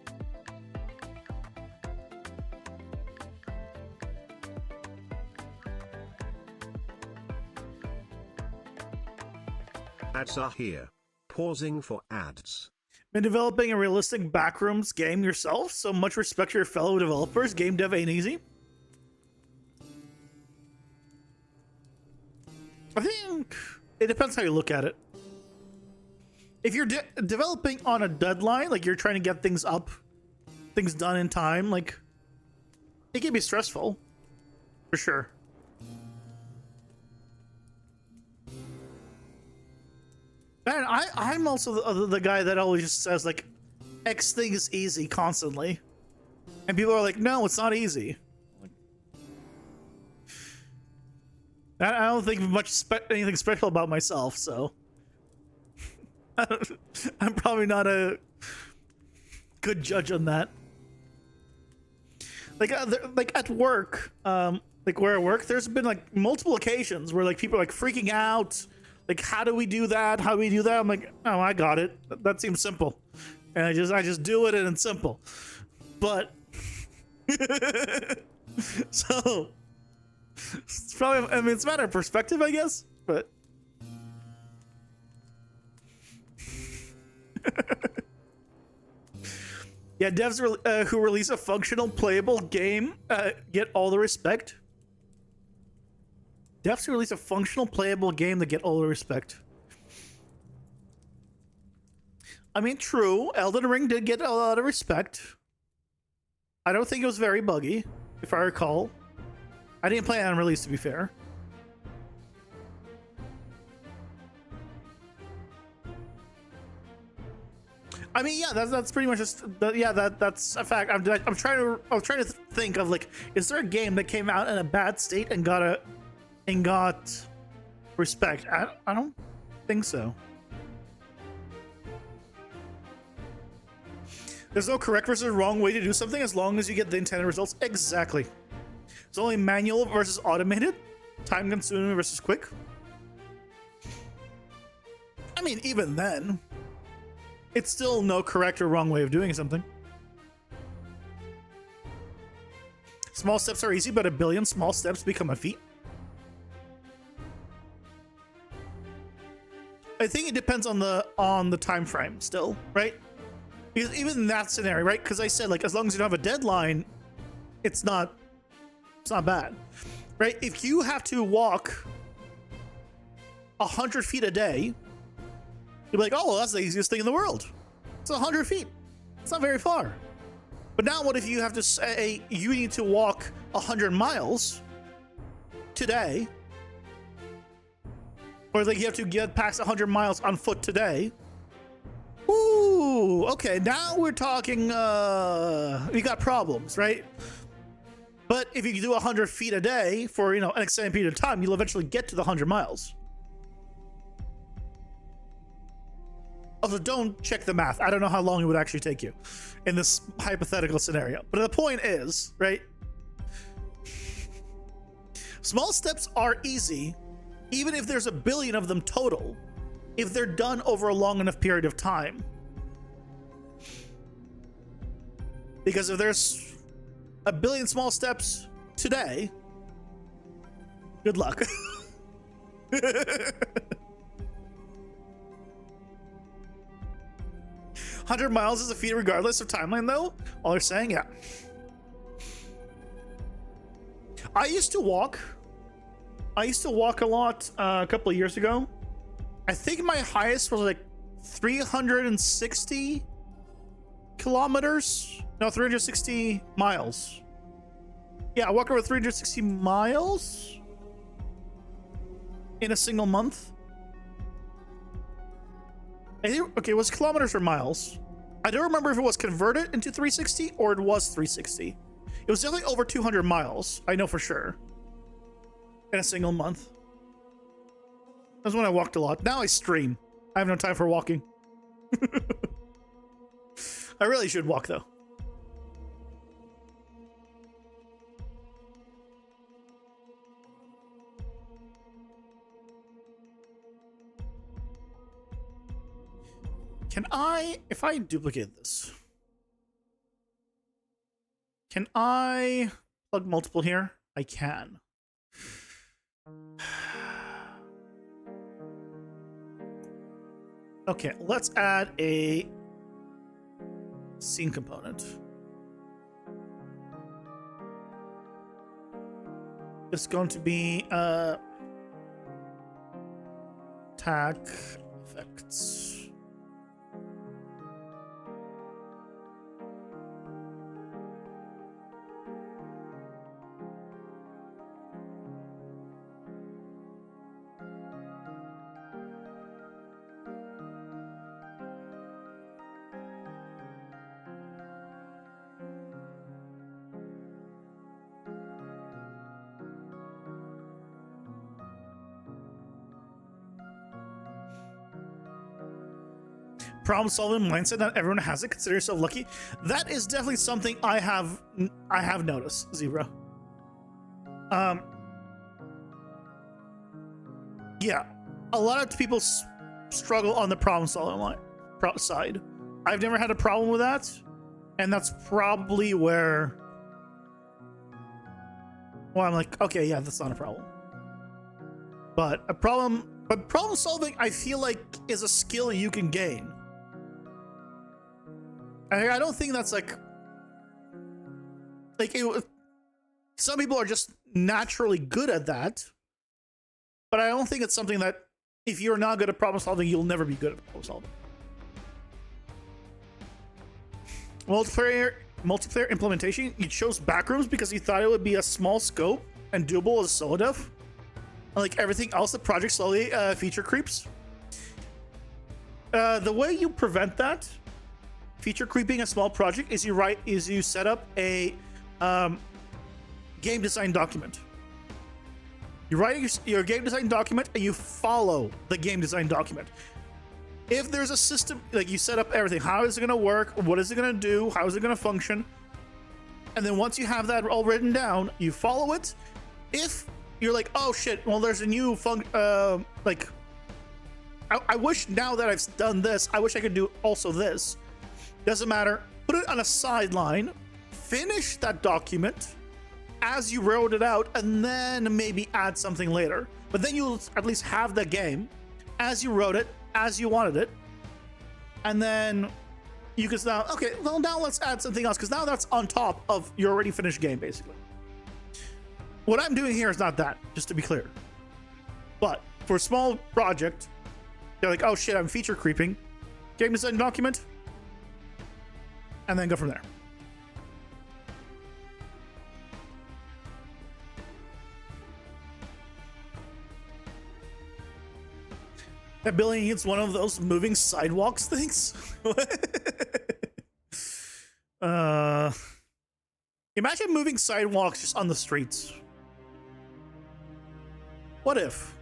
Ads are here. Pausing for ads. Been developing a realistic backrooms game yourself, so much respect to your fellow developers. Game dev ain't easy. I think it depends how you look at it. If you're developing on a deadline, like you're trying to get things up, things done in time, like it can be stressful, for sure. And I'm also the guy that always just says like, X thing is easy constantly, and people are like, no, it's not easy. I don't think much anything special about myself, so I'm probably not a good judge on that. Like at work, like where I work, there's been like multiple occasions where like people are like freaking out, like how do we do that? How do we do that? I'm like, oh, I got it. That seems simple, and I just do it and it's simple, but so. It's probably, I mean, it's a matter of perspective, I guess, but yeah, devs who release a functional, playable game get all the respect. Devs who release a functional, playable game that get all the respect. I mean, true, Elden Ring did get a lot of respect. I don't think it was very buggy, if I recall. I didn't play it on release, to be fair. I mean, yeah, that's pretty much just yeah. That's a fact. I'm trying to think of like, is there a game that came out in a bad state and got respect? I don't think so. There's no correct versus wrong way to do something as long as you get the intended results. Exactly. It's only manual versus automated, time consuming versus quick. I mean, even then, it's still no correct or wrong way of doing something. Small steps are easy, but a billion small steps become a feat. I think it depends on the time frame still, right? Because even in that scenario, right? Because I said like as long as you don't have a deadline, it's not bad, right? If you have to walk 100 feet a day, you're like, oh, well, that's the easiest thing in the world. It's 100 feet. It's not very far. But now what if you have to say you need to walk 100 miles today, or like you have to get past 100 miles on foot today, Ooh, okay, now we're talking, we got problems, right? But if you do 100 feet a day for, an extended period of time, you'll eventually get to the 100 miles. Also, don't check the math. I don't know how long it would actually take you in this hypothetical scenario. But the point is, right? Small steps are easy, even if there's a billion of them total, if they're done over a long enough period of time. Because if there's a billion small steps today, good luck. 100 miles is a feat regardless of timeline, though. All they're saying, yeah. I used to walk a lot a couple of years ago. I think my highest was like 360 kilometers. No, 360 miles. Yeah, I walked over 360 miles in a single month. Okay, it was kilometers or miles. I don't remember if it was converted into 360 or it was 360. It was definitely over 200 miles. I know for sure. In a single month. That's when I walked a lot. Now I stream. I have no time for walking. I really should walk though. Can I, if I duplicate this, can I plug multiple here? I can. Okay, let's add a scene component. It's going to be attack effects. Problem solving mindset, not everyone has it. Consider yourself lucky. That is definitely something I have noticed, Zebra. Yeah, a lot of people struggle on the problem solving side. I've never had a problem with that, and that's probably where, well, I'm like, okay, yeah, that's not a problem. But problem solving, I feel like, is a skill you can gain. I don't think that's like some people are just naturally good at that, but I don't think it's something that if you're not good at problem solving, you'll never be good at problem solving. Multiplayer implementation, you chose backrooms because you thought it would be a small scope and doable as solo dev. Like everything else, the project slowly feature creeps. The way you prevent that feature creeping a small project is you set up a game design document. You write your game design document and you follow the game design document. If there's a system, like you set up everything, how is it going to work? What is it going to do? How is it going to function? And then once you have that all written down, you follow it. If you're like, oh shit, well, there's a new I wish now that I've done this, I wish I could do also this. Doesn't matter. Put it on a sideline, finish that document as you wrote it out, and then maybe add something later. But then you'll at least have the game as you wrote it, as you wanted it. And then you can now, okay, well, now let's add something else, because now that's on top of your already finished game, basically. What I'm doing here is not that, just to be clear. But for a small project, they're like, oh shit, I'm feature creeping. Game design document, and then go from there. That building needs one of those moving sidewalks things. uh, imagine moving sidewalks just on the streets. What if?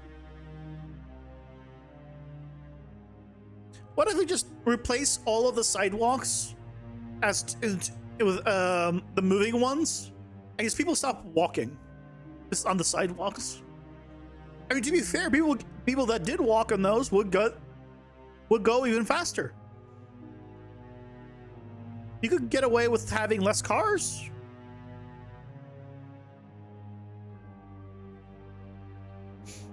What if we just replace all of the sidewalks with the moving ones? I guess people stop walking just on the sidewalks. I mean, to be fair, people that did walk on those would go even faster. You could get away with having less cars.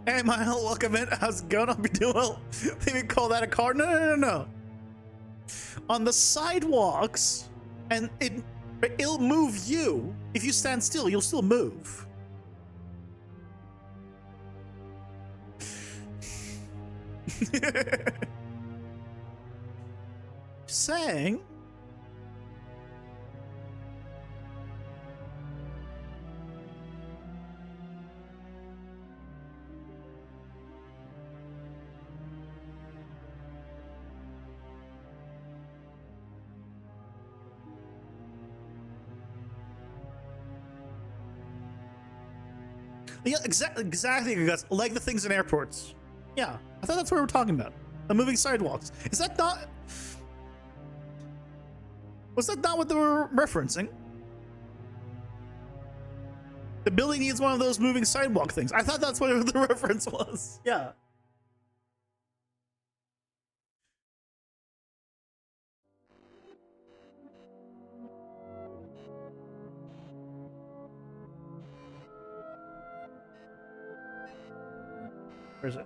Hey, my welcome in. How's it going? I'll be doing well. They would call that a car? No. On the sidewalks, and it'll move you. If you stand still, you'll still move. Saying. Yeah, exactly. Like the things in airports. Yeah, I thought that's what we were talking about. The moving sidewalks. Is that not? Was that not what they were referencing? The building needs one of those moving sidewalk things. I thought that's what the reference was. Yeah. Where is it?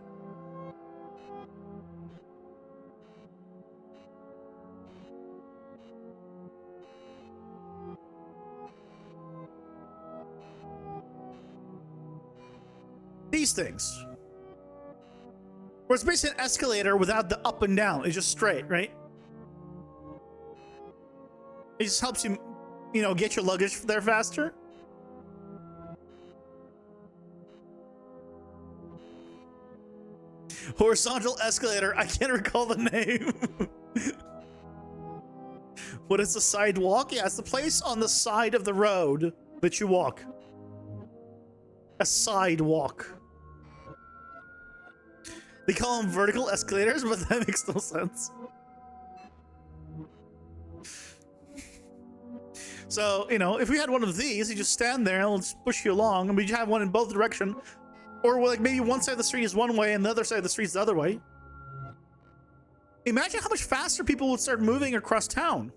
These things. Where it's basically an escalator without the up and down. It's just straight, right? It just helps you, get your luggage there faster. Horizontal escalator. I can't recall the name. What is the sidewalk? Yeah, it's the place on the side of the road that you walk. A sidewalk. They call them vertical escalators, but that makes no sense. So, if we had one of these, you just stand there and it'll just push you along, and we have one in both directions. Or like maybe one side of the street is one way and the other side of the street is the other way. Imagine how much faster people would start moving across town.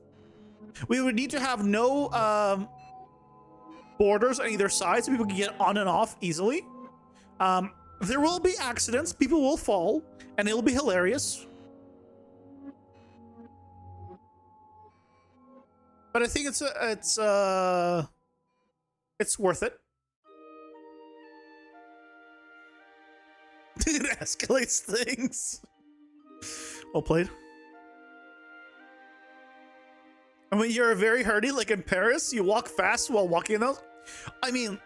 We would need to have no borders on either side so people can get on and off easily. There will be accidents, people will fall, and it'll be hilarious. But I think it's worth it. It escalates things. Well played. And when you're very hardy, like in Paris, you walk fast while walking in those. I mean,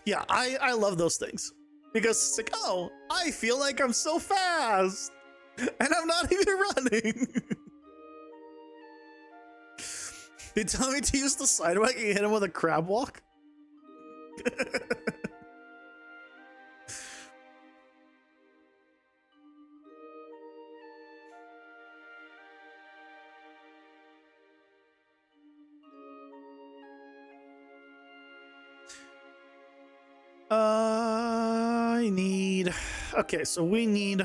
yeah, I love those things. Because it's like, oh, I feel like I'm so fast. And I'm not even running. They tell me to use the sidewalk and hit him with a crab walk. I need... Okay, so we need...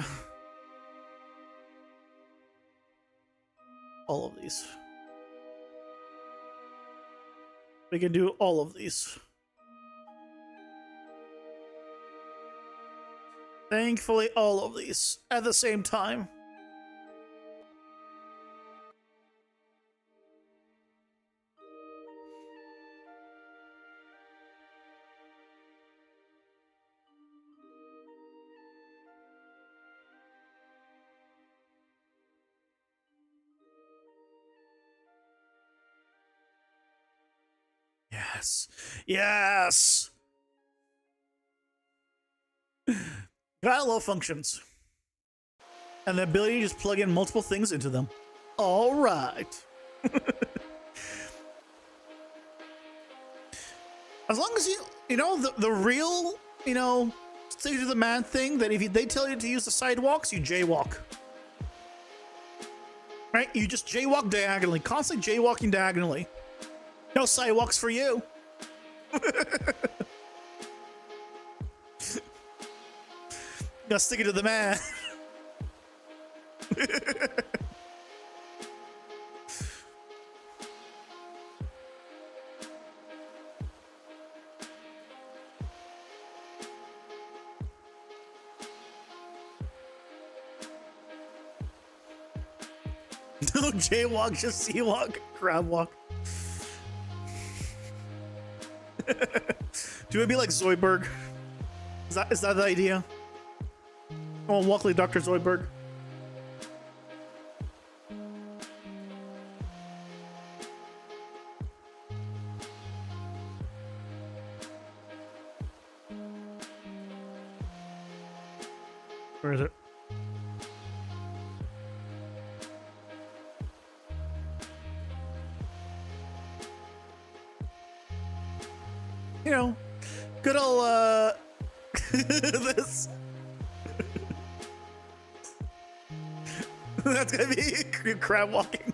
all of these. We can do all of these. Thankfully, all of these at the same time. Yes. Yes. Gotta love functions. and the ability to just plug in multiple things into them. All right. As long as you know, the real, stick to the man thing, that if they tell you to use the sidewalks, you jaywalk. Right? You just jaywalk diagonally, constantly jaywalking diagonally. No sidewalks for you. Gotta stick it to the man. No jaywalk, just sea walk, crab walk. Do it be like Zoidberg? Is that the idea? Oh, walk like Dr. Zoidberg. Where is it? Good old this. That's gonna be crab walking.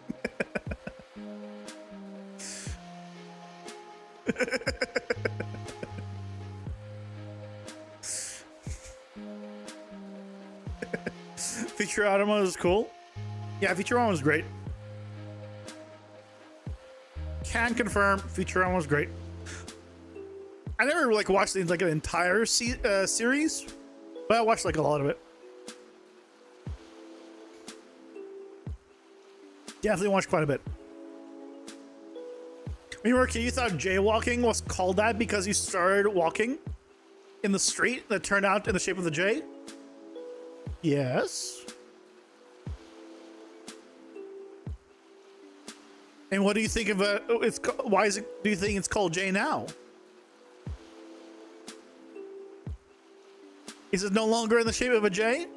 Futurama is cool. Yeah, Futurama was great. Can confirm Futurama was great. I never watched an entire series, but I watched a lot of it. Definitely watched quite a bit. When you were a kid, you thought jaywalking was called that because you started walking in the street that turned out in the shape of the J? Yes. And what do you think of it? Why do you think it's called J now? Is it no longer in the shape of a J?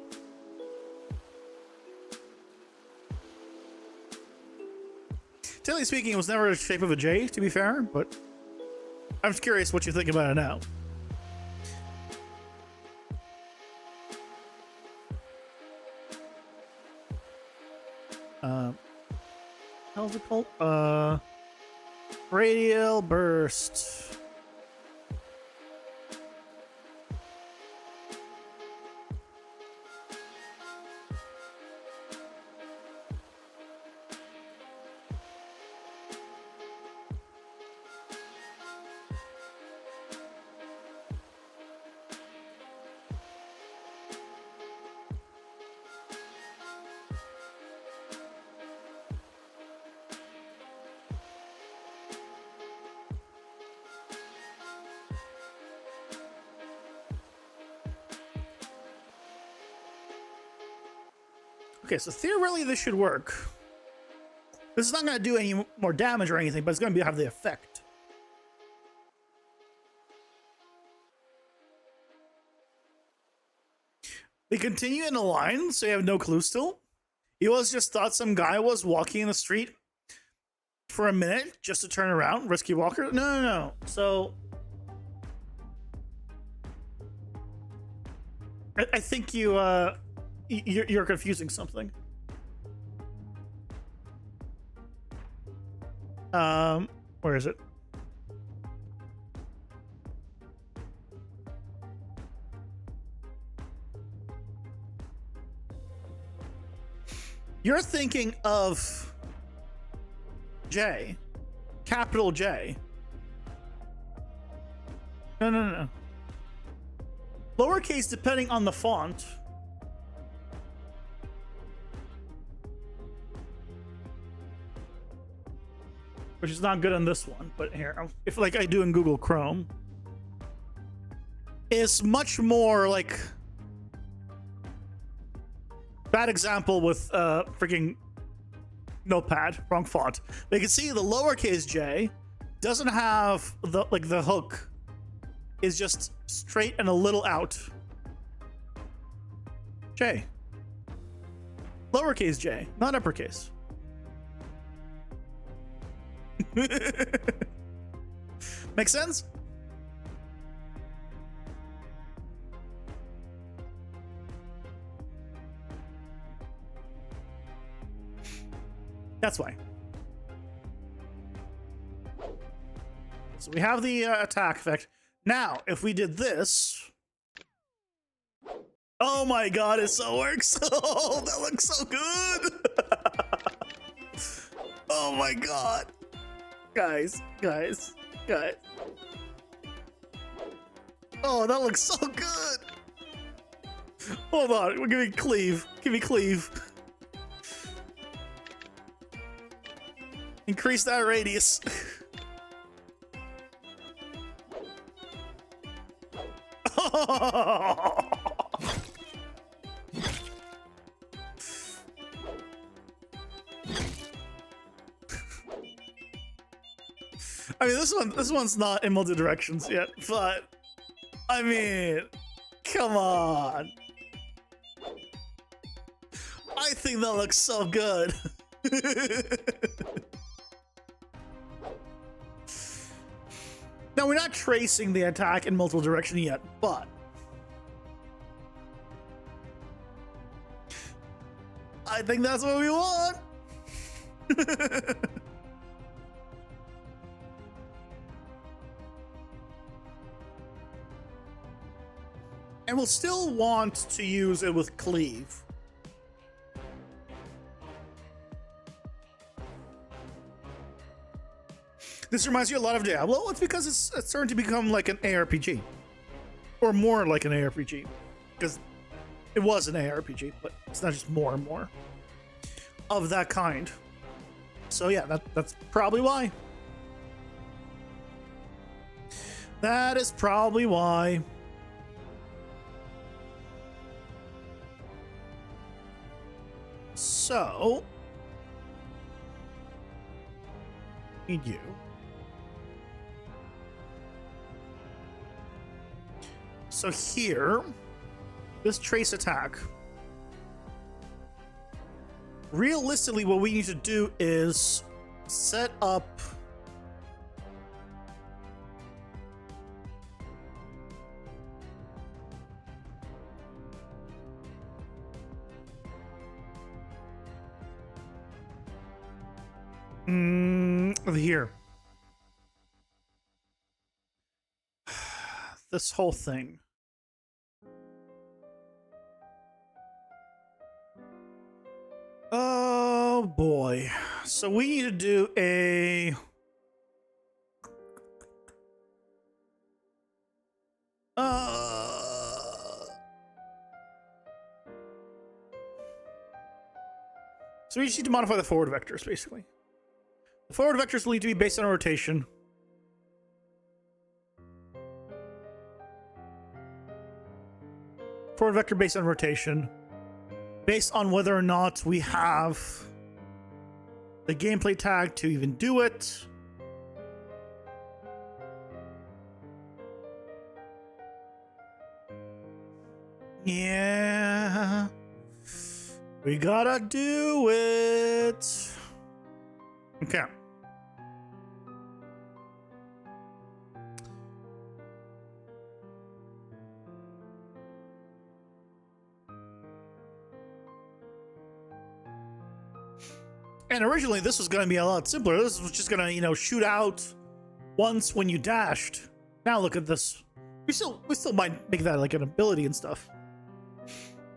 Technically speaking, it was never the shape of a J, to be fair, but I'm just curious what you think about it now. How's it called? Radial burst. Okay, so theoretically this should work. This is not going to do any more damage or anything, but it's going to have the effect. They continue in a line, so you have no clue still. You always just thought some guy was walking in the street for a minute just to turn around. Risky walker? No. So I think you're confusing something. Where is it? You're thinking of J, capital J. No. Lowercase depending on the font. Which is not good on this one, but here, if I do in Google Chrome, it's much more bad example with freaking Notepad, wrong font. But you can see the lowercase j doesn't have the hook, is just straight and a little out. J. Lowercase j, not uppercase. Make sense? That's why. So we have the attack effect. Now, if we did this... Oh my god, it so works. Oh, that looks so good. Oh my god. Guys. Oh, that looks so good. Hold on, give me cleave. Give me cleave. Increase that radius. I mean, this one's not in multi directions yet, but I mean, come on. I think that looks so good. Now, we're not tracing the attack in multiple direction yet, but I think that's what we want. And we'll still want to use it with cleave. This reminds you a lot of Diablo. It's because it's starting to become like an ARPG. Or more like an ARPG. Because it was an ARPG, but it's not just more and more of that kind. So yeah, that's probably why. That is probably why. So, need you. So here, this trace attack. Realistically, what we need to do is set up here. This whole thing. Oh boy. So we need to do a so we just need to modify the forward vectors, basically. The forward vectors will need to be based on rotation. Forward vector based on rotation. Based on whether or not we have the gameplay tag to even do it. Yeah. We gotta do it. Okay. And originally this was going to be a lot simpler. This was just going to, you know, shoot out once when you dashed. Now look at this. We still might make that like an ability and stuff.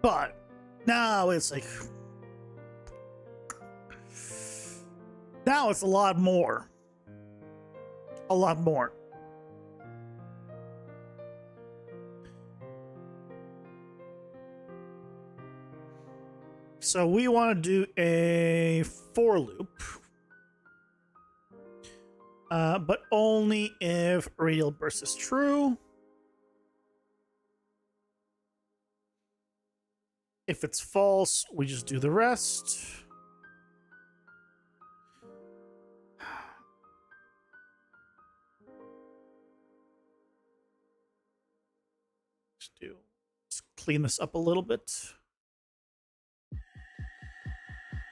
But now it's like, now it's a lot more. A lot more. So we want to do a for loop, but only if radial burst is true. If it's false, we just do the rest. Let's clean this up a little bit.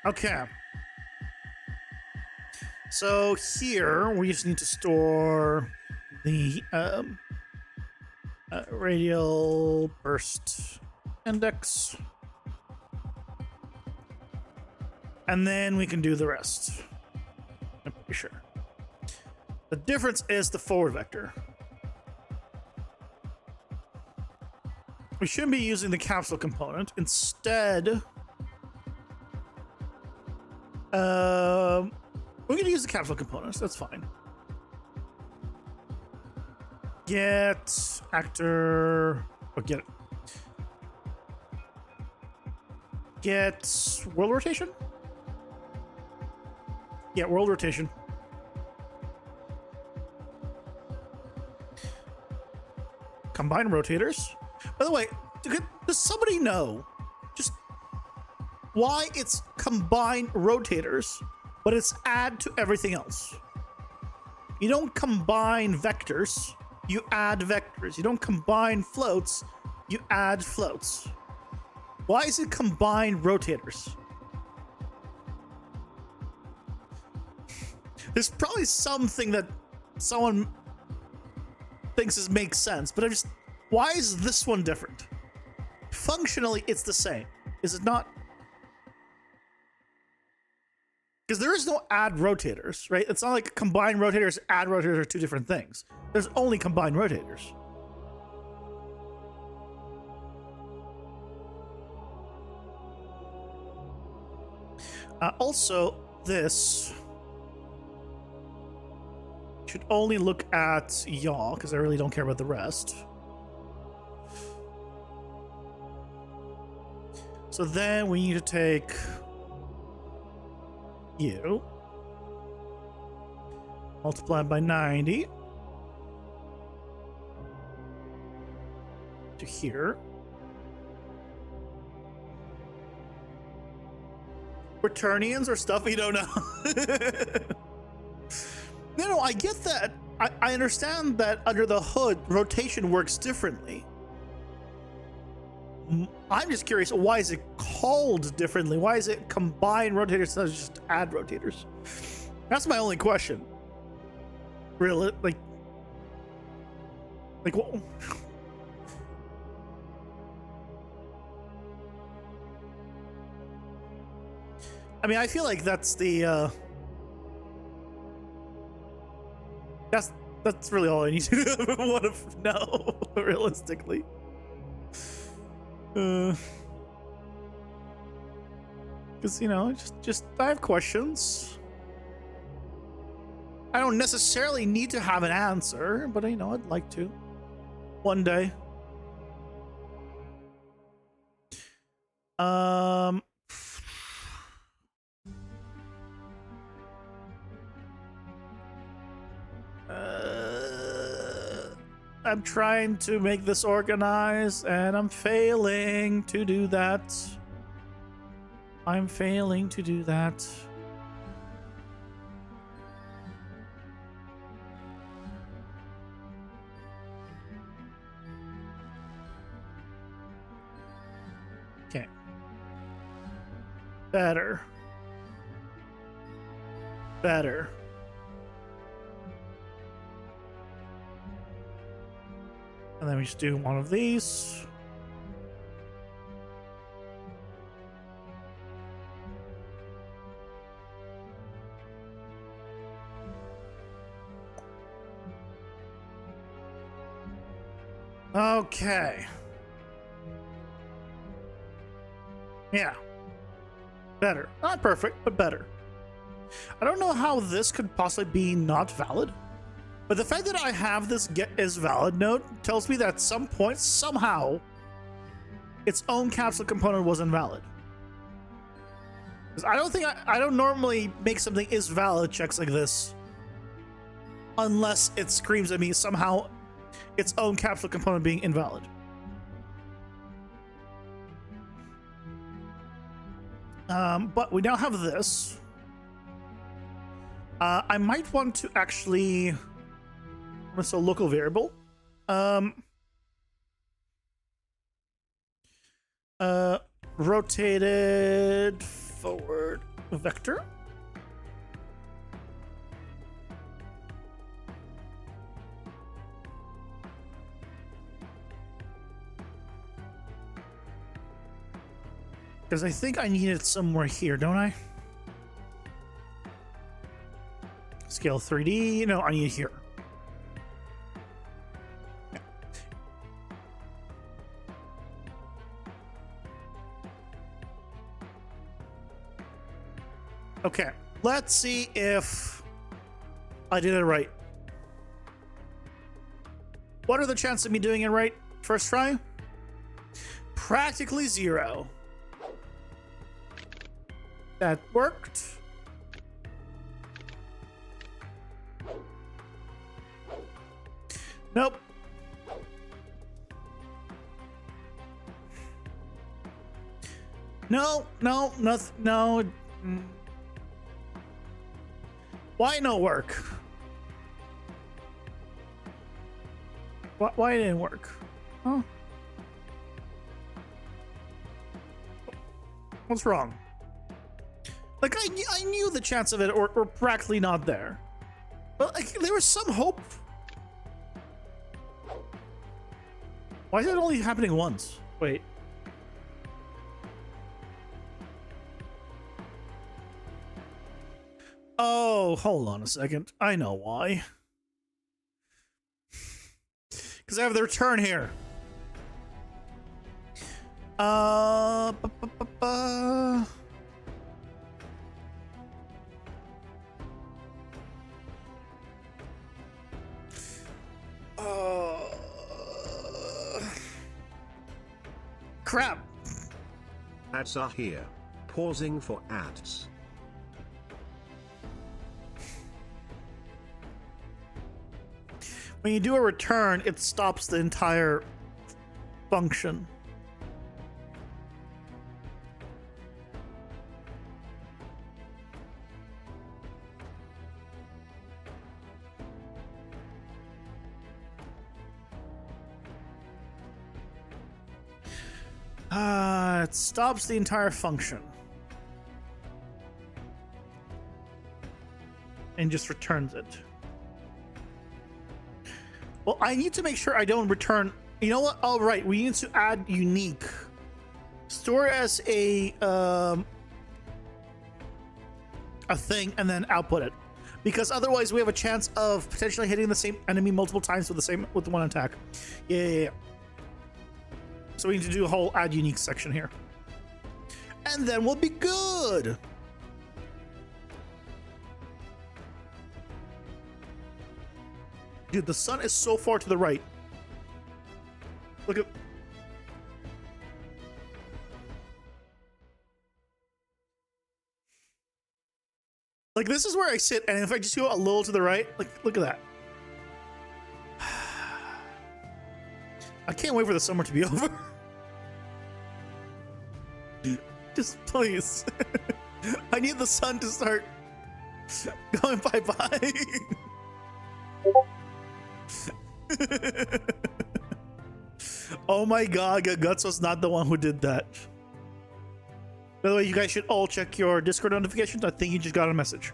Okay. So here we just need to store the radial burst index, and then we can do the rest. I'm pretty sure. The difference is the forward vector. We shouldn't be using the capsule component. Instead, we're going to use the capsule components. That's fine. Get actor. Oh, get it. Get world rotation? Yeah, world rotation. Combine rotators. By the way, does somebody know just why it's combine rotators, but it's add to everything else? You don't combine vectors, you add vectors. You don't combine floats, you add floats. Why is it combine rotators? There's probably something that someone thinks makes sense, but why is this one different? Functionally, it's the same. Is it not? Because there is no add rotators, right? It's not like combine rotators, add rotators are two different things. There's only combine rotators. Also, this should only look at yaw, because I really don't care about the rest. So then we need to take you, multiply by 90 to here. Quaternions or stuff we don't know. No, I get that. I understand that under the hood, rotation works differently. I'm just curious, why is it called differently? Why is it combine rotators instead of just add rotators? That's my only question. Really? Like what? I mean, I feel like that's the that's really all I need to want to know, realistically. Because you know, just I have questions. I don't necessarily need to have an answer, but you know, I'd like to one day. I'm trying to make this organized, and I'm failing to do that. I'm failing to do that. Okay. Better. Better. And then we just do one of these. Okay. Yeah. Better. Not perfect, but better. I don't know how this could possibly be not valid. But the fact that I have this get is valid note tells me that at some point, somehow, its own capsule component was invalid. Because I don't normally make something is valid checks like this unless it screams at me somehow its own capsule component being invalid. But we now have this. I might want to actually... So local variable. Rotated forward vector. Because I think I need it somewhere here, don't I? Scale 3D. No, I need it here. Okay, let's see if I did it right. What are the chances of me doing it right first try? Practically zero. That worked. Nope. No, nothing, no. Why no work? Why it didn't work? Huh? What's wrong? Like, I knew the chance of it or practically not there. But like, there was some hope. Why is it only happening once? Wait. Oh, hold on a second. I know why. Because I have the return here. Ba, ba, ba, ba. Crap. Ads are here. Pausing for ads. When you do a return, it stops the entire function. It stops the entire function. And just returns it. Well, I need to make sure I don't return. You know what? All right, we need to add unique. Store as a thing and then output it, because otherwise we have a chance of potentially hitting the same enemy multiple times with one attack. Yeah. So we need to do a whole add unique section here, and then we'll be good. Dude, the sun is so far to the right. Look at... Like, this is where I sit, and if I just go a little to the right, like, look at that. I can't wait for the summer to be over. Just please. I need the sun to start going bye-bye. Oh my god, Guts was not the one who did that. By the way, you guys should all check your Discord notifications. I think you just got a message.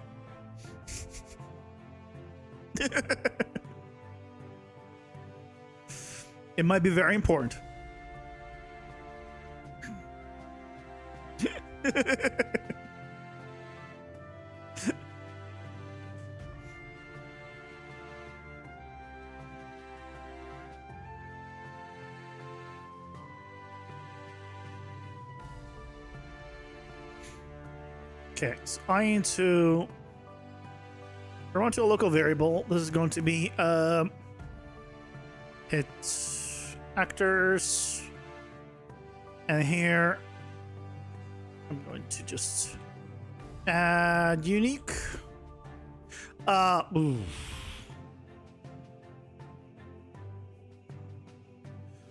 It might be very important. Okay, so I need to run to a local variable. This is going to be hit actors, and here I'm going to just add unique. Ooh.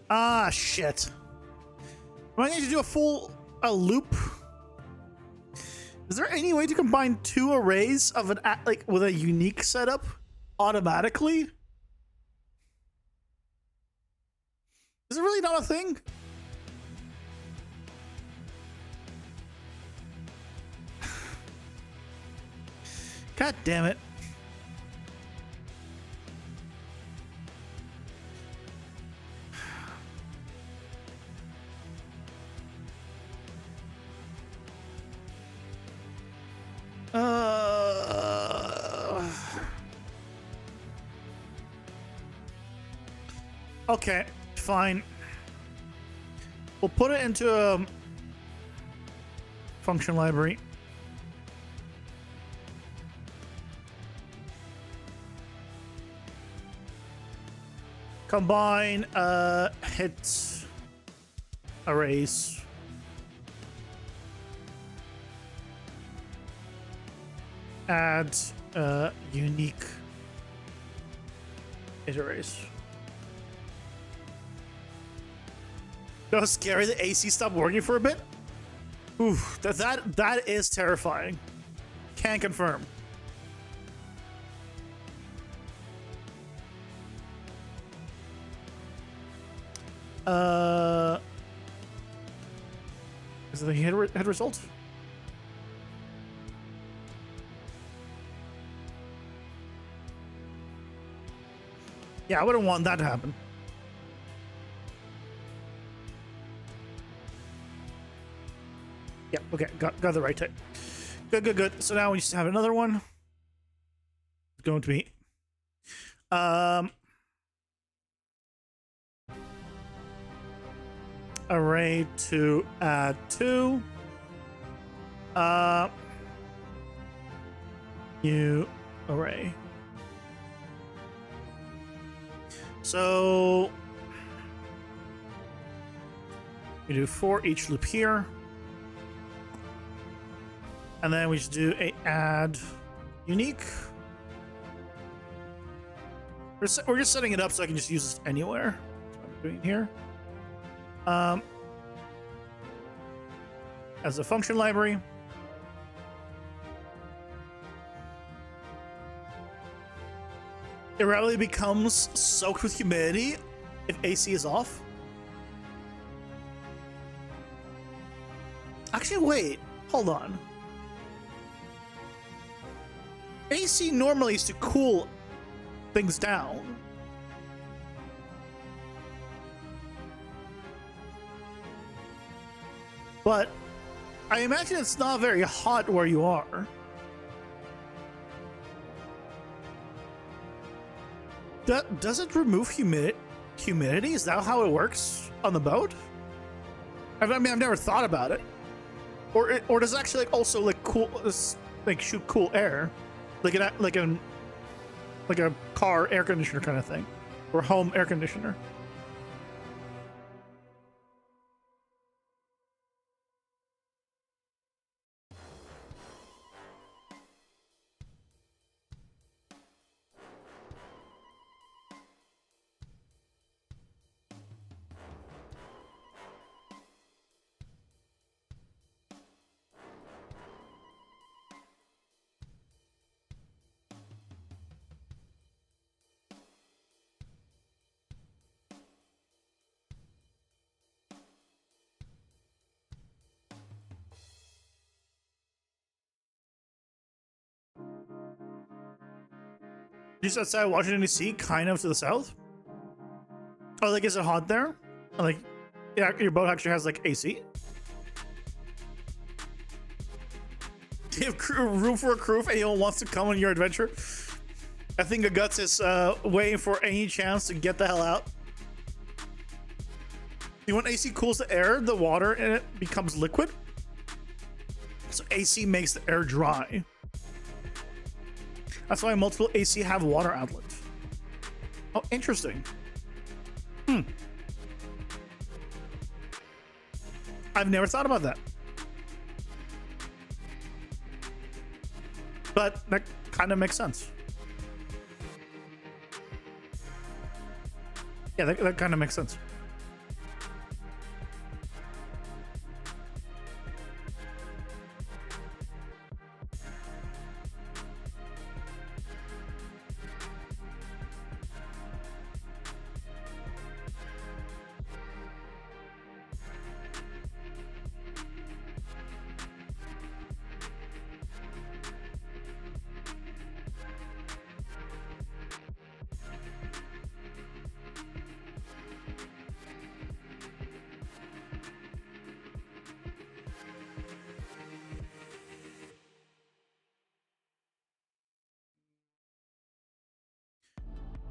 Ah, shit. Do I need to do a loop? Is there any way to combine two arrays of an with a unique setup automatically? Is it really not a thing? God damn it. Okay, fine. We'll put it into a function library. Combine hit arrays. Add unique hit arrays. That was scary. The AC stopped working for a bit. Ooh, that is terrifying. Can confirm. Is it the head result? Yeah, I wouldn't want that to happen. Yeah, okay, got the right type. Good. So now we just have another one. It's going to be array to add to new array. So we do for each loop here. And then we just do a add unique. We're just setting it up so I can just use this anywhere. That's what I'm doing here. As a function library. It rarely becomes soaked with humidity if AC is off. Actually, wait. Hold on. AC normally is to cool things down. But I imagine it's not very hot where you are. Does it remove humidity? Is that how it works on the boat? I mean, I've never thought about it. Or does it actually like also like cool, like shoot cool air, like a car air conditioner kind of thing, or home air conditioner? Just outside Washington D.C., kind of to the south. Oh, like is it hot there? Like, yeah, your boat actually has like AC. Do you have room for a crew if anyone wants to come on your adventure? I think the Guts is waiting for any chance to get the hell out. When AC cools the air, the water in it becomes liquid. So AC makes the air dry. That's why multiple AC have water outlets. Oh, interesting. I've never thought about that. But that kind of makes sense. Yeah, that kind of makes sense.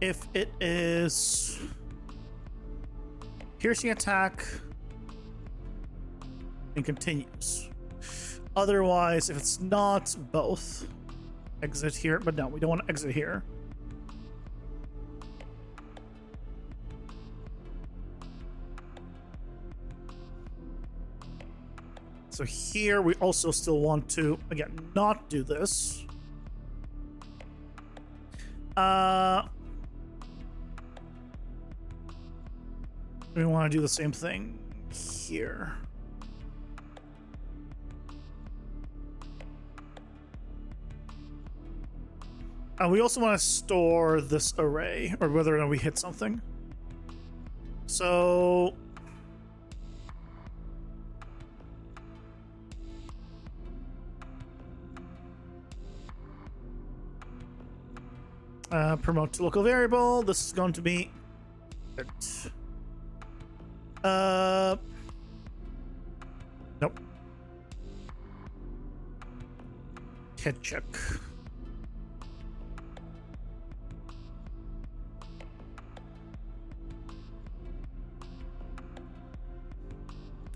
if it is piercing attack and continues. Otherwise, if it's not both, exit here. But no, we don't want to exit here. So here we also still want to, again, not do this. We want to do the same thing here. We also want to store this array, or whether or not we hit something. So promote to local variable. This is going to be nope. Hit check.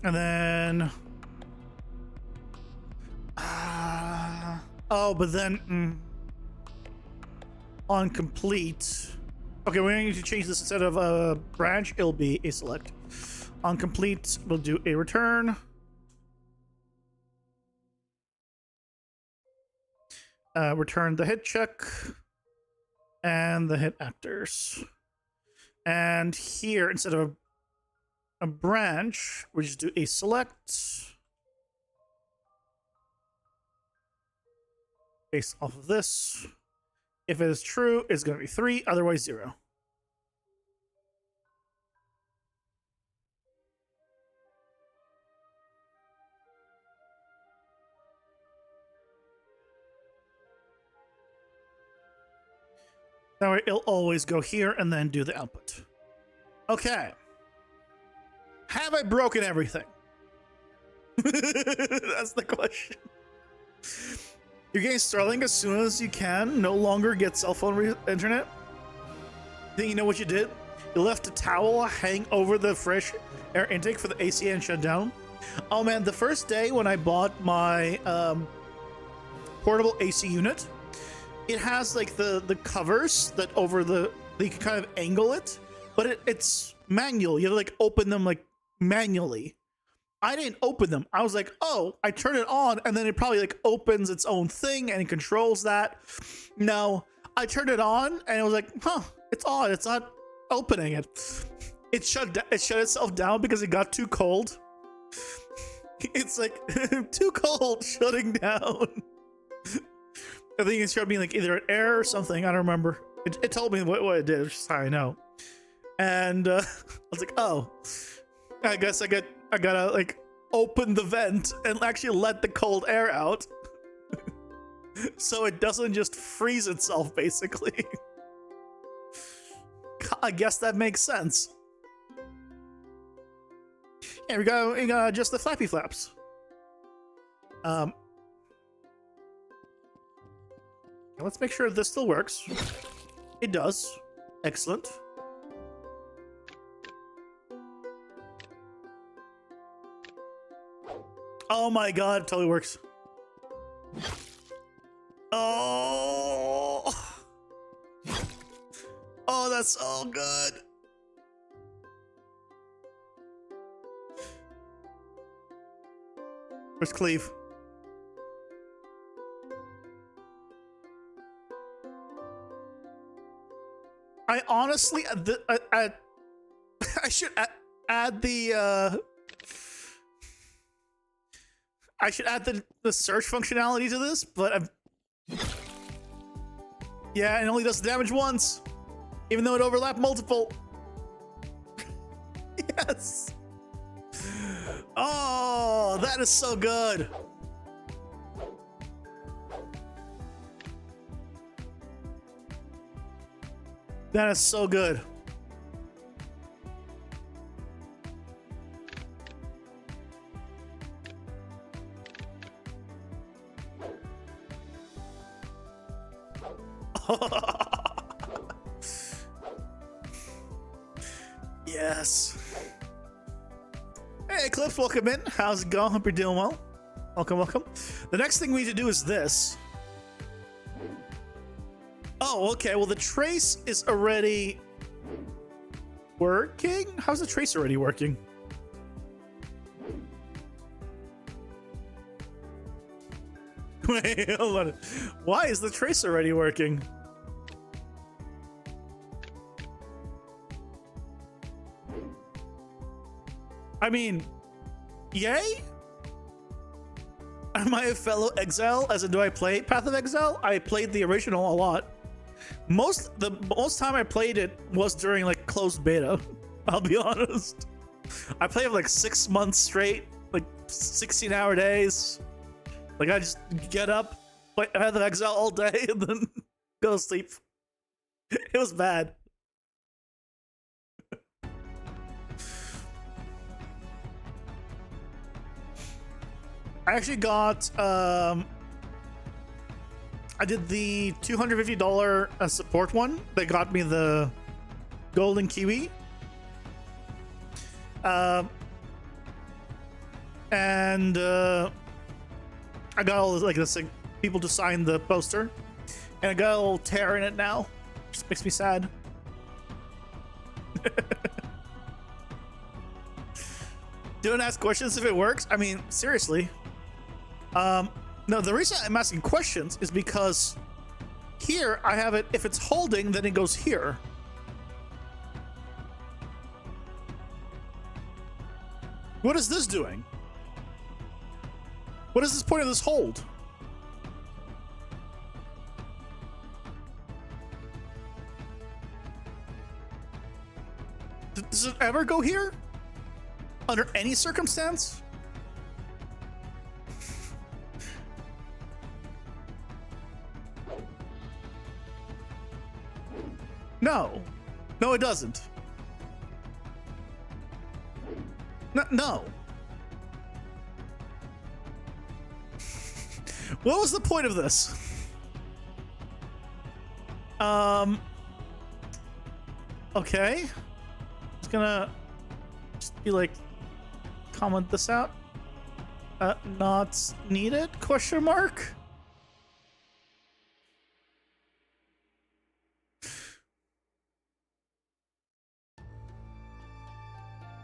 And then oh, but then on complete. Okay, we need to change this. Instead of a branch, it'll be a select. On complete, we'll do a return. Return the hit check and the hit actors. And here, instead of a branch, we just do a select based off of this. If it is true, it's going to be 3, otherwise 0. That way it'll always go here and then do the output. Okay. Have I broken everything? That's the question. You're getting Starlink as soon as you can. No longer get cell phone internet. Think you know what you did? You left a towel hang over the fresh air intake for the AC and shut down. Oh man, the first day when I bought my portable AC unit, it has like the covers that over the, you can kind of angle it, but it's manual. You have to like open them like manually. I didn't open them. I was like, oh, I turn it on and then it probably like opens its own thing and it controls that. No, I turned it on and it was like, huh, it's odd. It's not opening it. It shut itself down because it got too cold. It's like too cold shutting down. I think it showed me like either an error or something. I don't remember. It told me what it did, which is how I know. And I was like, oh, I guess I gotta like open the vent and actually let the cold air out. So it doesn't just freeze itself, basically. I guess that makes sense. Yeah, we gotta adjust the flappy flaps. Let's make sure this still works. It does. Excellent. Oh my god, it totally works. Oh. Oh, that's so good. Where's Cleve? I honestly, I should add the I should add the search functionality to this, but yeah, it only does damage once, even though it overlapped multiple. Yes. Oh, that is so good. That is so good. Yes. Hey, Eclipse, welcome in. How's it going? Hope you're doing well. Welcome, welcome. The next thing we need to do is this. Oh, okay. Well, the trace is already working. How's the trace already working? Wait, hold on. Why is the trace already working? I mean, yay? Am I a fellow exile? As in, do I play Path of Exile? I played the original a lot. Most time I played it was during like closed beta. I'll be honest. I played it like 6 months straight, like 16-hour days. Like I just get up, play Path of Exile all day, and then go to sleep. It was bad. I actually got I did the $250 support one that got me the golden kiwi. And I got all like this, like, people to sign the poster, and I got a little tear in it now. Just makes me sad. Don't ask questions if it works. I mean, seriously. No, the reason I'm asking questions is because here I have it. If it's holding, then it goes here. What is this doing? What is this point of this hold? Does it ever go here? Under any circumstance? No. No, it doesn't. No. What was the point of this? Okay. Just gonna be like, comment this out. Not needed? Question mark?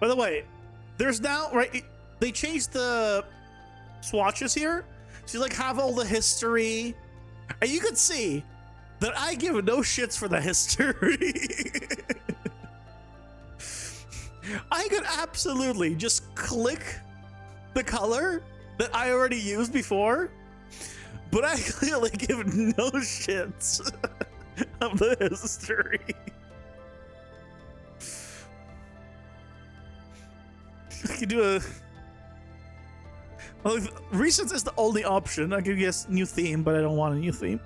By the way, there's now, right, they changed the swatches here. So you like have all the history, and you can see that I give no shits for the history. I could absolutely just click the color that I already used before, but I clearly give no shits of the history. I could do a... Well, recents is the only option. I could guess new theme, but I don't want a new theme.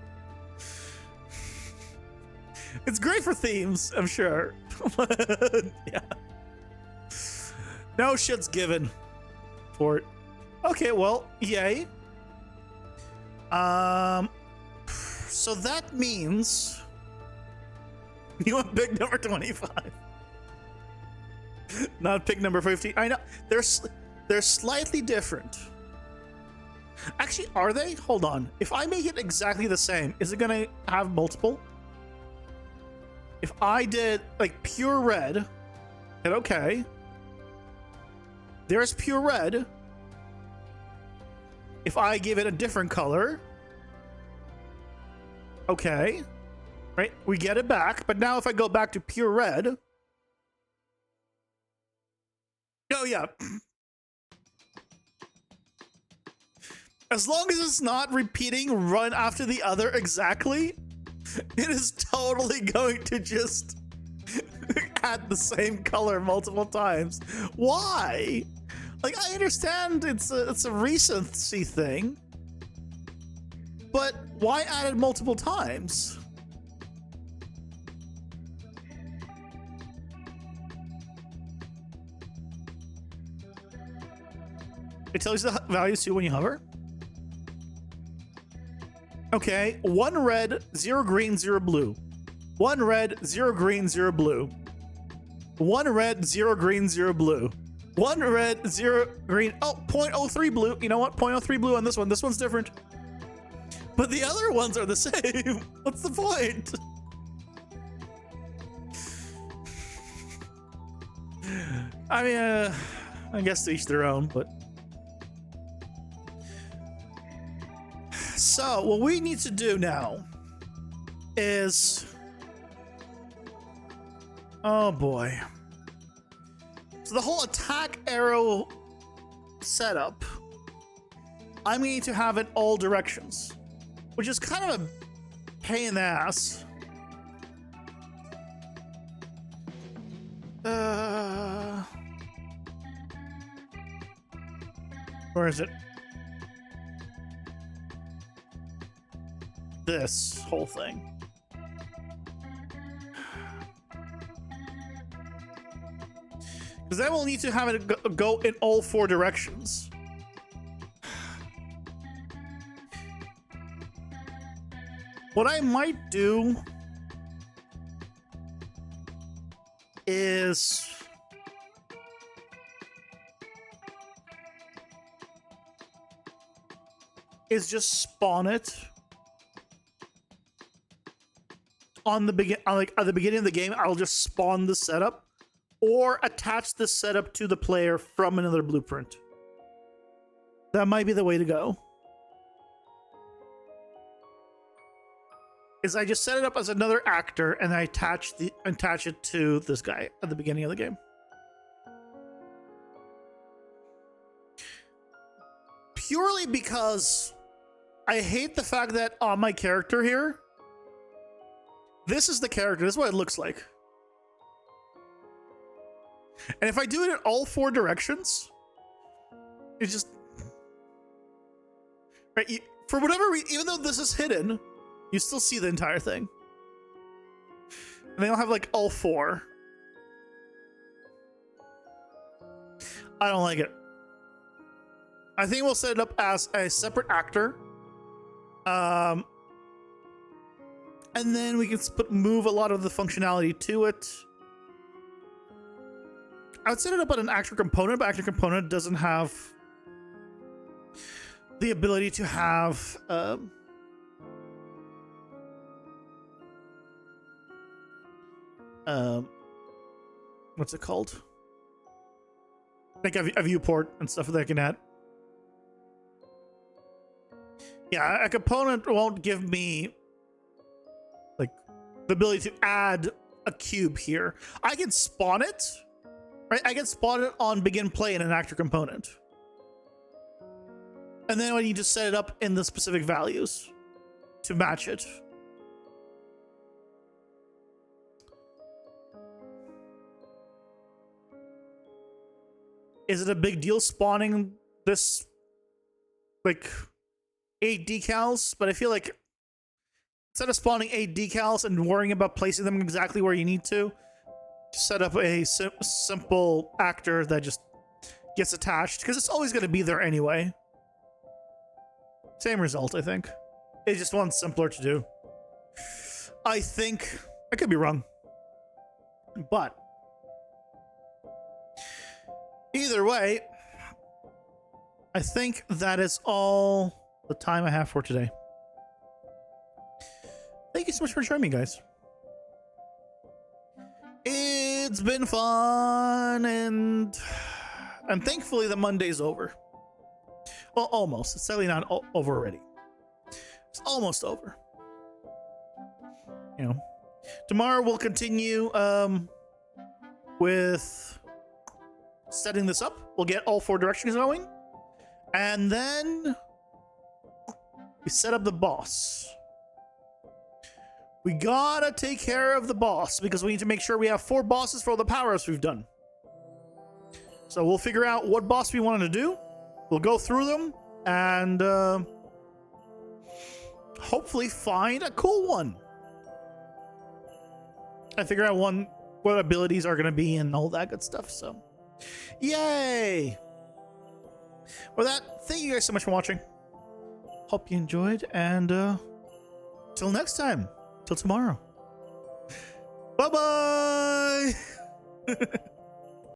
It's great for themes, I'm sure. But, yeah. No shit's given for it. Okay, well, yay. So that means you want pick number 25. Not pick number 50. I know they're slightly different. Actually, are they? Hold on. If I make it exactly the same, is it gonna have multiple? If I did like pure red, hit okay. There's pure red. If I give it a different color, okay, right? We get it back. But now if I go back to pure red, oh yeah. As long as it's not repeating one after the other exactly, it is totally going to just add the same color multiple times. Why? Like, I understand it's a recency thing, but why add it multiple times? It tells you the values too when you hover. Okay, 1 red, 0 green, 0 blue. 1 red, 0 green, 0 blue. 1 red, 0 green, 0 blue. 1 red, 0 green. Oh, 0.03 blue. You know what? 0.03 blue on this one. This one's different. But the other ones are the same. What's the point? I mean, I guess to each their own, but. So, what we need to do now is. Oh boy. So, the whole attack arrow setup, I'm going to have it all directions, which is kind of a pain in the ass. Where is it? This whole thing. Because then we'll need to have it go in all 4 directions. What I might do is just spawn it on the like at the beginning of the game. I'll just spawn the setup or attach the setup to the player from another blueprint. That might be the way to go. Is I just set it up as another actor and I attach it to this guy at the beginning of the game. Purely because I hate the fact that on my character here, this is the character. This is what it looks like. And if I do it in all 4 directions, it's just right. For whatever reason, even though this is hidden, you still see the entire thing. And they don't have like all 4. I don't like it. I think we'll set it up as a separate actor. And then we can move a lot of the functionality to it. I would set it up on an actor component, but actor component doesn't have the ability to have what's it called? Like a viewport and stuff that I can add. Yeah, a component won't give me like the ability to add a cube here. I can spawn it, right? I can spawn it on begin play in an actor component. And then I need to set it up in the specific values to match it. Is it a big deal spawning this like 8 decals? But I feel like instead of spawning 8 decals and worrying about placing them exactly where you need to, just set up a simple actor that just gets attached, because it's always going to be there anyway. Same result, I think. It's just one simpler to do. I think. I could be wrong. But either way, I think that is all the time I have for today. Thank you so much for joining me, guys. It's been fun, and thankfully the Monday's over. Well, almost. It's certainly not over already. It's almost over. You know, tomorrow we'll continue with setting this up. We'll get all 4 directions going, and then we set up the boss. We gotta take care of the boss because we need to make sure we have 4 bosses for all the power-ups we've done. So we'll figure out what boss we wanted to do. We'll go through them and hopefully find a cool one. I figure out what abilities are going to be and all that good stuff. So, yay! With that, thank you guys so much for watching. Hope you enjoyed, and till next time, till tomorrow. Bye-bye!